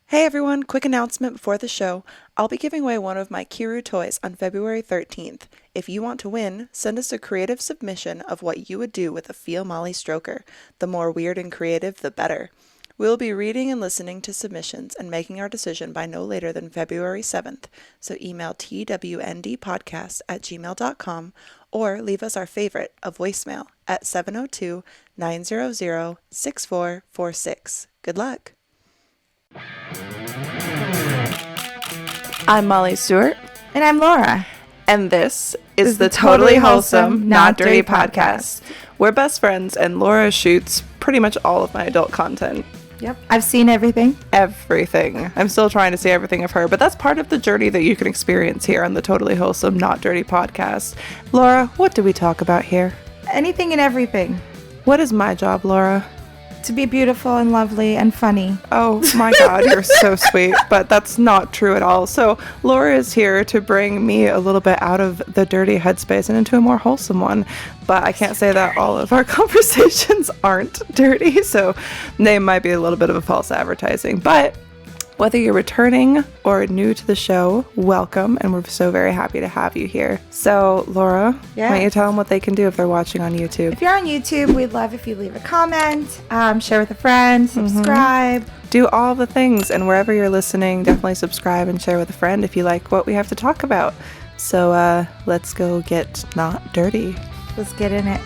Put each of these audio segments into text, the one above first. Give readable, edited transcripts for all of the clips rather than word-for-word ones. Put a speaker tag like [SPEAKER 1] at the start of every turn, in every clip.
[SPEAKER 1] Hey everyone, quick announcement before the show. I'll be giving away one of my Kiru toys on February 13th. If you want to win, send us a creative submission of what you would do with a Feel Molly stroker. The more weird and creative, the better. We'll be reading and listening to submissions and making our decision by no later than February 7th, so email twndpodcast@gmail.com or leave us our favorite, a voicemail, at 702-900-6446. Good luck! I'm Molly Stewart.
[SPEAKER 2] And I'm Laura.
[SPEAKER 1] And this is the Totally Wholesome, Not Dirty podcast. We're best friends, and Laura shoots pretty much all of my adult content.
[SPEAKER 2] Yep. I've seen everything.
[SPEAKER 1] Everything. I'm still trying to see everything of her, but that's part of the journey that you can experience here on the Totally Wholesome, Not Dirty podcast. Laura, what do we talk about here?
[SPEAKER 2] Anything and everything.
[SPEAKER 1] What is my job, Laura?
[SPEAKER 2] To be beautiful and lovely and funny.
[SPEAKER 1] Oh my God, you're so sweet, but that's not true at all. So Laura is here to bring me a little bit out of the dirty headspace and into a more wholesome one. But I can't say that all of our conversations aren't dirty, so they might be a little bit of a false advertising. But whether you're returning or new to the show, welcome, and we're so very happy to have you here. So, Laura, why don't you tell them what they can do if they're watching on YouTube?
[SPEAKER 2] If you're on YouTube, we'd love if you leave a comment, share with a friend, subscribe.
[SPEAKER 1] Do all the things, and wherever you're listening, definitely subscribe and share with a friend if you like what we have to talk about. So, let's go get not dirty.
[SPEAKER 2] Let's get in it.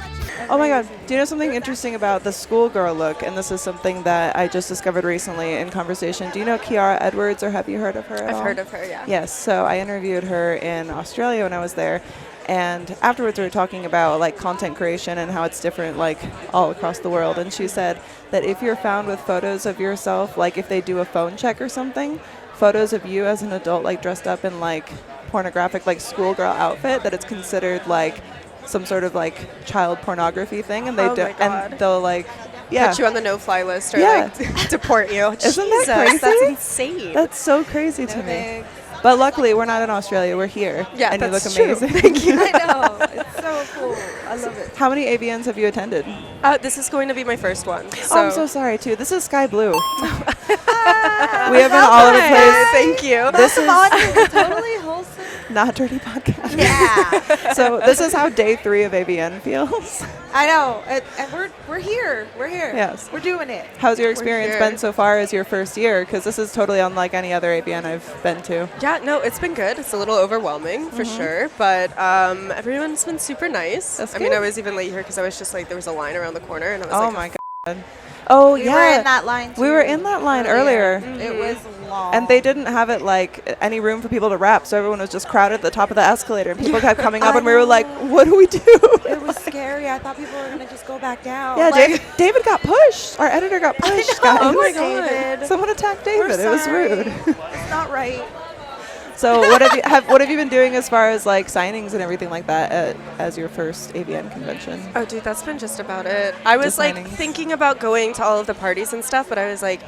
[SPEAKER 1] Oh my God, do you know something interesting about the schoolgirl look? And this is something that I just discovered recently in conversation. Do you know Kiara Edwards, or have you heard of her at all?
[SPEAKER 3] I've heard of her, yeah.
[SPEAKER 1] Yes, so I interviewed her in Australia when I was there. And afterwards we were talking about like content creation and how it's different like all across the world. And she said that if you're found with photos of yourself, like if they do a phone check or something, photos of you as an adult like dressed up in like pornographic like schoolgirl outfit, that it's considered like some sort of like child pornography thing, and they and they'll like
[SPEAKER 3] put you on the no-fly list or like deport you.
[SPEAKER 1] Isn't
[SPEAKER 3] Jesus,
[SPEAKER 1] that crazy?
[SPEAKER 3] That's insane.
[SPEAKER 1] That's so crazy to me. But luckily, we're not in Australia. We're here.
[SPEAKER 3] Yeah,
[SPEAKER 1] and
[SPEAKER 3] that's
[SPEAKER 1] you look amazing.
[SPEAKER 3] Thank you.
[SPEAKER 2] I know. It's so cool. I love it.
[SPEAKER 1] How many AVNs have you attended?
[SPEAKER 3] This is going to be my first one. So.
[SPEAKER 1] Oh, I'm so sorry too. This is Skye Blue. We have been all over the place.
[SPEAKER 3] Thank you.
[SPEAKER 1] This is
[SPEAKER 2] Totally wholesome.
[SPEAKER 1] Not Dirty podcast.
[SPEAKER 2] Yeah.
[SPEAKER 1] So this is how day 3 of AVN feels.
[SPEAKER 2] I know. And we're here. We're here.
[SPEAKER 1] Yes.
[SPEAKER 2] We're doing it.
[SPEAKER 1] How's your experience been so far as your first year? Because this is totally unlike any other AVN I've been to.
[SPEAKER 3] Yeah, no, it's been good. It's a little overwhelming for sure, but everyone's been super nice.
[SPEAKER 1] That's
[SPEAKER 3] I
[SPEAKER 1] good.
[SPEAKER 3] mean, I was even late here because I was just like, there was a line around the corner, and I was
[SPEAKER 1] Oh
[SPEAKER 3] like,
[SPEAKER 1] my God. Oh
[SPEAKER 2] We
[SPEAKER 1] yeah.
[SPEAKER 2] were in that line too.
[SPEAKER 1] We were in that line earlier.
[SPEAKER 2] It was long.
[SPEAKER 1] And they didn't have it like any room for people to wrap, so everyone was just crowded at the top of the escalator, and people kept coming up, and we were like, "What do we do?"
[SPEAKER 2] It was scary. I thought people were gonna just go back down.
[SPEAKER 1] Yeah,
[SPEAKER 2] like,
[SPEAKER 1] David got pushed. Our editor got pushed. Guys.
[SPEAKER 3] Oh my
[SPEAKER 2] God.
[SPEAKER 3] God.
[SPEAKER 1] Someone attacked David. It was
[SPEAKER 2] sorry.
[SPEAKER 1] rude.
[SPEAKER 2] It's not right.
[SPEAKER 1] So what have you been doing as far as like signings and everything like that as your first AVN convention?
[SPEAKER 3] Oh, dude, that's been just about it. I was
[SPEAKER 1] Just
[SPEAKER 3] like
[SPEAKER 1] signings.
[SPEAKER 3] thinking about going to all of the parties and stuff, but I was like,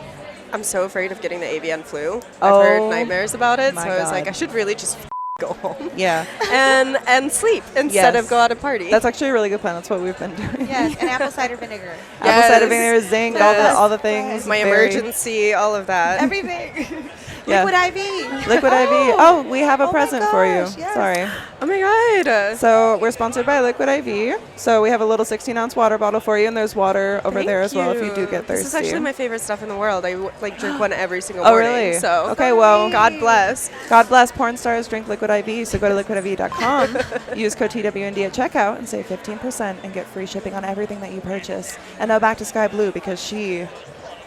[SPEAKER 3] I'm so afraid of getting the AVN flu.
[SPEAKER 1] Oh,
[SPEAKER 3] I've heard nightmares about it, so
[SPEAKER 1] my
[SPEAKER 3] I was like,
[SPEAKER 1] God.
[SPEAKER 3] I should really just go home
[SPEAKER 1] Yeah,
[SPEAKER 3] and sleep instead of go out and party.
[SPEAKER 1] that's actually a really good plan. That's what we've been doing.
[SPEAKER 2] Yes, and apple cider vinegar.
[SPEAKER 1] Apple cider
[SPEAKER 3] Yes.
[SPEAKER 1] vinegar, zinc,
[SPEAKER 3] Yes.
[SPEAKER 1] all the things.
[SPEAKER 3] my
[SPEAKER 1] very-
[SPEAKER 3] emergency, all of that.
[SPEAKER 2] Everything.
[SPEAKER 1] Yeah.
[SPEAKER 2] Liquid IV.
[SPEAKER 1] Liquid IV. Oh, we have a
[SPEAKER 2] Oh my
[SPEAKER 1] present for you.
[SPEAKER 2] gosh, yes.
[SPEAKER 1] Sorry.
[SPEAKER 3] Oh my God.
[SPEAKER 1] So we're sponsored by Liquid IV. So we have a little 16-ounce water bottle for you, and there's water over
[SPEAKER 3] Thank
[SPEAKER 1] there as well if you do get thirsty.
[SPEAKER 3] This is actually my favorite stuff in the world. I like drink one every single
[SPEAKER 1] Oh,
[SPEAKER 3] morning.
[SPEAKER 1] really?
[SPEAKER 3] So
[SPEAKER 1] Okay, well,
[SPEAKER 3] God bless.
[SPEAKER 1] God bless. Porn stars drink Liquid IV, so go to liquidiv.com, use code TWND at checkout, and save 15% and get free shipping on everything that you purchase. And now back to Skye Blue, because she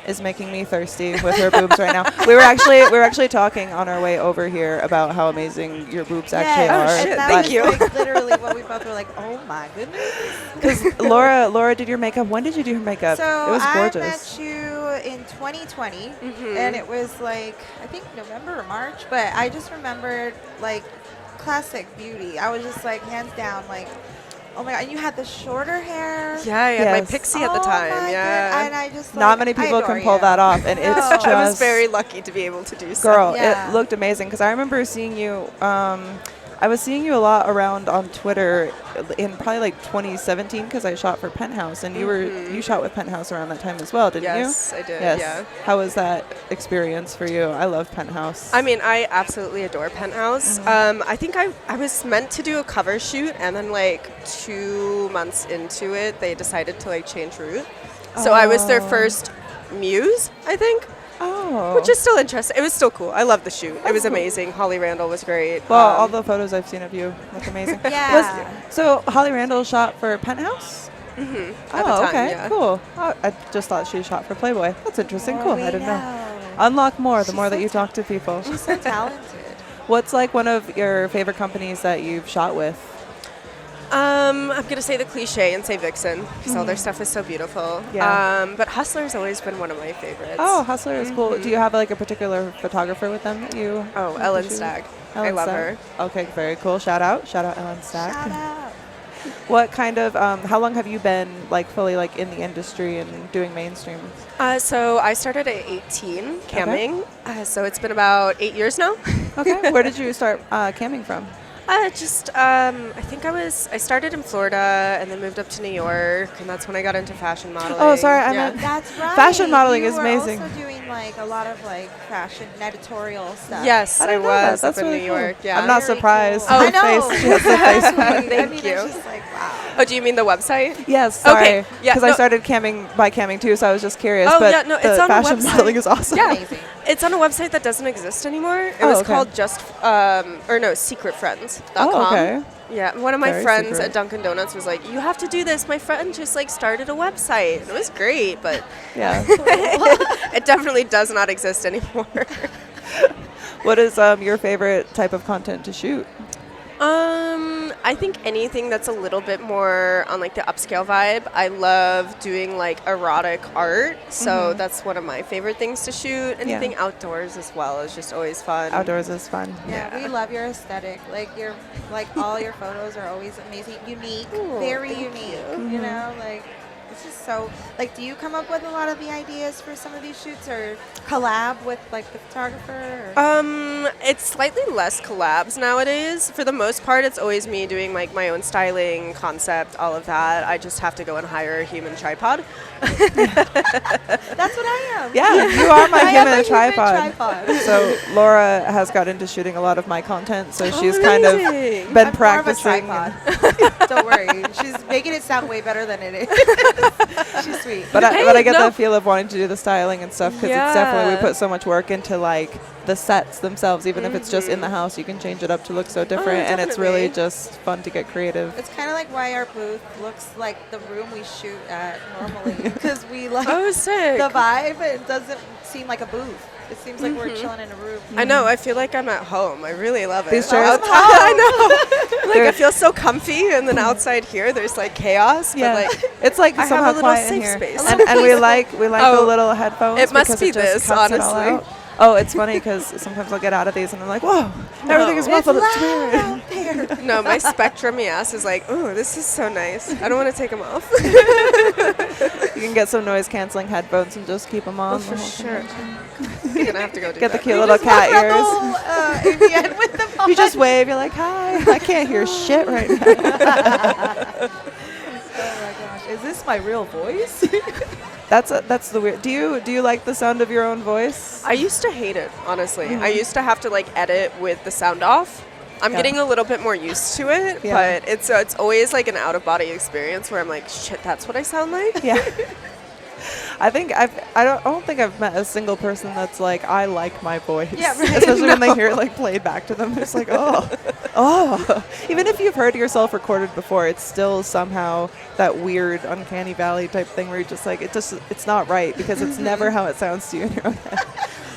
[SPEAKER 1] is making me thirsty with her boobs right now. We were actually talking on our way over here about how amazing your boobs actually are.
[SPEAKER 3] shit,
[SPEAKER 2] and that
[SPEAKER 3] thank
[SPEAKER 2] was,
[SPEAKER 3] you.
[SPEAKER 2] Like, literally what we both were like, oh my goodness.
[SPEAKER 1] Because Laura did your makeup. When did you do her makeup?
[SPEAKER 2] So
[SPEAKER 1] It was
[SPEAKER 2] I
[SPEAKER 1] gorgeous.
[SPEAKER 2] met you in 2020, and it was like, I think November or March, but I just remembered like classic beauty. I was just like, hands down, like, oh my God, and you had the shorter hair.
[SPEAKER 3] Yeah, I had my
[SPEAKER 1] Yes.
[SPEAKER 3] pixie at the time.
[SPEAKER 2] my
[SPEAKER 3] Yeah.
[SPEAKER 2] God. And I just like,
[SPEAKER 1] Not many
[SPEAKER 2] I
[SPEAKER 1] people
[SPEAKER 2] adore
[SPEAKER 1] can pull
[SPEAKER 2] you.
[SPEAKER 1] that off, and it's
[SPEAKER 2] No.
[SPEAKER 1] just
[SPEAKER 3] I was very lucky to be able to do so.
[SPEAKER 1] girl.
[SPEAKER 2] Yeah.
[SPEAKER 1] It looked amazing because I remember seeing you I was seeing you a lot around on Twitter in probably like 2017 because I shot for Penthouse, and you shot with Penthouse around that time as well, didn't you?
[SPEAKER 3] Yes, I did.
[SPEAKER 1] Yes.
[SPEAKER 3] Yeah.
[SPEAKER 1] How was that experience for you? I love Penthouse.
[SPEAKER 3] I mean, I absolutely adore Penthouse. I think I was meant to do a cover shoot, and then like 2 months into it, they decided to like change route. So I was their first muse, I think.
[SPEAKER 1] Oh.
[SPEAKER 3] Which is still interesting. It was still cool. I loved the shoot. It was amazing. Holly Randall was great.
[SPEAKER 1] Well, all the photos I've seen of you look amazing.
[SPEAKER 2] Yeah.
[SPEAKER 1] So Holly Randall shot for Penthouse?
[SPEAKER 3] At
[SPEAKER 1] Oh,
[SPEAKER 3] the time,
[SPEAKER 1] okay,
[SPEAKER 3] yeah.
[SPEAKER 1] cool. Oh, I just thought she shot for Playboy. That's interesting. Cool.
[SPEAKER 2] We
[SPEAKER 1] I didn't know. Unlock more the
[SPEAKER 2] She's
[SPEAKER 1] more that
[SPEAKER 2] so
[SPEAKER 1] you talk to people.
[SPEAKER 2] She's so talented.
[SPEAKER 1] What's like one of your favorite companies that you've shot with?
[SPEAKER 3] I'm gonna say the cliche and say Vixen because all their stuff is so beautiful.
[SPEAKER 1] Yeah.
[SPEAKER 3] But Hustler's always been one of my favorites.
[SPEAKER 1] Oh, Hustler is cool. Do you have like a particular photographer with them that you?
[SPEAKER 3] Oh, Ellen Stagg. I love her.
[SPEAKER 1] Okay, very cool. Shout out Ellen Stagg.
[SPEAKER 2] Shout out.
[SPEAKER 1] What kind of? How long have you been like fully like in the industry and doing mainstream?
[SPEAKER 3] So I started at 18 camming. So it's been about 8 years now.
[SPEAKER 1] Okay. Where did you start camming from?
[SPEAKER 3] I think I started in Florida and then moved up to New York, and that's when I got into fashion modeling.
[SPEAKER 1] Oh, sorry, I
[SPEAKER 3] Yeah.
[SPEAKER 1] meant
[SPEAKER 2] That's right.
[SPEAKER 1] Fashion modeling
[SPEAKER 2] you
[SPEAKER 1] is
[SPEAKER 2] were
[SPEAKER 1] amazing.
[SPEAKER 2] also doing like a lot of like fashion editorial stuff.
[SPEAKER 3] Yes, I
[SPEAKER 1] didn't know that.
[SPEAKER 3] was
[SPEAKER 1] That's
[SPEAKER 3] up in
[SPEAKER 1] really
[SPEAKER 3] New
[SPEAKER 1] cool.
[SPEAKER 3] York. Yeah.
[SPEAKER 1] I'm not
[SPEAKER 2] Very
[SPEAKER 1] surprised.
[SPEAKER 2] cool.
[SPEAKER 1] Her
[SPEAKER 2] I know.
[SPEAKER 1] face, she has the face.
[SPEAKER 2] Exactly.
[SPEAKER 3] Thank
[SPEAKER 2] I mean,
[SPEAKER 3] you.
[SPEAKER 2] It's just like wow.
[SPEAKER 3] Oh, do you mean the website?
[SPEAKER 1] Yes, sorry.
[SPEAKER 3] Okay, yeah,
[SPEAKER 1] Because I
[SPEAKER 3] no.
[SPEAKER 1] started camming too, so I was just curious.
[SPEAKER 3] Oh,
[SPEAKER 1] but
[SPEAKER 3] yeah, no,
[SPEAKER 1] the
[SPEAKER 3] it's on a
[SPEAKER 1] fashion
[SPEAKER 3] website.
[SPEAKER 1] modeling is awesome.
[SPEAKER 3] Yeah.
[SPEAKER 2] Amazing.
[SPEAKER 3] It's on a website that doesn't exist anymore. It
[SPEAKER 1] Oh,
[SPEAKER 3] was
[SPEAKER 1] okay.
[SPEAKER 3] called secretfriends.com.
[SPEAKER 1] Oh, okay.
[SPEAKER 3] Yeah, one of my
[SPEAKER 1] Very
[SPEAKER 3] friends
[SPEAKER 1] secret.
[SPEAKER 3] at Dunkin' Donuts was like, "You have to do this." My friend just like started a website. It was great, but
[SPEAKER 1] Yeah.
[SPEAKER 3] it definitely does not exist anymore.
[SPEAKER 1] What is your favorite type of content to shoot?
[SPEAKER 3] I think anything that's a little bit more on like the upscale vibe. I love doing like erotic art, so that's one of my favorite things to shoot. Anything outdoors as well is just always fun.
[SPEAKER 1] Outdoors is fun.
[SPEAKER 2] Yeah, we love your aesthetic. Like all your photos are always amazing, unique,
[SPEAKER 3] Ooh,
[SPEAKER 2] very
[SPEAKER 3] thank
[SPEAKER 2] unique.
[SPEAKER 3] you.
[SPEAKER 2] You know, like it's just so like. Do you come up with a lot of the ideas for some of these shoots, or collab with like the photographer? Or?
[SPEAKER 3] It's slightly less collabs nowadays. For the most part, it's always me doing like my own styling, concept, all of that. I just have to go and hire a human tripod.
[SPEAKER 2] That's what I am.
[SPEAKER 1] Yeah, you are my
[SPEAKER 2] I am
[SPEAKER 1] human
[SPEAKER 2] a
[SPEAKER 1] tripod. So Laura has got into shooting a lot of my content, so she's kind of
[SPEAKER 3] amazing.
[SPEAKER 1] been
[SPEAKER 2] I'm
[SPEAKER 1] practicing.
[SPEAKER 2] more of a tripod. Don't worry, she's making it sound way better than it is. She's sweet.
[SPEAKER 1] But
[SPEAKER 3] Hey,
[SPEAKER 1] I get
[SPEAKER 3] no.
[SPEAKER 1] the feel of wanting to do the styling and stuff because it's definitely, we put so much work into like the sets themselves. Even if it's just in the house, you can change it up to look so different, and it's really
[SPEAKER 3] definitely.
[SPEAKER 1] just fun to get creative.
[SPEAKER 2] It's kind of like why our booth looks like the room we shoot at normally, because we like
[SPEAKER 3] Oh, sick.
[SPEAKER 2] the vibe. It doesn't seem like a booth. It seems like we're chilling in a room.
[SPEAKER 3] I know. I feel like I'm at home. I really love it.
[SPEAKER 1] These chairs-
[SPEAKER 3] I know. Like
[SPEAKER 1] They're-
[SPEAKER 3] I feel so comfy, and then outside here, there's like chaos.
[SPEAKER 1] Yeah,
[SPEAKER 3] But like
[SPEAKER 1] it's like
[SPEAKER 3] I have
[SPEAKER 1] somehow
[SPEAKER 3] a little
[SPEAKER 1] quiet in
[SPEAKER 3] safe
[SPEAKER 1] here,
[SPEAKER 3] space.
[SPEAKER 1] and we like the
[SPEAKER 3] Oh,
[SPEAKER 1] little headphones.
[SPEAKER 3] it must
[SPEAKER 1] because
[SPEAKER 3] be
[SPEAKER 1] it just
[SPEAKER 3] this,
[SPEAKER 1] cuts it all
[SPEAKER 3] honestly.
[SPEAKER 1] out. Oh, it's funny because sometimes I'll get out of these and I'm like, whoa, everything is
[SPEAKER 2] It's
[SPEAKER 1] muffled.
[SPEAKER 2] loud
[SPEAKER 1] It's weird.
[SPEAKER 2] out there.
[SPEAKER 3] no, my spectrum ass is like, oh, this is so nice. I don't want to take them off.
[SPEAKER 1] You can get some noise canceling headphones and just keep them on.
[SPEAKER 3] For
[SPEAKER 1] the whole
[SPEAKER 3] sure.
[SPEAKER 1] time.
[SPEAKER 3] You're gonna have to go do
[SPEAKER 1] Get the
[SPEAKER 3] that.
[SPEAKER 1] cute little cat
[SPEAKER 2] Walk around
[SPEAKER 1] ears.
[SPEAKER 2] the whole, AVN with the
[SPEAKER 1] You just wave. You're like, hi. I can't hear shit right now.
[SPEAKER 2] Oh my gosh, is this my real voice?
[SPEAKER 1] That's the weird. Do you like the sound of your own voice?
[SPEAKER 3] I used to hate it, honestly. I used to have to like edit with the sound off. I'm
[SPEAKER 1] Yeah.
[SPEAKER 3] getting a little bit more used to it,
[SPEAKER 1] Yeah.
[SPEAKER 3] but it's always like an out of body experience where I'm like, shit, that's what I sound like.
[SPEAKER 1] Yeah. I think I don't think I've met a single person that's like, I like my voice.
[SPEAKER 2] Yeah, right.
[SPEAKER 1] Especially when they hear it like played back to them. It's like, oh. Even if you've heard yourself recorded before, it's still somehow that weird uncanny valley type thing where you're just like, it's not right because it's never how it sounds to you in your own head.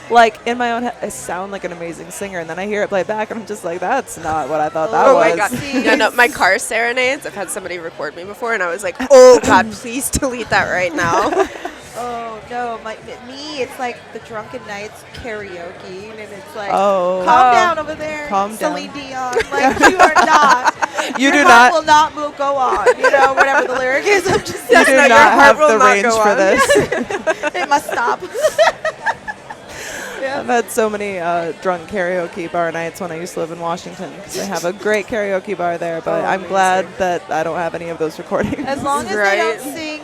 [SPEAKER 1] Like in my own head, I sound like an amazing singer, and then I hear it play back, and I'm just like, that's not what I thought that
[SPEAKER 3] Oh
[SPEAKER 1] was.
[SPEAKER 3] my god! Yeah, no, my car serenades. I've had somebody record me before, and I was like, "Oh God, please delete that right now."
[SPEAKER 2] Oh no, me, it's like the Drunken Nights karaoke, and it's like,
[SPEAKER 1] Oh.
[SPEAKER 2] calm down over there,
[SPEAKER 1] Calm down.
[SPEAKER 2] Celine Dion. Like you are not.
[SPEAKER 1] You
[SPEAKER 2] your
[SPEAKER 1] do
[SPEAKER 2] heart
[SPEAKER 1] not.
[SPEAKER 2] will not move. Go on. You know, whatever the lyric is. I'm just.
[SPEAKER 1] You do
[SPEAKER 3] no, your
[SPEAKER 1] not
[SPEAKER 3] heart
[SPEAKER 1] have
[SPEAKER 3] will
[SPEAKER 1] the
[SPEAKER 3] not
[SPEAKER 1] range
[SPEAKER 3] go
[SPEAKER 1] for
[SPEAKER 3] on.
[SPEAKER 1] this.
[SPEAKER 2] It must stop.
[SPEAKER 1] I've had so many drunk karaoke bar nights when I used to live in Washington because they have a great karaoke bar there. But I'm glad that I don't have any of those recordings.
[SPEAKER 2] As long as they don't sing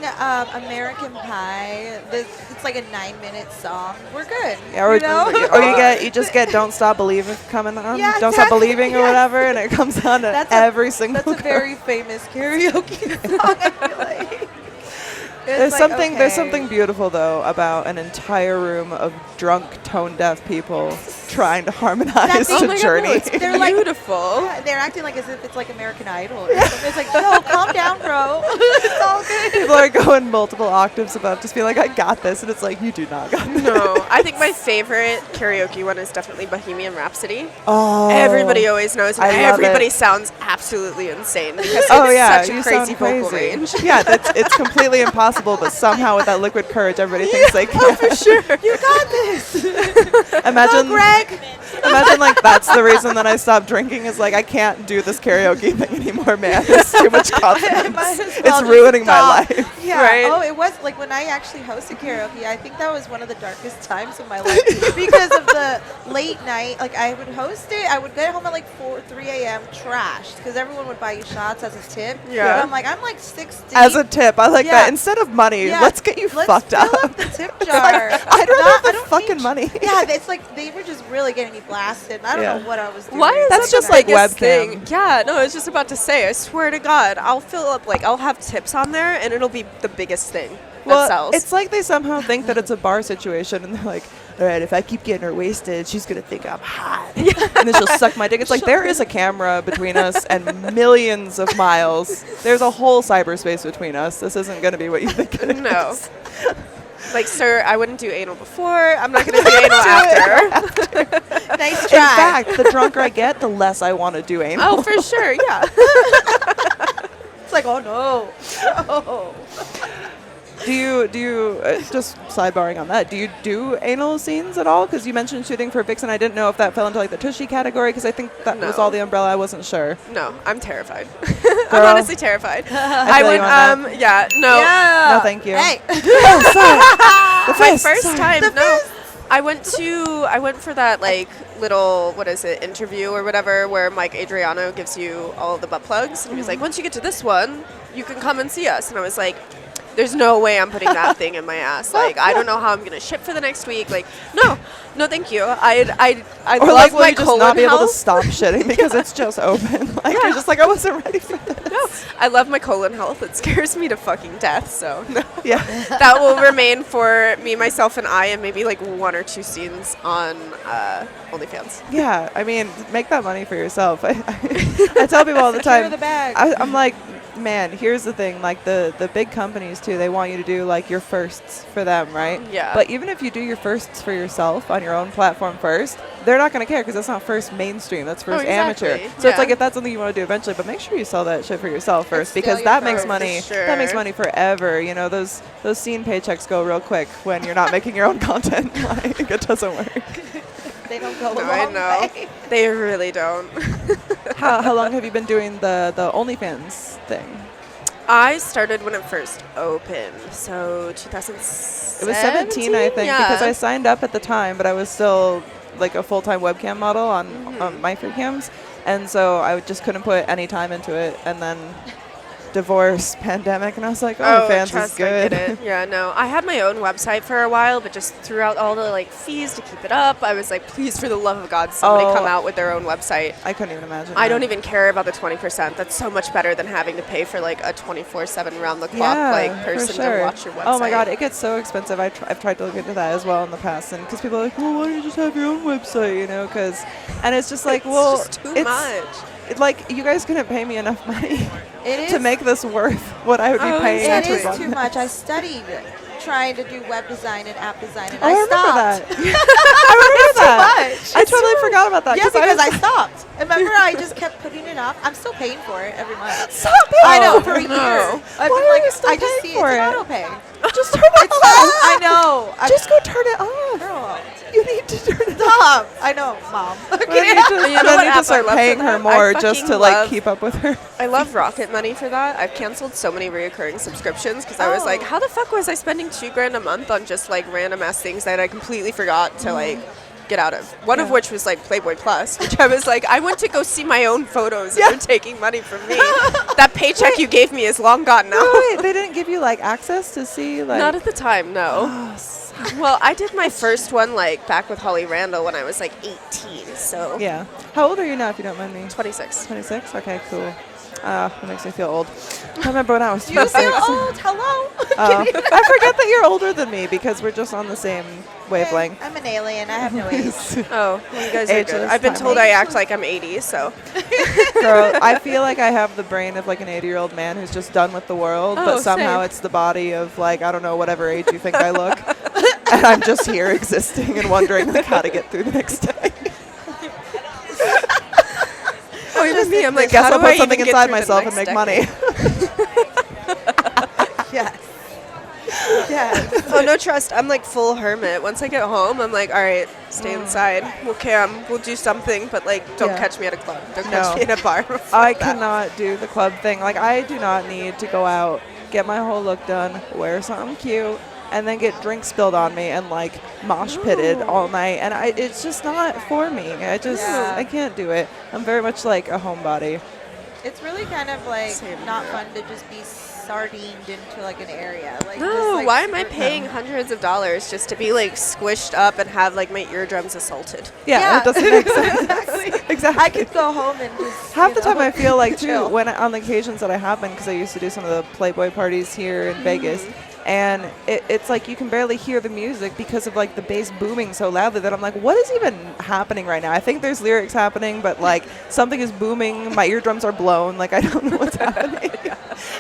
[SPEAKER 2] American Pie, it's like a 9-minute song. We're good.
[SPEAKER 1] Yeah, or you just get "Don't Stop Believing" coming on.
[SPEAKER 2] Yeah,
[SPEAKER 1] Don't Stop Believing or whatever, and it comes on to every single.
[SPEAKER 2] That's a very famous karaoke song. I feel like.
[SPEAKER 1] There's something beautiful though about an entire room of drunk, tone-deaf people trying to harmonize to Journey.
[SPEAKER 3] They're beautiful.
[SPEAKER 2] They're acting like as if it's like American Idol. Or something. It's like, no, calm down, bro. It's all good.
[SPEAKER 1] People are going multiple octaves above, just being like, I got this, and it's like, you do not got this.
[SPEAKER 3] No, I think my favorite karaoke one is definitely Bohemian Rhapsody.
[SPEAKER 1] Oh,
[SPEAKER 3] everybody always knows, and everybody sounds absolutely insane because it's such a crazy vocal range.
[SPEAKER 1] Yeah, it's completely impossible, but somehow with that liquid courage, everybody thinks they can.
[SPEAKER 3] Oh, for sure.
[SPEAKER 2] You got this.
[SPEAKER 1] Imagine,
[SPEAKER 2] Greg.
[SPEAKER 1] Imagine like that's the reason that I stopped drinking is like I can't do this karaoke thing anymore, man. It's too much confidence. It's ruining my life.
[SPEAKER 2] Yeah.
[SPEAKER 3] Right?
[SPEAKER 2] Oh, it was like when I actually hosted karaoke, I think that was one of the darkest times of my life because of the late night. Like I would host it, I would get home at like 3 a.m. trashed because everyone would buy you shots as a tip.
[SPEAKER 1] Yeah.
[SPEAKER 2] And I'm like 6 deep.
[SPEAKER 1] As a tip, I like that. Instead of money, let's get you fucked up.
[SPEAKER 2] Let's fill up the tip jar.
[SPEAKER 1] I don't have the fucking money.
[SPEAKER 2] Yeah, it's like they were just really getting me blasted. And I don't know what I was doing.
[SPEAKER 3] Why is
[SPEAKER 1] that's
[SPEAKER 3] that
[SPEAKER 1] just
[SPEAKER 3] the
[SPEAKER 1] like
[SPEAKER 3] biggest
[SPEAKER 1] webcam
[SPEAKER 3] thing? Yeah, no, I was just about to say. I swear to God, I'll fill up I'll have tips on there, and it'll be the biggest thing that sells.
[SPEAKER 1] It's like they somehow think that it's a bar situation, and they're like, all right, if I keep getting her wasted, she's going to think I'm hot. And then she'll suck my dick. It's like there is a camera between us and millions of miles. There's a whole cyberspace between us. This isn't going to be what you think it is.
[SPEAKER 3] Like, sir, I wouldn't do anal before. I'm not going to do anal after.
[SPEAKER 2] Nice try.
[SPEAKER 1] In fact, the drunker I get, the less I want to do anal.
[SPEAKER 3] Oh, for sure, yeah.
[SPEAKER 2] It's like, oh, no. Oh.
[SPEAKER 1] Do you just sidebarring on that, do you do anal scenes at all? Because you mentioned shooting for Vixen. I didn't know if that fell into like the tushy category because I think that was all the umbrella. I wasn't sure.
[SPEAKER 3] No, I'm terrified. I'm honestly terrified. I went,
[SPEAKER 1] no, thank you.
[SPEAKER 2] Hey.
[SPEAKER 3] My first time, I went for that little, interview or whatever where Mike Adriano gives you all of the butt plugs. And he was like, once you get to this one, you can come and see us. And I was like, there's no way I'm putting that thing in my ass. Like, I don't know how I'm going to ship for the next week. Like, no, thank you. I
[SPEAKER 1] or
[SPEAKER 3] love
[SPEAKER 1] will
[SPEAKER 3] my
[SPEAKER 1] you just
[SPEAKER 3] colon
[SPEAKER 1] not be able
[SPEAKER 3] health.
[SPEAKER 1] to stop shitting because it's just open. Like, you're just like, I wasn't ready for this.
[SPEAKER 3] No, I love my colon health. It scares me to fucking death. So, no.
[SPEAKER 1] Yeah.
[SPEAKER 3] That will remain for me, myself, and I, and maybe like 1 or 2 scenes on OnlyFans.
[SPEAKER 1] Yeah, I mean, make that money for yourself. I tell people all the time.
[SPEAKER 2] The bag.
[SPEAKER 1] I'm like, man, here's the thing. Like the big companies too, they want you to do like your firsts for them, right?
[SPEAKER 3] Yeah.
[SPEAKER 1] But even if you do your firsts for yourself on your own platform first, they're not going to care because that's not first mainstream. That's first amateur. So it's like if that's something you want to do eventually, but make sure you sell that shit for yourself first because that makes money.
[SPEAKER 3] Sure.
[SPEAKER 1] That makes money forever. You know, those scene paychecks go real quick when you're not making your own content. Like it doesn't work.
[SPEAKER 2] They don't go
[SPEAKER 3] I know.
[SPEAKER 2] way.
[SPEAKER 3] They really don't.
[SPEAKER 1] How long have you been doing the OnlyFans thing?
[SPEAKER 3] I started when it first opened, so 2017.
[SPEAKER 1] It was 17, I think, because I signed up at the time, but I was still like a full-time webcam model on my free cams, and so I just couldn't put any time into it. And then divorce, pandemic, and I was like, OnlyFans is good.
[SPEAKER 3] I get it. Yeah, no. I had my own website for a while, but just throughout all the fees to keep it up, I was like, please, for the love of God, somebody come out with their own website.
[SPEAKER 1] I couldn't even imagine.
[SPEAKER 3] I don't even care about the 20%. That's so much better than having to pay for a 24/7 round the clock person to watch your website.
[SPEAKER 1] Oh my God, it gets so expensive. I've tried to look into that as well in the past, and because people are like, well, why don't you just have your own website, you know? And it's just like, well,
[SPEAKER 3] it's just too much.
[SPEAKER 1] Like, you guys couldn't pay me enough money
[SPEAKER 2] to
[SPEAKER 1] make this worth what I would be paying.
[SPEAKER 2] It is too much. I studied trying to do web design and app design, and
[SPEAKER 1] I
[SPEAKER 2] stopped.
[SPEAKER 1] That. I remember that.
[SPEAKER 2] Too much.
[SPEAKER 1] I totally forgot about that.
[SPEAKER 2] Yeah, because I stopped. Remember, I just kept putting it off. I'm still paying for it every month.
[SPEAKER 1] Stop it!
[SPEAKER 2] I know, for a year.
[SPEAKER 1] Why
[SPEAKER 2] I've been
[SPEAKER 1] are you still
[SPEAKER 2] I just
[SPEAKER 1] paying
[SPEAKER 2] see
[SPEAKER 1] for
[SPEAKER 2] it's
[SPEAKER 1] it?
[SPEAKER 2] auto pay.
[SPEAKER 1] Just turn it off.
[SPEAKER 2] I know.
[SPEAKER 1] Just go turn it off.
[SPEAKER 2] Girl.
[SPEAKER 1] You need to turn it
[SPEAKER 2] Stop. I know, Mom.
[SPEAKER 1] You need to start paying her more just to keep up with her.
[SPEAKER 3] I love Rocket Money for that. I've canceled so many reoccurring subscriptions because I was like, how the fuck was I spending $2,000 a month on just random ass things that I completely forgot to get out of. One of which was like Playboy Plus, which I was like, I went to go see my own photos and you're taking money from me. That paycheck you gave me is long gone now.
[SPEAKER 1] Wait, they didn't give you like access to see like.
[SPEAKER 3] Not at the time, no. Well, I did my first one like back with Holly Randall when I was like 18. So
[SPEAKER 1] Yeah. How old are you now, if you don't mind me?
[SPEAKER 3] 26.
[SPEAKER 1] 26. Okay, cool. That makes me feel old. I remember when I was
[SPEAKER 2] You
[SPEAKER 1] 26.
[SPEAKER 2] feel old? Hello?
[SPEAKER 1] I forget that you're older than me because we're just on the same wavelength.
[SPEAKER 2] I'm an alien. I have no age.
[SPEAKER 3] Oh, well, you guys are good.
[SPEAKER 1] Ageless
[SPEAKER 3] I've been
[SPEAKER 1] time.
[SPEAKER 3] told I act like I'm 80, so.
[SPEAKER 1] Girl, I feel like I have the brain of like an 80-year-old man who's just done with the world,
[SPEAKER 3] Oh,
[SPEAKER 1] but somehow
[SPEAKER 3] same.
[SPEAKER 1] it's the body of like, I don't know, whatever age you think I look. And I'm just here existing and wondering like how to get through the next day.
[SPEAKER 3] Oh, even me, I'm like,
[SPEAKER 1] Guess
[SPEAKER 3] how
[SPEAKER 1] I'll
[SPEAKER 3] do I
[SPEAKER 1] put something
[SPEAKER 3] even get
[SPEAKER 1] inside
[SPEAKER 3] through the
[SPEAKER 1] myself and
[SPEAKER 3] next
[SPEAKER 1] make money.
[SPEAKER 2] Yes. Yes.
[SPEAKER 3] Oh, no trust. I'm like full hermit. Once I get home, I'm like, all right, stay inside. We'll cam. We'll do something, but like, don't
[SPEAKER 1] Yeah.
[SPEAKER 3] catch me at a club. Don't
[SPEAKER 1] No.
[SPEAKER 3] catch me in a bar.
[SPEAKER 1] I cannot do the club thing. Like, I do not need to go out, get my whole look done, wear something cute, and then get drinks spilled on me and like mosh pitted all night. And it's just not for me. I can't do it. I'm very much like a homebody.
[SPEAKER 2] It's really kind of like
[SPEAKER 3] Same
[SPEAKER 2] not
[SPEAKER 3] here.
[SPEAKER 2] fun to just be sardined into like an area. Like,
[SPEAKER 3] No,
[SPEAKER 2] just, like,
[SPEAKER 3] why am I
[SPEAKER 2] skirt-
[SPEAKER 3] paying hundreds of dollars just to be like squished up and have like my eardrums assaulted?
[SPEAKER 1] Yeah, it doesn't make sense.
[SPEAKER 2] Exactly.
[SPEAKER 1] Exactly.
[SPEAKER 2] I could go home and just
[SPEAKER 1] Half
[SPEAKER 2] you
[SPEAKER 1] the time
[SPEAKER 2] know,
[SPEAKER 1] I feel like too
[SPEAKER 2] chill.
[SPEAKER 1] when on the occasions that I have been, because I used to do some of the Playboy parties here in Vegas, and it's like you can barely hear the music because of like the bass booming so loudly that I'm like, what is even happening right now? I think there's lyrics happening, but like something is booming, my eardrums are blown, like I don't know what's happening.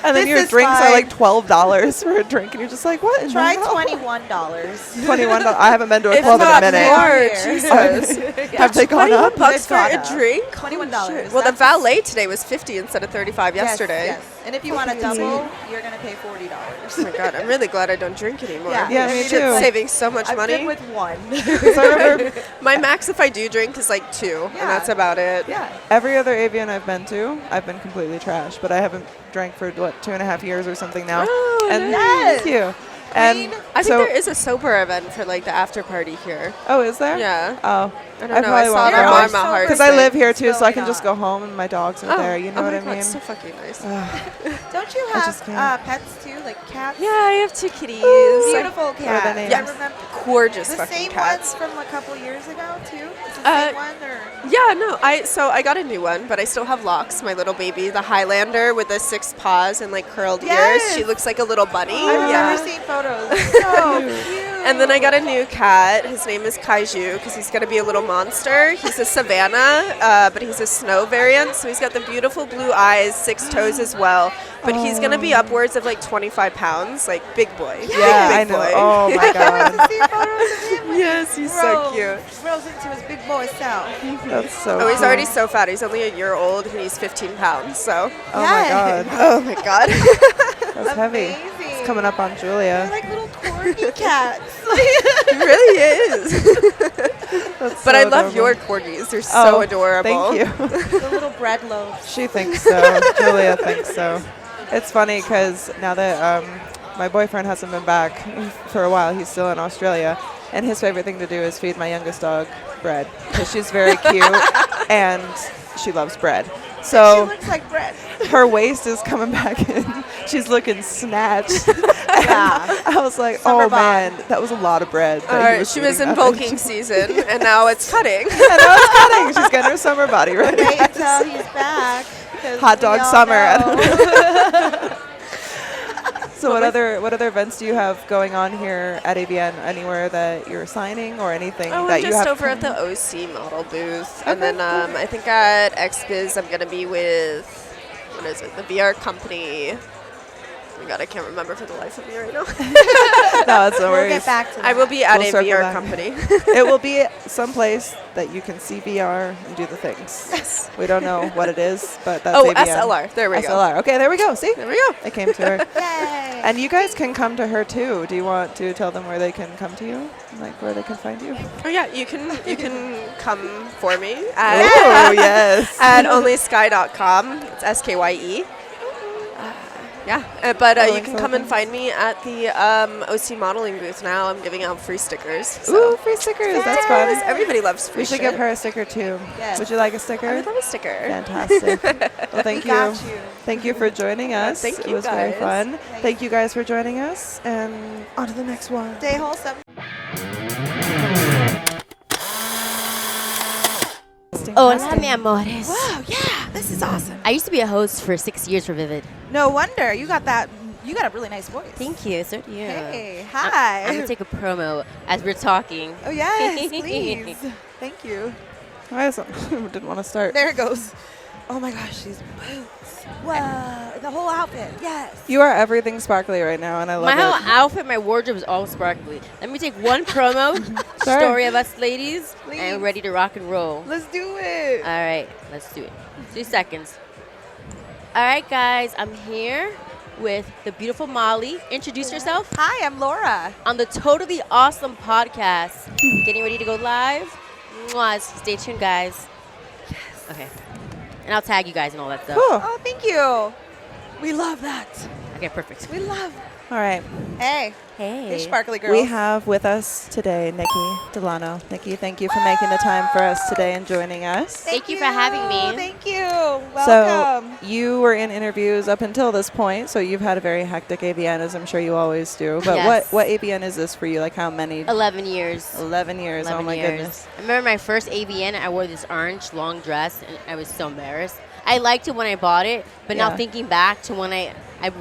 [SPEAKER 1] And then
[SPEAKER 2] This
[SPEAKER 1] your
[SPEAKER 2] is
[SPEAKER 1] drinks are
[SPEAKER 2] fine.
[SPEAKER 1] like $12 for a drink, and you're just like, what? in the
[SPEAKER 2] Try
[SPEAKER 1] hell?
[SPEAKER 2] $21.
[SPEAKER 1] $21. I haven't been to a
[SPEAKER 3] If
[SPEAKER 1] club in a
[SPEAKER 3] not
[SPEAKER 1] minute.
[SPEAKER 3] more,
[SPEAKER 2] Here.
[SPEAKER 3] Jesus.
[SPEAKER 1] Have they gone up?
[SPEAKER 3] $21
[SPEAKER 2] They've
[SPEAKER 3] for
[SPEAKER 2] gone
[SPEAKER 3] a
[SPEAKER 2] up.
[SPEAKER 3] drink?
[SPEAKER 2] $21.
[SPEAKER 3] Well, the
[SPEAKER 2] That's-
[SPEAKER 3] valet today was 50 instead of 35 yesterday.
[SPEAKER 2] Yes, yes. And if you want to double, you're gonna pay $40.
[SPEAKER 3] Oh my god, I'm really glad I don't drink anymore.
[SPEAKER 1] Yeah, me
[SPEAKER 2] it's
[SPEAKER 1] too.
[SPEAKER 2] like-
[SPEAKER 3] Saving so much
[SPEAKER 2] I've
[SPEAKER 3] money.
[SPEAKER 2] been with one.
[SPEAKER 1] Because I remember
[SPEAKER 3] My max if I do drink is like 2, and
[SPEAKER 2] Yeah.
[SPEAKER 3] that's about it.
[SPEAKER 2] Yeah.
[SPEAKER 1] every other AVN I've been to, I've been completely trash, but I haven't drank for 2.5 years or something now.
[SPEAKER 3] Oh,
[SPEAKER 1] And
[SPEAKER 2] nice.
[SPEAKER 1] thank you. And
[SPEAKER 2] Queen.
[SPEAKER 3] I think
[SPEAKER 1] so,
[SPEAKER 3] there is a sober event for like the after party here.
[SPEAKER 1] oh, is there?
[SPEAKER 3] Yeah.
[SPEAKER 1] Oh,
[SPEAKER 3] I don't know. I saw
[SPEAKER 1] won't
[SPEAKER 3] the
[SPEAKER 2] There
[SPEAKER 1] go.
[SPEAKER 2] are
[SPEAKER 3] Marma
[SPEAKER 2] sober
[SPEAKER 3] Hearts.
[SPEAKER 1] Because I
[SPEAKER 3] thing.
[SPEAKER 1] live here too, so I
[SPEAKER 2] going
[SPEAKER 1] can just
[SPEAKER 2] on.
[SPEAKER 1] go home and my dogs are there. You know what
[SPEAKER 3] my
[SPEAKER 1] I
[SPEAKER 3] God,
[SPEAKER 1] mean?
[SPEAKER 3] so fucking nice.
[SPEAKER 2] Don't you
[SPEAKER 1] just
[SPEAKER 2] have
[SPEAKER 1] can't.
[SPEAKER 2] pets too, like cats?
[SPEAKER 3] Yeah, I have 2 kitties.
[SPEAKER 2] Beautiful
[SPEAKER 1] What are their
[SPEAKER 2] cats.
[SPEAKER 1] names?
[SPEAKER 3] Yeah,
[SPEAKER 2] I remember
[SPEAKER 3] gorgeous
[SPEAKER 2] the
[SPEAKER 3] fucking
[SPEAKER 2] same
[SPEAKER 3] cats.
[SPEAKER 2] ones from a couple years ago too. Is it the same one or?
[SPEAKER 3] Yeah, no, I got a new one, but I still have Locks, my little baby, the Highlander with the 6 paws and like curled
[SPEAKER 2] Yes.
[SPEAKER 3] ears. She looks like a little bunny.
[SPEAKER 2] I remember
[SPEAKER 3] Yeah.
[SPEAKER 2] seeing photos. So cute.
[SPEAKER 3] And then I got a new cat. His name is Kaiju because he's going to be a little monster. He's a Savannah, but he's a snow variant. So he's got the beautiful blue eyes, 6 toes as well. But he's going to be upwards of like 25 pounds, like big boy.
[SPEAKER 1] Yeah, I
[SPEAKER 3] big
[SPEAKER 1] know.
[SPEAKER 3] boy.
[SPEAKER 1] Oh my god,
[SPEAKER 2] See photos of him when
[SPEAKER 3] Yes,
[SPEAKER 2] he
[SPEAKER 3] he's so
[SPEAKER 2] grows-
[SPEAKER 3] cute.
[SPEAKER 2] Grows into his big boy self.
[SPEAKER 1] that's so.
[SPEAKER 3] Oh, he's
[SPEAKER 1] cool.
[SPEAKER 3] already so fat. He's only a year old and he's 15 pounds. So,
[SPEAKER 1] Oh my
[SPEAKER 2] Yes.
[SPEAKER 1] god,
[SPEAKER 3] oh my God.
[SPEAKER 1] that's heavy.
[SPEAKER 2] Amazing.
[SPEAKER 1] It's coming up on
[SPEAKER 2] They're
[SPEAKER 1] Julia.
[SPEAKER 2] like little corgi cats.
[SPEAKER 3] It really is.
[SPEAKER 1] That's
[SPEAKER 3] But
[SPEAKER 1] so
[SPEAKER 3] I love
[SPEAKER 1] adorable.
[SPEAKER 3] your corgis. They're
[SPEAKER 1] Oh,
[SPEAKER 3] so adorable.
[SPEAKER 1] Thank you.
[SPEAKER 2] The little bread loaves.
[SPEAKER 1] She thinks so. Julia thinks so. It's funny because now that my boyfriend hasn't been back for a while, he's still in Australia, and his favorite thing to do is feed my youngest dog bread because she's very cute and she loves bread.
[SPEAKER 2] She
[SPEAKER 1] So
[SPEAKER 2] looks like bread.
[SPEAKER 1] her waist is coming back in. She's looking snatched.
[SPEAKER 2] Yeah.
[SPEAKER 1] I was like,
[SPEAKER 2] Summer
[SPEAKER 1] oh
[SPEAKER 2] bod.
[SPEAKER 1] man, that was a lot of bread. that he
[SPEAKER 3] All right,
[SPEAKER 1] was
[SPEAKER 3] she was
[SPEAKER 1] eating
[SPEAKER 3] in
[SPEAKER 1] up.
[SPEAKER 3] bulking season, and now it's cutting.
[SPEAKER 1] And now it's cutting. She's getting her summer body ready.
[SPEAKER 2] Wait until he's back. 'cause
[SPEAKER 1] Hot
[SPEAKER 2] we
[SPEAKER 1] dog
[SPEAKER 2] all
[SPEAKER 1] summer. I don't
[SPEAKER 2] know.
[SPEAKER 1] So what other events do you have going on here at AVN? Anywhere that you're signing or anything
[SPEAKER 3] Oh,
[SPEAKER 1] that
[SPEAKER 3] I'm
[SPEAKER 1] you
[SPEAKER 3] just
[SPEAKER 1] have?
[SPEAKER 3] over at the OC model booth.
[SPEAKER 1] Okay,
[SPEAKER 3] And then I think at XBiz I'm going to be with, what is it, the VR company. Oh my God, I can't remember for the life of me right now.
[SPEAKER 1] No, it's no
[SPEAKER 2] We'll
[SPEAKER 1] worries.
[SPEAKER 2] get back to that.
[SPEAKER 3] I will be at
[SPEAKER 1] We'll
[SPEAKER 3] a
[SPEAKER 1] circle
[SPEAKER 3] VR
[SPEAKER 1] back.
[SPEAKER 3] company.
[SPEAKER 1] It will be someplace that you can see VR and do the things.
[SPEAKER 3] Yes.
[SPEAKER 1] We don't know what it is, but that's
[SPEAKER 3] Oh,
[SPEAKER 1] AVN.
[SPEAKER 3] SLR. There we go.
[SPEAKER 1] SLR. Okay, there we go. See?
[SPEAKER 3] There we go.
[SPEAKER 1] I came to her.
[SPEAKER 2] Yay.
[SPEAKER 1] And you guys can come to her too. Do you want to tell them where they can come to you? Like where they can find you?
[SPEAKER 3] Oh yeah, you can come for me
[SPEAKER 1] Oh,
[SPEAKER 3] at,
[SPEAKER 1] yes.
[SPEAKER 3] at onlysky.com. It's SKYE. Yeah, but you can
[SPEAKER 1] so
[SPEAKER 3] come and find me at the OC modeling booth now. I'm giving out free stickers. So.
[SPEAKER 1] Ooh, free stickers. That's fun.
[SPEAKER 3] Everybody loves free
[SPEAKER 1] We should
[SPEAKER 3] shit.
[SPEAKER 1] give her a sticker too.
[SPEAKER 2] Yes.
[SPEAKER 1] Would you like a sticker?
[SPEAKER 3] I would love a sticker.
[SPEAKER 1] Fantastic. Well, thank you.
[SPEAKER 2] Got you.
[SPEAKER 1] Thank you for joining us.
[SPEAKER 3] Thank
[SPEAKER 1] It
[SPEAKER 3] you,
[SPEAKER 1] was very
[SPEAKER 3] guys.
[SPEAKER 1] fun. Thank you guys for joining us. And on to the next one.
[SPEAKER 2] Stay wholesome.
[SPEAKER 4] Hola, mi amores.
[SPEAKER 2] Wow, yeah, this is awesome.
[SPEAKER 4] I used to be a host for 6 years for Vivid.
[SPEAKER 2] No wonder you got that. You got a really nice voice.
[SPEAKER 4] Thank you. So do you.
[SPEAKER 2] Hey, hi.
[SPEAKER 4] I'm going to take a promo as we're talking.
[SPEAKER 2] Oh yes, please. Thank you.
[SPEAKER 1] I didn't want to start.
[SPEAKER 2] There it goes. Oh my gosh, these boots. Whoa, the whole outfit. Yes.
[SPEAKER 1] You are everything sparkly right now, and I love
[SPEAKER 4] My whole
[SPEAKER 1] it.
[SPEAKER 4] outfit, my wardrobe is all sparkly. Let me take one promo,
[SPEAKER 1] Sure.
[SPEAKER 4] story of us ladies,
[SPEAKER 2] Please.
[SPEAKER 4] and ready to rock and roll.
[SPEAKER 2] Let's do it.
[SPEAKER 4] All right, let's do it. 2 seconds. All right, guys, I'm here with the beautiful Molly. Introduce yourself
[SPEAKER 2] Hi, I'm Laura.
[SPEAKER 4] on the Totally Awesome podcast. Getting ready to go live. Mwah. Stay tuned, guys. Yes. Okay. And I'll tag you guys and all that stuff.
[SPEAKER 1] Cool.
[SPEAKER 2] Oh, thank you. We love that.
[SPEAKER 4] Okay, perfect.
[SPEAKER 2] We love.
[SPEAKER 1] All right.
[SPEAKER 2] Hey,
[SPEAKER 4] Hey.
[SPEAKER 2] hey, sparkly girls.
[SPEAKER 1] We have with us today Nikki Delano. Nikki, thank you for making the time for us today and joining us.
[SPEAKER 4] Thank you for having me.
[SPEAKER 2] Thank you. Welcome.
[SPEAKER 1] So you were in interviews up until this point, so you've had a very hectic AVN, as I'm sure you always do. But
[SPEAKER 4] Yes.
[SPEAKER 1] what AVN is this for you? Like how many?
[SPEAKER 4] 11 years.
[SPEAKER 1] 11 years.
[SPEAKER 4] 11
[SPEAKER 1] Oh my
[SPEAKER 4] years.
[SPEAKER 1] goodness.
[SPEAKER 4] I remember my first AVN, I wore this orange long dress, and I was so embarrassed. I liked it when I bought it, but
[SPEAKER 1] Yeah.
[SPEAKER 4] now thinking back to when I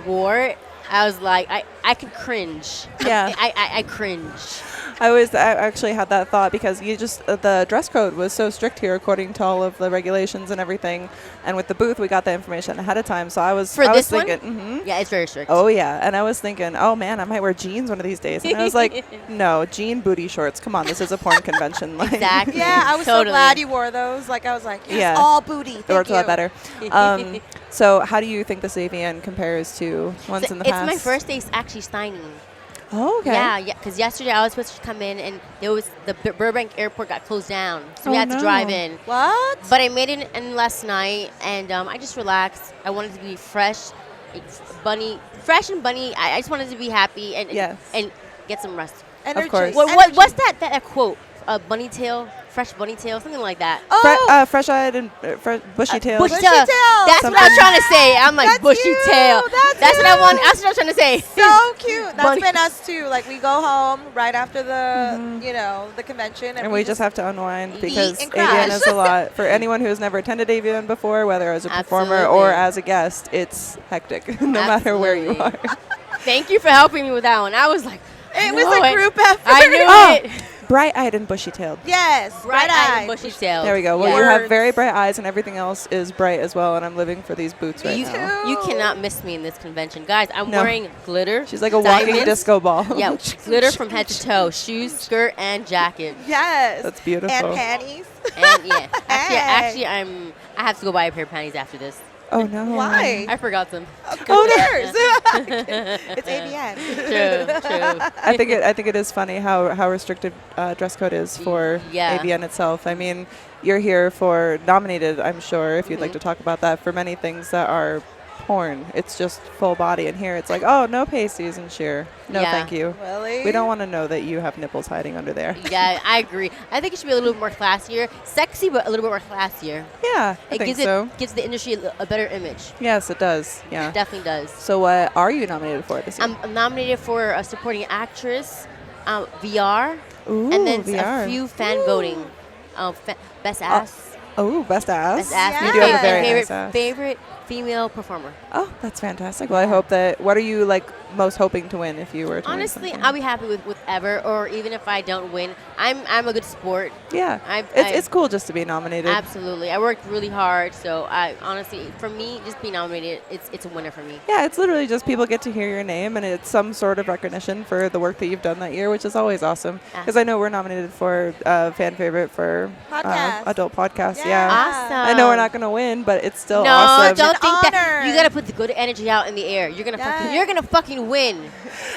[SPEAKER 4] wore it, I was like, I could cringe.
[SPEAKER 1] Yeah.
[SPEAKER 4] I cringe.
[SPEAKER 1] I actually had that thought because you just the dress code was so strict here according to all of the regulations and everything. And with the booth, we got the information ahead of time. So I was
[SPEAKER 4] This one?
[SPEAKER 1] thinking,
[SPEAKER 4] Yeah, it's very strict.
[SPEAKER 1] oh yeah, and I was thinking, oh man, I might wear jeans one of these days. And I was like, no, jean booty shorts. Come on, this is a porn convention. Like,
[SPEAKER 4] Exactly.
[SPEAKER 2] Yeah, I was
[SPEAKER 4] Totally.
[SPEAKER 2] so glad you wore those. Like, I was like, yes,
[SPEAKER 1] Yeah.
[SPEAKER 2] all booty.
[SPEAKER 1] It
[SPEAKER 2] Thank
[SPEAKER 1] worked a
[SPEAKER 2] you.
[SPEAKER 1] lot better. So how do you think this AVN compares to ones in the
[SPEAKER 4] It's
[SPEAKER 1] past?
[SPEAKER 4] my first day actually signing.
[SPEAKER 1] Oh, okay.
[SPEAKER 4] Yeah, because yesterday I was supposed to come in, and there was the Burbank airport got closed down, so we
[SPEAKER 1] Oh,
[SPEAKER 4] had to
[SPEAKER 1] no.
[SPEAKER 4] drive in.
[SPEAKER 2] What?
[SPEAKER 4] But I made it in last night, and I just relaxed. I wanted to be fresh, fresh and bunny. I just wanted to be happy and
[SPEAKER 1] Yes.
[SPEAKER 4] and get some rest.
[SPEAKER 2] Energy.
[SPEAKER 1] course.
[SPEAKER 4] What's that quote? Bunny tail, fresh bunny tail, something like that.
[SPEAKER 2] Oh,
[SPEAKER 1] Fresh-eyed and bushy tail.
[SPEAKER 4] Bushy
[SPEAKER 2] Bushy
[SPEAKER 4] tail.
[SPEAKER 2] tail.
[SPEAKER 4] That's what I was trying to say. I'm like
[SPEAKER 2] That's
[SPEAKER 4] bushy
[SPEAKER 2] you.
[SPEAKER 4] tail.
[SPEAKER 2] That's
[SPEAKER 4] what I
[SPEAKER 2] you.
[SPEAKER 4] want. That's what I was trying to say.
[SPEAKER 2] so cute. That's
[SPEAKER 4] Bunny.
[SPEAKER 2] been us too. Like, we go home right after the convention,
[SPEAKER 1] And we just have to unwind
[SPEAKER 4] Eat
[SPEAKER 1] because
[SPEAKER 2] and
[SPEAKER 1] AVN
[SPEAKER 2] crash.
[SPEAKER 1] is a lot. For anyone who has never attended AVN before, whether as a performer
[SPEAKER 4] Absolutely.
[SPEAKER 1] or as a guest, it's hectic, no matter where you are.
[SPEAKER 4] Absolutely. Thank you for helping me with that one. I was like,
[SPEAKER 2] It was
[SPEAKER 4] no,
[SPEAKER 2] a group effort.
[SPEAKER 4] I knew
[SPEAKER 1] Oh.
[SPEAKER 4] it.
[SPEAKER 1] Bright-eyed and bushy-tailed.
[SPEAKER 2] Yes,
[SPEAKER 4] Bright-eyed and bushy tail.
[SPEAKER 1] There we go. Well,
[SPEAKER 4] Yeah.
[SPEAKER 1] you have
[SPEAKER 2] Words.
[SPEAKER 1] very bright eyes, and everything else is bright as well. And I'm living for these boots right
[SPEAKER 4] You,
[SPEAKER 1] now.
[SPEAKER 4] you cannot miss me in this convention. Guys, I'm
[SPEAKER 1] No.
[SPEAKER 4] wearing glitter.
[SPEAKER 1] She's like a walking
[SPEAKER 4] diamonds.
[SPEAKER 1] disco ball.
[SPEAKER 4] Yeah, glitter from head to toe. Shoes, skirt, and jacket.
[SPEAKER 2] Yes.
[SPEAKER 1] That's beautiful.
[SPEAKER 2] And panties.
[SPEAKER 4] And yeah,
[SPEAKER 2] Hey.
[SPEAKER 4] actually, I have to go buy a pair of panties after this.
[SPEAKER 1] Oh no.
[SPEAKER 2] Why?
[SPEAKER 4] I forgot them.
[SPEAKER 2] Who cares? It's AVN.
[SPEAKER 4] True.
[SPEAKER 1] I think it is funny how restricted dress code is for
[SPEAKER 4] Yeah.
[SPEAKER 1] AVN itself. I mean, you're here for nominated, I'm sure, if you'd like to talk about that, for many things that are porn. It's just full body, and here it's like, oh, no pasties and sheer. No,
[SPEAKER 4] Yeah.
[SPEAKER 1] thank you.
[SPEAKER 2] Really?
[SPEAKER 1] We don't want to know that you have nipples hiding under there.
[SPEAKER 4] Yeah, I agree. I think it should be a little bit more classier. Sexy, but a little bit more classier.
[SPEAKER 1] Yeah, I
[SPEAKER 4] It
[SPEAKER 1] think
[SPEAKER 4] gives
[SPEAKER 1] so.
[SPEAKER 4] gives the industry a better image.
[SPEAKER 1] Yes, it does. Yeah.
[SPEAKER 4] Definitely does.
[SPEAKER 1] So what are you nominated for this year?
[SPEAKER 4] I'm nominated for a supporting actress, VR,
[SPEAKER 1] Ooh,
[SPEAKER 4] and then
[SPEAKER 1] VR.
[SPEAKER 4] a few fan voting. Best ass.
[SPEAKER 1] Oh, best ass.
[SPEAKER 4] Best ass.
[SPEAKER 2] Yeah.
[SPEAKER 1] You do have a very
[SPEAKER 4] favorite,
[SPEAKER 1] nice ass.
[SPEAKER 4] favorite female performer.
[SPEAKER 1] Oh, that's fantastic. Well, I hope that. What are you like most hoping to win if you were to win
[SPEAKER 4] Honestly,
[SPEAKER 1] something?
[SPEAKER 4] I'll be happy with ever, or even if I don't win, I'm a good sport.
[SPEAKER 1] Yeah,
[SPEAKER 4] I-
[SPEAKER 1] it's cool just to be nominated.
[SPEAKER 4] Absolutely, I worked really hard, so I honestly, for me, just being nominated, it's a winner for me.
[SPEAKER 1] Yeah, it's literally just people get to hear your name, and it's some sort of recognition for the work that you've done that year, which is always awesome. Because I know we're nominated for fan favorite for
[SPEAKER 2] Podcast.
[SPEAKER 1] adult podcast.
[SPEAKER 2] Yeah.
[SPEAKER 1] Yeah.
[SPEAKER 4] Awesome.
[SPEAKER 1] I know we're not going to win, but it's still
[SPEAKER 4] No,
[SPEAKER 1] awesome.
[SPEAKER 4] don't
[SPEAKER 2] An
[SPEAKER 4] think that.
[SPEAKER 2] honor.
[SPEAKER 4] You gotta put the good energy out in the air. You're gonna fucking win.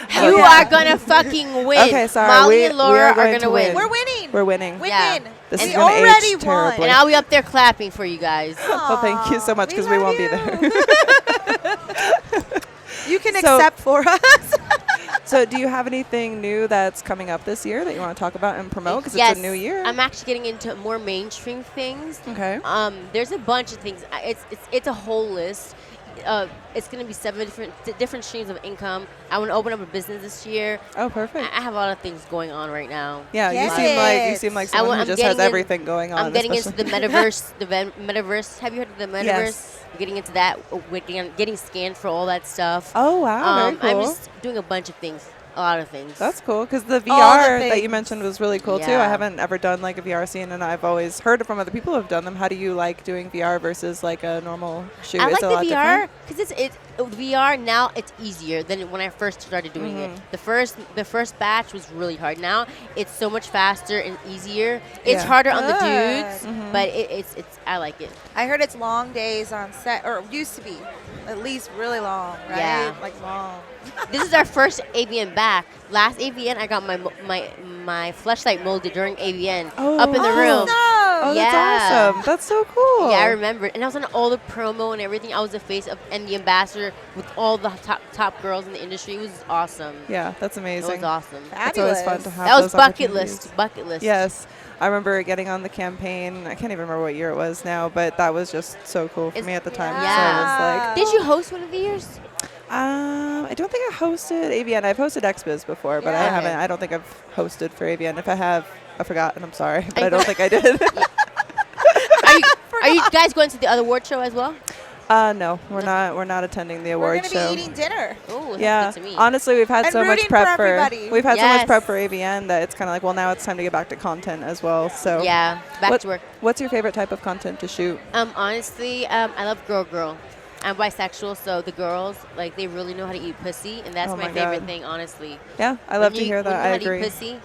[SPEAKER 1] Hell
[SPEAKER 4] You
[SPEAKER 1] yeah.
[SPEAKER 4] are gonna fucking win.
[SPEAKER 1] Okay, sorry.
[SPEAKER 4] Molly
[SPEAKER 1] we
[SPEAKER 4] and Laura
[SPEAKER 1] are going
[SPEAKER 4] gonna
[SPEAKER 1] to
[SPEAKER 4] win.
[SPEAKER 2] We're winning.
[SPEAKER 1] We're winning.
[SPEAKER 2] We
[SPEAKER 4] Yeah.
[SPEAKER 2] win.
[SPEAKER 1] This
[SPEAKER 2] we
[SPEAKER 1] is gonna age
[SPEAKER 2] already won.
[SPEAKER 1] terribly.
[SPEAKER 4] And I'll be up there clapping for you guys.
[SPEAKER 1] Well, thank you so much because we
[SPEAKER 2] love
[SPEAKER 1] won't be
[SPEAKER 2] you.
[SPEAKER 1] there.
[SPEAKER 2] You can
[SPEAKER 1] So-
[SPEAKER 2] accept for us.
[SPEAKER 1] So do you have anything new that's coming up this year that you want to talk about and promote? Because
[SPEAKER 4] Yes,
[SPEAKER 1] it's a new year.
[SPEAKER 4] I'm actually getting into more mainstream things.
[SPEAKER 1] Okay.
[SPEAKER 4] There's a bunch of things. It's a whole list. It's gonna be 7 different streams of income. I want to open up a business this year.
[SPEAKER 1] Oh, perfect.
[SPEAKER 4] I have a lot of things going on right now.
[SPEAKER 1] Yeah, you
[SPEAKER 2] Yes.
[SPEAKER 1] seem like someone who
[SPEAKER 4] I'm
[SPEAKER 1] just has
[SPEAKER 4] getting in-
[SPEAKER 1] everything going on.
[SPEAKER 4] I'm getting into
[SPEAKER 1] especially-
[SPEAKER 4] the metaverse. Metaverse. Have you heard of the metaverse?
[SPEAKER 1] Yes.
[SPEAKER 4] I'm getting into that. Getting scanned for all that stuff.
[SPEAKER 1] Oh wow, very cool.
[SPEAKER 4] I'm just doing a bunch of things. A lot of things.
[SPEAKER 1] That's cool because the
[SPEAKER 2] All
[SPEAKER 1] VR
[SPEAKER 2] the
[SPEAKER 1] that you
[SPEAKER 2] things.
[SPEAKER 1] mentioned was really cool too.
[SPEAKER 4] Yeah.
[SPEAKER 1] I haven't ever done like a VR scene, and I've always heard from other people who've done them. How do you like doing VR versus like a normal shoot?
[SPEAKER 4] I
[SPEAKER 1] Is
[SPEAKER 4] like
[SPEAKER 1] it a
[SPEAKER 4] the
[SPEAKER 1] lot
[SPEAKER 4] VR because it's VR now. It's easier than when I first started doing it.
[SPEAKER 1] Mm-hmm.
[SPEAKER 4] The first batch was really hard. Now it's so much faster and easier. It's
[SPEAKER 1] Yeah.
[SPEAKER 4] harder on the
[SPEAKER 2] Good.
[SPEAKER 4] dudes,
[SPEAKER 1] Mm-hmm.
[SPEAKER 4] but it's I like it.
[SPEAKER 2] I heard it's long days on set, or used to be, at least really long, right?
[SPEAKER 4] Yeah.
[SPEAKER 2] Like long.
[SPEAKER 4] This is our first AVN back. Last AVN, I got my fleshlight molded during AVN up in the room.
[SPEAKER 1] Oh,
[SPEAKER 4] Yeah.
[SPEAKER 1] that's awesome. That's so cool.
[SPEAKER 4] Yeah, I remember. And I was on all the promo and everything. I was the face of and the ambassador with all the top girls in the industry. It was awesome.
[SPEAKER 1] Yeah, that's
[SPEAKER 4] It
[SPEAKER 1] amazing.
[SPEAKER 4] was awesome.
[SPEAKER 1] It's always fun
[SPEAKER 2] Fabulous.
[SPEAKER 1] to have
[SPEAKER 4] That was
[SPEAKER 1] those
[SPEAKER 4] bucket
[SPEAKER 1] opportunities.
[SPEAKER 4] list. Bucket list.
[SPEAKER 1] Yes. I remember getting on the campaign. I can't even remember what year it was now, but that was just so cool for
[SPEAKER 4] It's-
[SPEAKER 1] me at the time.
[SPEAKER 4] Yeah.
[SPEAKER 1] So I was like,
[SPEAKER 4] Did you host one of the years?
[SPEAKER 1] I don't think I hosted AVN. I've hosted XBiz before, but I
[SPEAKER 2] Yeah.
[SPEAKER 1] haven't. I don't think I've hosted for AVN. If I have, I forgot, and I'm sorry, but I don't think I did.
[SPEAKER 4] Are you guys going to the other award show as well?
[SPEAKER 1] No, we're not. We're not attending the
[SPEAKER 2] We're
[SPEAKER 1] award
[SPEAKER 2] going to
[SPEAKER 1] show.
[SPEAKER 2] be eating dinner.
[SPEAKER 4] Oh,
[SPEAKER 1] Yeah,
[SPEAKER 4] that's good to me.
[SPEAKER 1] honestly, we've had
[SPEAKER 2] And
[SPEAKER 1] so much
[SPEAKER 2] rooting
[SPEAKER 1] prep
[SPEAKER 2] for everybody.
[SPEAKER 1] We've had so much
[SPEAKER 4] Yes.
[SPEAKER 1] prep for AVN that it's kind of like, well, now it's time to get back to content as well. So
[SPEAKER 4] Yeah, back
[SPEAKER 1] what-
[SPEAKER 4] to work.
[SPEAKER 1] What's your favorite type of content to shoot?
[SPEAKER 4] Honestly, I love girl. I'm bisexual, so the girls they really know how to eat pussy, and that's
[SPEAKER 1] Oh
[SPEAKER 4] my
[SPEAKER 1] my
[SPEAKER 4] favorite
[SPEAKER 1] God.
[SPEAKER 4] thing, honestly.
[SPEAKER 1] Yeah, I love
[SPEAKER 4] When
[SPEAKER 1] to
[SPEAKER 4] you-
[SPEAKER 1] hear
[SPEAKER 4] when
[SPEAKER 1] that.
[SPEAKER 4] you
[SPEAKER 1] I
[SPEAKER 4] know how to eat
[SPEAKER 1] agree.
[SPEAKER 4] pussy,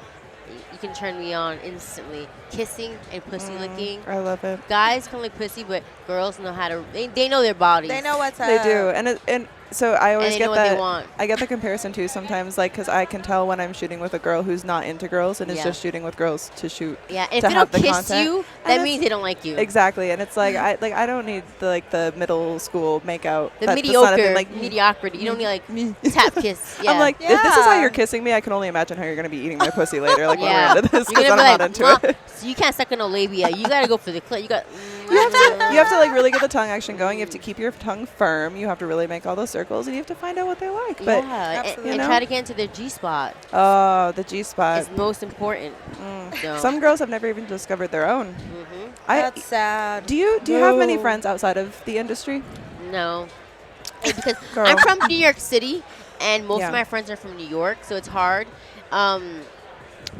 [SPEAKER 4] you can turn me on instantly. Kissing and pussy licking.
[SPEAKER 1] I love it.
[SPEAKER 4] Guys can lick pussy, but girls know how to. They know their bodies.
[SPEAKER 2] They know what's up.
[SPEAKER 1] They do, and so I always
[SPEAKER 4] they
[SPEAKER 1] get
[SPEAKER 4] know what they
[SPEAKER 1] that.
[SPEAKER 4] want.
[SPEAKER 1] I get the comparison too sometimes, like because I can tell when I'm shooting with a girl who's not into girls and is
[SPEAKER 4] Yeah.
[SPEAKER 1] just shooting with girls to shoot.
[SPEAKER 4] Yeah, and
[SPEAKER 1] to
[SPEAKER 4] if they
[SPEAKER 1] have
[SPEAKER 4] don't
[SPEAKER 1] the
[SPEAKER 4] kiss
[SPEAKER 1] content.
[SPEAKER 4] you,
[SPEAKER 1] And
[SPEAKER 4] that
[SPEAKER 1] it's-
[SPEAKER 4] means they don't like you.
[SPEAKER 1] Exactly, and it's like I don't need the middle school makeout.
[SPEAKER 4] The
[SPEAKER 1] That's not a thing,
[SPEAKER 4] mediocre, mediocrity. You don't need
[SPEAKER 1] me.
[SPEAKER 4] tap kiss. Yeah.
[SPEAKER 1] I'm like, if this is how
[SPEAKER 2] Yeah.
[SPEAKER 1] you're kissing me, I can only imagine how you're gonna be eating my pussy later. Like
[SPEAKER 4] yeah.
[SPEAKER 1] when we're into this,
[SPEAKER 4] You're
[SPEAKER 1] because
[SPEAKER 4] gonna
[SPEAKER 1] I'm
[SPEAKER 4] be
[SPEAKER 1] not into
[SPEAKER 4] "Mwah."
[SPEAKER 1] it.
[SPEAKER 4] So you can't suck on no labia. You gotta go for the clit.
[SPEAKER 1] You have to like really get the tongue action going. You have to keep your tongue firm. You have to really make all those circles, and you have to find out what they like. But
[SPEAKER 4] yeah,
[SPEAKER 2] Absolutely.
[SPEAKER 4] and
[SPEAKER 1] You know?
[SPEAKER 4] try to get into their G spot.
[SPEAKER 1] oh, the G spot.
[SPEAKER 4] It's most important. So.
[SPEAKER 1] Some girls have never even discovered their own.
[SPEAKER 4] Mhm.
[SPEAKER 2] That's sad.
[SPEAKER 1] Do you have many
[SPEAKER 2] No.
[SPEAKER 1] friends outside of the industry?
[SPEAKER 4] No, because
[SPEAKER 1] Girl.
[SPEAKER 4] I'm from New York City, and most
[SPEAKER 1] Yeah.
[SPEAKER 4] of my friends are from New York, so it's hard.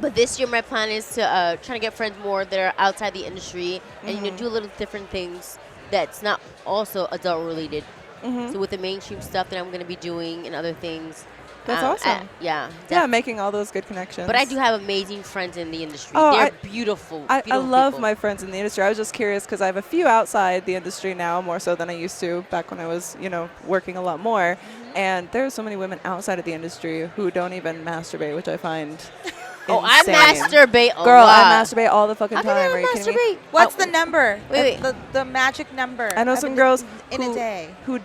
[SPEAKER 4] But this year, my plan is to try to get friends more that are outside the industry, and
[SPEAKER 1] Mm-hmm.
[SPEAKER 4] do a little different things that's not also adult related.
[SPEAKER 1] Mm-hmm.
[SPEAKER 4] So with the mainstream stuff that I'm going to be doing and other things.
[SPEAKER 1] That's awesome.
[SPEAKER 4] Yeah.
[SPEAKER 1] Yeah, making all those good connections.
[SPEAKER 4] But I do have amazing friends in the industry.
[SPEAKER 1] Oh,
[SPEAKER 4] They're
[SPEAKER 1] I-
[SPEAKER 4] beautiful.
[SPEAKER 1] I
[SPEAKER 4] beautiful
[SPEAKER 1] love
[SPEAKER 4] people.
[SPEAKER 1] my friends in the industry. I was just curious because I have a few outside the industry now, more so than I used to back when I was, working a lot more.
[SPEAKER 4] Mm-hmm.
[SPEAKER 1] And there are so many women outside of the industry who don't even masturbate, which I find
[SPEAKER 4] Oh, I
[SPEAKER 1] insane.
[SPEAKER 4] masturbate a
[SPEAKER 1] Girl,
[SPEAKER 4] lot.
[SPEAKER 1] I masturbate all the fucking
[SPEAKER 4] I
[SPEAKER 1] time.
[SPEAKER 4] can
[SPEAKER 1] Are you kidding me?
[SPEAKER 4] masturbate.
[SPEAKER 2] What's the number?
[SPEAKER 4] Wait.
[SPEAKER 2] The magic number.
[SPEAKER 1] I know
[SPEAKER 2] of
[SPEAKER 1] some
[SPEAKER 2] a-
[SPEAKER 1] girls
[SPEAKER 2] in
[SPEAKER 1] who,
[SPEAKER 2] a day.
[SPEAKER 1] who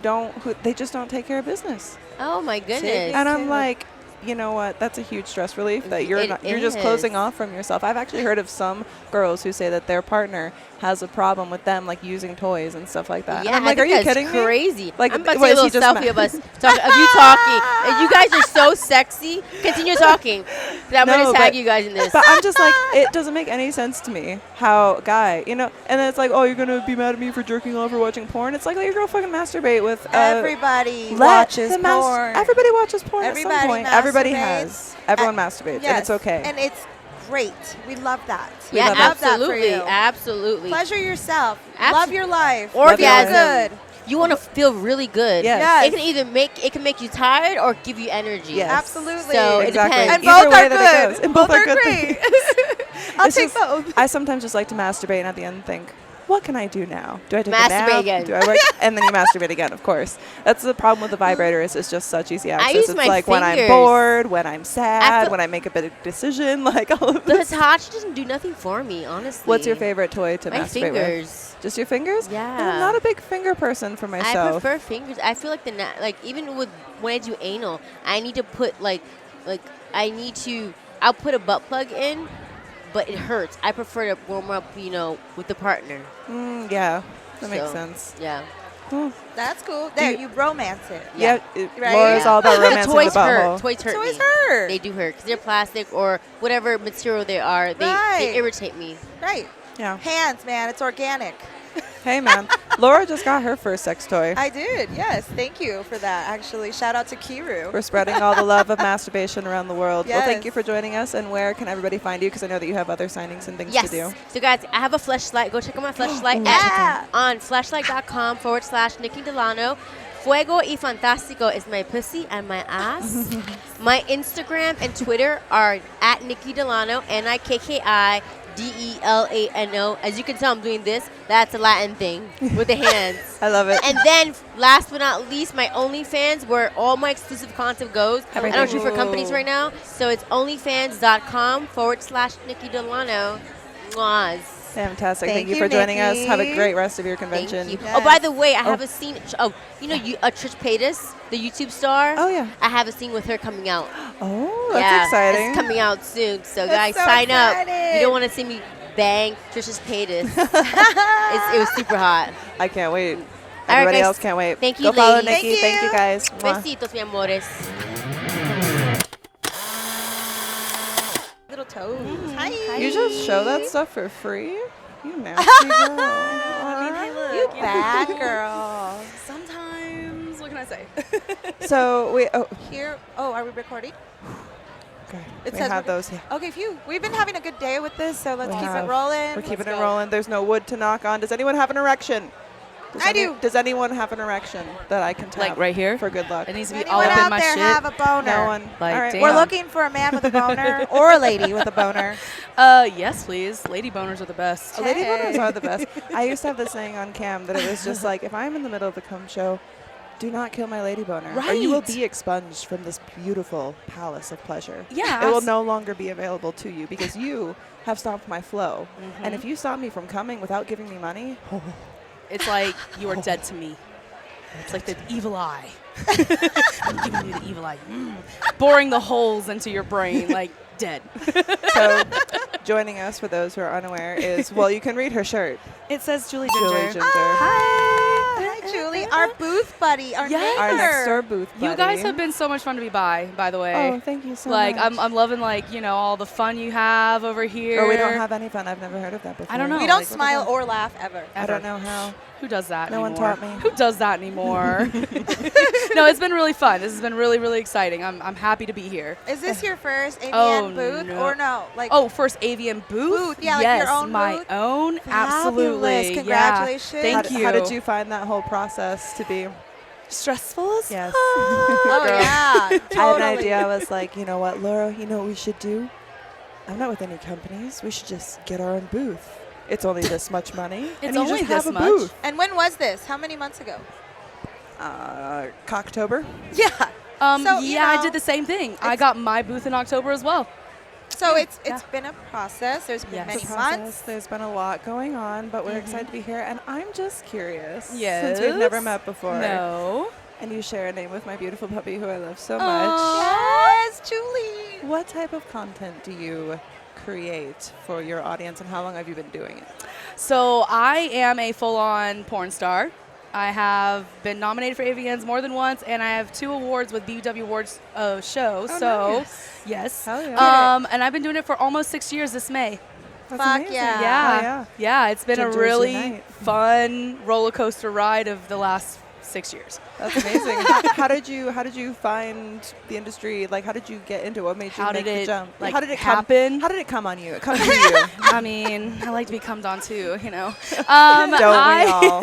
[SPEAKER 1] they just don't take care of business.
[SPEAKER 4] Oh my goodness.
[SPEAKER 1] And I'm
[SPEAKER 2] too.
[SPEAKER 1] like, you know what? That's a huge stress relief that you're
[SPEAKER 4] It
[SPEAKER 1] you're just closing
[SPEAKER 4] is.
[SPEAKER 1] off from yourself. I've actually heard of some girls who say that their partner has a problem with them like using toys and stuff like that.
[SPEAKER 4] Yeah,
[SPEAKER 1] and I'm like,
[SPEAKER 4] I
[SPEAKER 1] are
[SPEAKER 4] think
[SPEAKER 1] you
[SPEAKER 4] that's
[SPEAKER 1] kidding me?
[SPEAKER 4] crazy.
[SPEAKER 1] Like,
[SPEAKER 4] I'm about to
[SPEAKER 1] what,
[SPEAKER 4] take a
[SPEAKER 1] is he
[SPEAKER 4] little
[SPEAKER 1] just
[SPEAKER 4] selfie of us of you talking. And you guys are so sexy. Continue talking. 'Cause I'm
[SPEAKER 1] No,
[SPEAKER 4] gonna tag
[SPEAKER 1] but-
[SPEAKER 4] you guys in this.
[SPEAKER 1] But I'm just like, it doesn't make any sense to me how guy, and then it's like, oh, you're gonna be mad at me for jerking off or watching porn. It's like, let your girl fucking masturbate with.
[SPEAKER 2] Everybody
[SPEAKER 1] let
[SPEAKER 2] watches
[SPEAKER 1] the
[SPEAKER 2] porn.
[SPEAKER 1] Everybody watches porn at
[SPEAKER 2] Everybody
[SPEAKER 1] some point. Everybody
[SPEAKER 2] masturbates.
[SPEAKER 1] has. Everyone
[SPEAKER 2] And-
[SPEAKER 1] masturbates, and
[SPEAKER 2] yes,
[SPEAKER 1] it's okay.
[SPEAKER 2] And it's great. We love that.
[SPEAKER 1] we
[SPEAKER 4] yeah,
[SPEAKER 1] love
[SPEAKER 2] that for
[SPEAKER 4] absolutely,
[SPEAKER 2] you.
[SPEAKER 4] absolutely.
[SPEAKER 2] Pleasure yourself.
[SPEAKER 4] Abso-
[SPEAKER 2] Love your life.
[SPEAKER 4] Orgasm.
[SPEAKER 2] Feel good.
[SPEAKER 4] You want to feel really good.
[SPEAKER 1] Yes.
[SPEAKER 2] Yes.
[SPEAKER 4] It can either make you tired or give you energy.
[SPEAKER 1] Yes.
[SPEAKER 2] Absolutely.
[SPEAKER 4] So it
[SPEAKER 1] Exactly.
[SPEAKER 4] depends.
[SPEAKER 2] And
[SPEAKER 1] Either
[SPEAKER 2] both
[SPEAKER 1] way
[SPEAKER 2] are
[SPEAKER 1] that it
[SPEAKER 2] good.
[SPEAKER 1] goes. And both are good
[SPEAKER 2] great.
[SPEAKER 1] things.
[SPEAKER 2] I'll
[SPEAKER 1] It's
[SPEAKER 2] take
[SPEAKER 1] just-
[SPEAKER 2] both.
[SPEAKER 1] I sometimes just like to masturbate and at the end think, what can I do now? Do I take a
[SPEAKER 4] Masturbate
[SPEAKER 1] nap?
[SPEAKER 4] again.
[SPEAKER 1] Do I work? And then you masturbate again, of course. That's the problem with the vibrator is it's just such easy access.
[SPEAKER 4] use
[SPEAKER 1] It's
[SPEAKER 4] my
[SPEAKER 1] like when I'm
[SPEAKER 4] fingers.
[SPEAKER 1] bored, when I'm sad,
[SPEAKER 4] feel-
[SPEAKER 1] when I make a big decision, like all of
[SPEAKER 4] The
[SPEAKER 1] this.
[SPEAKER 4] Hitachi doesn't do nothing for me, honestly.
[SPEAKER 1] What's your favorite toy to
[SPEAKER 4] My
[SPEAKER 1] masturbate with?
[SPEAKER 4] fingers.
[SPEAKER 1] Just your fingers?
[SPEAKER 4] Yeah.
[SPEAKER 1] I'm not a big finger person for
[SPEAKER 4] I
[SPEAKER 1] myself.
[SPEAKER 4] prefer fingers. I feel like like even with when I do anal, I need to put like I'll put a butt plug in, but it hurts. I prefer to warm up, with the partner.
[SPEAKER 1] Yeah, that makes
[SPEAKER 4] So,
[SPEAKER 1] sense.
[SPEAKER 4] Yeah.
[SPEAKER 2] That's cool. There, you romance it.
[SPEAKER 1] Yeah,
[SPEAKER 2] Right?
[SPEAKER 1] Laura's all about romancing the
[SPEAKER 4] Toys hurt.
[SPEAKER 1] butthole.
[SPEAKER 4] Toys hurt
[SPEAKER 2] Toys
[SPEAKER 4] me.
[SPEAKER 2] hurt.
[SPEAKER 4] They do hurt because they're plastic or whatever material they are. They
[SPEAKER 2] Right.
[SPEAKER 4] irritate me.
[SPEAKER 2] Right.
[SPEAKER 1] Yeah.
[SPEAKER 2] Hands, man. It's organic.
[SPEAKER 1] Hey, man. Laura just got her first sex toy.
[SPEAKER 2] I did. Yes. Thank you for that. Actually, shout out to Kiru.
[SPEAKER 1] We're spreading all the love of masturbation around the world. Well, thank
[SPEAKER 2] Yes.
[SPEAKER 1] you for joining us. And where can everybody find you? Because I know that you have other signings and things
[SPEAKER 4] Yes.
[SPEAKER 1] to do.
[SPEAKER 4] So, guys, I have a fleshlight. Go check out my fleshlight
[SPEAKER 2] Yeah.
[SPEAKER 4] on fleshlight.com/Nikki Delano. Fuego y Fantástico is my pussy and my ass. My Instagram and Twitter are at Nikki Delano, NIKKIDELANO. As you can tell, I'm doing this. That's a Latin thing with the hands.
[SPEAKER 1] I love it.
[SPEAKER 4] And then, last but not least, my OnlyFans, where all my exclusive content goes. I don't shoot for companies right now, so it's onlyfans.com/Nikki Delano. Mwahs.
[SPEAKER 1] Fantastic.
[SPEAKER 2] Thank
[SPEAKER 1] Thank you
[SPEAKER 2] you,
[SPEAKER 1] for joining us.
[SPEAKER 2] Nikki.
[SPEAKER 1] Have a great rest of your
[SPEAKER 4] Thank
[SPEAKER 1] convention.
[SPEAKER 4] you.
[SPEAKER 2] Yes.
[SPEAKER 4] Oh, by the way, I have a scene. Trish Paytas, the YouTube star.
[SPEAKER 1] Oh, yeah.
[SPEAKER 4] I have a scene with her coming out.
[SPEAKER 1] Oh, that's exciting.
[SPEAKER 4] It's coming out soon. So,
[SPEAKER 2] That's
[SPEAKER 4] guys,
[SPEAKER 2] so
[SPEAKER 4] sign up.
[SPEAKER 2] exciting.
[SPEAKER 4] You don't want to see me bang Trish's Paytas. It was super hot.
[SPEAKER 1] I can't wait.
[SPEAKER 4] right,
[SPEAKER 1] Everybody
[SPEAKER 4] guys.
[SPEAKER 1] else can't wait.
[SPEAKER 4] Thank you,
[SPEAKER 1] Go follow
[SPEAKER 4] ladies.
[SPEAKER 1] Nikki.
[SPEAKER 2] Thank
[SPEAKER 1] Thank you,
[SPEAKER 2] you.
[SPEAKER 1] guys. Mwah.
[SPEAKER 4] Besitos, mi amores.
[SPEAKER 2] Little toes. Hi.
[SPEAKER 1] You just show that stuff for free? You nasty girl.
[SPEAKER 2] You bad girl.
[SPEAKER 5] Sometimes, what can I say?
[SPEAKER 1] So,
[SPEAKER 2] Here. Oh, are we recording?
[SPEAKER 1] okay.
[SPEAKER 2] It
[SPEAKER 1] We
[SPEAKER 2] says
[SPEAKER 1] have
[SPEAKER 2] we're-
[SPEAKER 1] those, yeah.
[SPEAKER 2] Okay, phew. We've been having a good day with this, so let's
[SPEAKER 1] We
[SPEAKER 2] keep
[SPEAKER 1] have.
[SPEAKER 2] it rolling.
[SPEAKER 1] We're keeping
[SPEAKER 2] Let's
[SPEAKER 1] it
[SPEAKER 2] go.
[SPEAKER 1] rolling. There's no wood to knock on. Does anyone have an erection?
[SPEAKER 2] I do.
[SPEAKER 1] Does anyone have an erection that I can tap?
[SPEAKER 5] Like right here?
[SPEAKER 1] For good luck.
[SPEAKER 5] It needs to be all
[SPEAKER 2] Anyone
[SPEAKER 5] up
[SPEAKER 2] out
[SPEAKER 5] in my
[SPEAKER 2] there
[SPEAKER 5] shit.
[SPEAKER 2] have a boner?
[SPEAKER 1] No one.
[SPEAKER 5] Like,
[SPEAKER 1] All right.
[SPEAKER 5] damn.
[SPEAKER 2] We're looking for a man with a boner or a lady with a boner.
[SPEAKER 5] Yes, please. Lady boners are the best.
[SPEAKER 1] Lady
[SPEAKER 2] Hey.
[SPEAKER 1] boners are the best. I used to have this saying on cam that it was just like, if I'm in the middle of a cum show, do not kill my lady boner, or you will
[SPEAKER 5] Right.
[SPEAKER 1] be expunged from this beautiful palace of pleasure.
[SPEAKER 5] Yeah.
[SPEAKER 1] It will no longer be available to you because you have stopped my flow. And if you stop me from coming without giving me money,
[SPEAKER 5] It's like you are dead to me. It's like the evil eye. I'm giving you the evil eye. Boring the holes into your brain, like dead.
[SPEAKER 1] so joining us, for those who are unaware, is, well, you can read her shirt.
[SPEAKER 5] It says Julie
[SPEAKER 1] Julie
[SPEAKER 5] Ginger.
[SPEAKER 1] Ginger.
[SPEAKER 2] Hi, Julie. Our booth buddy. Our
[SPEAKER 5] Yes.
[SPEAKER 2] neighbor.
[SPEAKER 1] Our next door booth buddy.
[SPEAKER 5] You guys have been so much fun to be by the way.
[SPEAKER 1] Oh, thank you so
[SPEAKER 5] like
[SPEAKER 1] much.
[SPEAKER 5] I'm loving all the fun you have over here.
[SPEAKER 1] Or we don't have any fun. I've never heard of that before.
[SPEAKER 5] I don't know.
[SPEAKER 2] We don't
[SPEAKER 5] like,
[SPEAKER 2] smile or laugh ever.
[SPEAKER 1] I don't know how.
[SPEAKER 5] Who does that
[SPEAKER 1] No one
[SPEAKER 5] anymore?
[SPEAKER 1] taught me.
[SPEAKER 5] Who does that anymore? No, it's been really fun. This has been really, really exciting. I'm happy to be here.
[SPEAKER 2] Is this your first AVN
[SPEAKER 5] Oh,
[SPEAKER 2] booth
[SPEAKER 5] no.
[SPEAKER 2] or no? Like,
[SPEAKER 5] Oh, first AVN booth?
[SPEAKER 2] Booth, yeah, like
[SPEAKER 5] yes,
[SPEAKER 2] your own
[SPEAKER 5] my
[SPEAKER 2] booth?
[SPEAKER 5] own.
[SPEAKER 2] Fabulous.
[SPEAKER 5] Absolutely.
[SPEAKER 2] Congratulations.
[SPEAKER 5] Yeah. Thank you.
[SPEAKER 1] How did you find that whole process to be?
[SPEAKER 5] Stressful as
[SPEAKER 1] Yes.
[SPEAKER 2] oh yeah,
[SPEAKER 1] I
[SPEAKER 2] totally.
[SPEAKER 1] had an idea. I was like, you know what, Laura, you know what we should do? I'm not with any companies. We should just get our own booth. It's only this much money.
[SPEAKER 5] It's
[SPEAKER 1] and you
[SPEAKER 5] only
[SPEAKER 1] just
[SPEAKER 5] this
[SPEAKER 1] have a
[SPEAKER 5] much?
[SPEAKER 1] booth.
[SPEAKER 2] And when was this? How many months ago?
[SPEAKER 1] Cocktober.
[SPEAKER 2] Yeah. So, you
[SPEAKER 5] yeah, I
[SPEAKER 2] know,
[SPEAKER 5] did the same thing. I
[SPEAKER 2] it's-
[SPEAKER 5] got my booth in October as well.
[SPEAKER 2] So it's
[SPEAKER 5] Yeah.
[SPEAKER 2] been a process. There's been
[SPEAKER 5] Yes.
[SPEAKER 2] many
[SPEAKER 1] It's a process.
[SPEAKER 2] months.
[SPEAKER 1] There's been a lot going on, but we're excited to be here. And I'm just curious. Since
[SPEAKER 5] Yes.
[SPEAKER 1] we've never met before.
[SPEAKER 5] No.
[SPEAKER 1] And you share a name with my beautiful puppy who I love so
[SPEAKER 5] Aw.
[SPEAKER 1] much.
[SPEAKER 2] Yes, Julie.
[SPEAKER 1] What type of content do you create for your audience, and how long have you been doing it?
[SPEAKER 5] So I am a full-on porn star. I have been nominated for AVNs more than once, and I have 2 awards with BW Awards show.
[SPEAKER 1] Oh,
[SPEAKER 5] so,
[SPEAKER 1] nice.
[SPEAKER 5] yes.
[SPEAKER 1] Hell yeah.
[SPEAKER 5] And I've been doing it for almost 6 years this May.
[SPEAKER 1] That's
[SPEAKER 2] Fuck
[SPEAKER 1] amazing.
[SPEAKER 2] yeah.
[SPEAKER 5] Yeah.
[SPEAKER 1] Oh, yeah.
[SPEAKER 5] Yeah, it's been a
[SPEAKER 1] Ginger
[SPEAKER 5] really
[SPEAKER 1] tonight.
[SPEAKER 5] fun roller coaster ride of the last 6 years.
[SPEAKER 1] That's amazing. how did you find the industry? Like, how did you get into it? What made you
[SPEAKER 5] How
[SPEAKER 1] make
[SPEAKER 5] did
[SPEAKER 1] the
[SPEAKER 5] it,
[SPEAKER 1] jump?
[SPEAKER 5] like,
[SPEAKER 1] how did it
[SPEAKER 5] happen?
[SPEAKER 1] Come? How did it come on you? It comes to you.
[SPEAKER 5] I mean, I like to be cummed on too, you know.
[SPEAKER 1] Don't we all?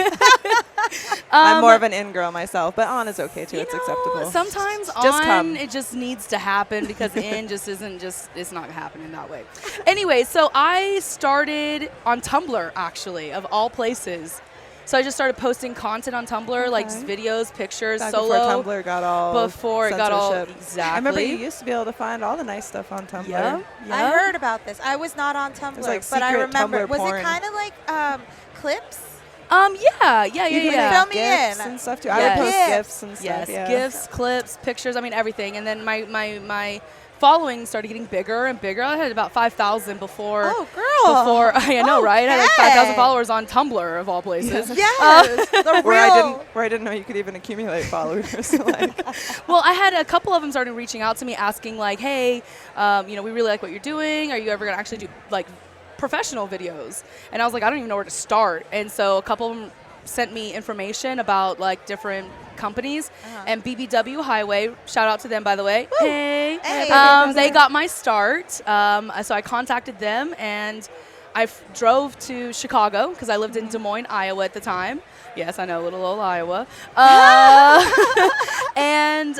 [SPEAKER 1] I'm more of an in girl myself, but on is okay too. It's acceptable.
[SPEAKER 5] Sometimes
[SPEAKER 1] Just
[SPEAKER 5] on,
[SPEAKER 1] come.
[SPEAKER 5] it just needs to happen because in just isn't just, it's not happening that way. Anyway, so I started on Tumblr, actually, of all places. So I just started posting content on Tumblr, like just videos, pictures,
[SPEAKER 1] Back
[SPEAKER 5] solo.
[SPEAKER 1] before Tumblr got all
[SPEAKER 5] Before it got all,
[SPEAKER 1] censorship.
[SPEAKER 5] exactly.
[SPEAKER 1] I remember you used to be able to find all the nice stuff on Tumblr.
[SPEAKER 5] Yeah.
[SPEAKER 2] I heard about this. I was not on Tumblr,
[SPEAKER 1] like
[SPEAKER 2] but I
[SPEAKER 1] secret
[SPEAKER 2] remember.
[SPEAKER 1] Tumblr
[SPEAKER 2] Was
[SPEAKER 1] porn.
[SPEAKER 2] it kind of like clips?
[SPEAKER 5] Yeah.
[SPEAKER 2] Fill me
[SPEAKER 1] GIFs
[SPEAKER 2] in.
[SPEAKER 1] and stuff too.
[SPEAKER 5] Yes.
[SPEAKER 1] I would post
[SPEAKER 2] GIFs.
[SPEAKER 1] GIFs and stuff.
[SPEAKER 5] Yes,
[SPEAKER 1] Yeah.
[SPEAKER 5] GIFs, clips, pictures, I mean everything. And then my following started getting bigger and bigger. I had about 5,000 before.
[SPEAKER 2] Oh, girl.
[SPEAKER 5] Before I know, right? I had like 5,000
[SPEAKER 2] Okay.
[SPEAKER 5] followers on Tumblr of all places.
[SPEAKER 2] Yes, the
[SPEAKER 1] Where I didn't know you could even accumulate followers. Like,
[SPEAKER 5] Well, I had a couple of them started reaching out to me asking like, hey, we really like what you're doing. Are you ever gonna actually do like professional videos? And I was like, I don't even know where to start. And so a couple of them sent me information about like different companies and BBW Highway, shout out to them by the way. Hey. They got my start. So I contacted them and I drove to Chicago because I lived in Des Moines, Iowa at the time. Yes, I know, little old Iowa. And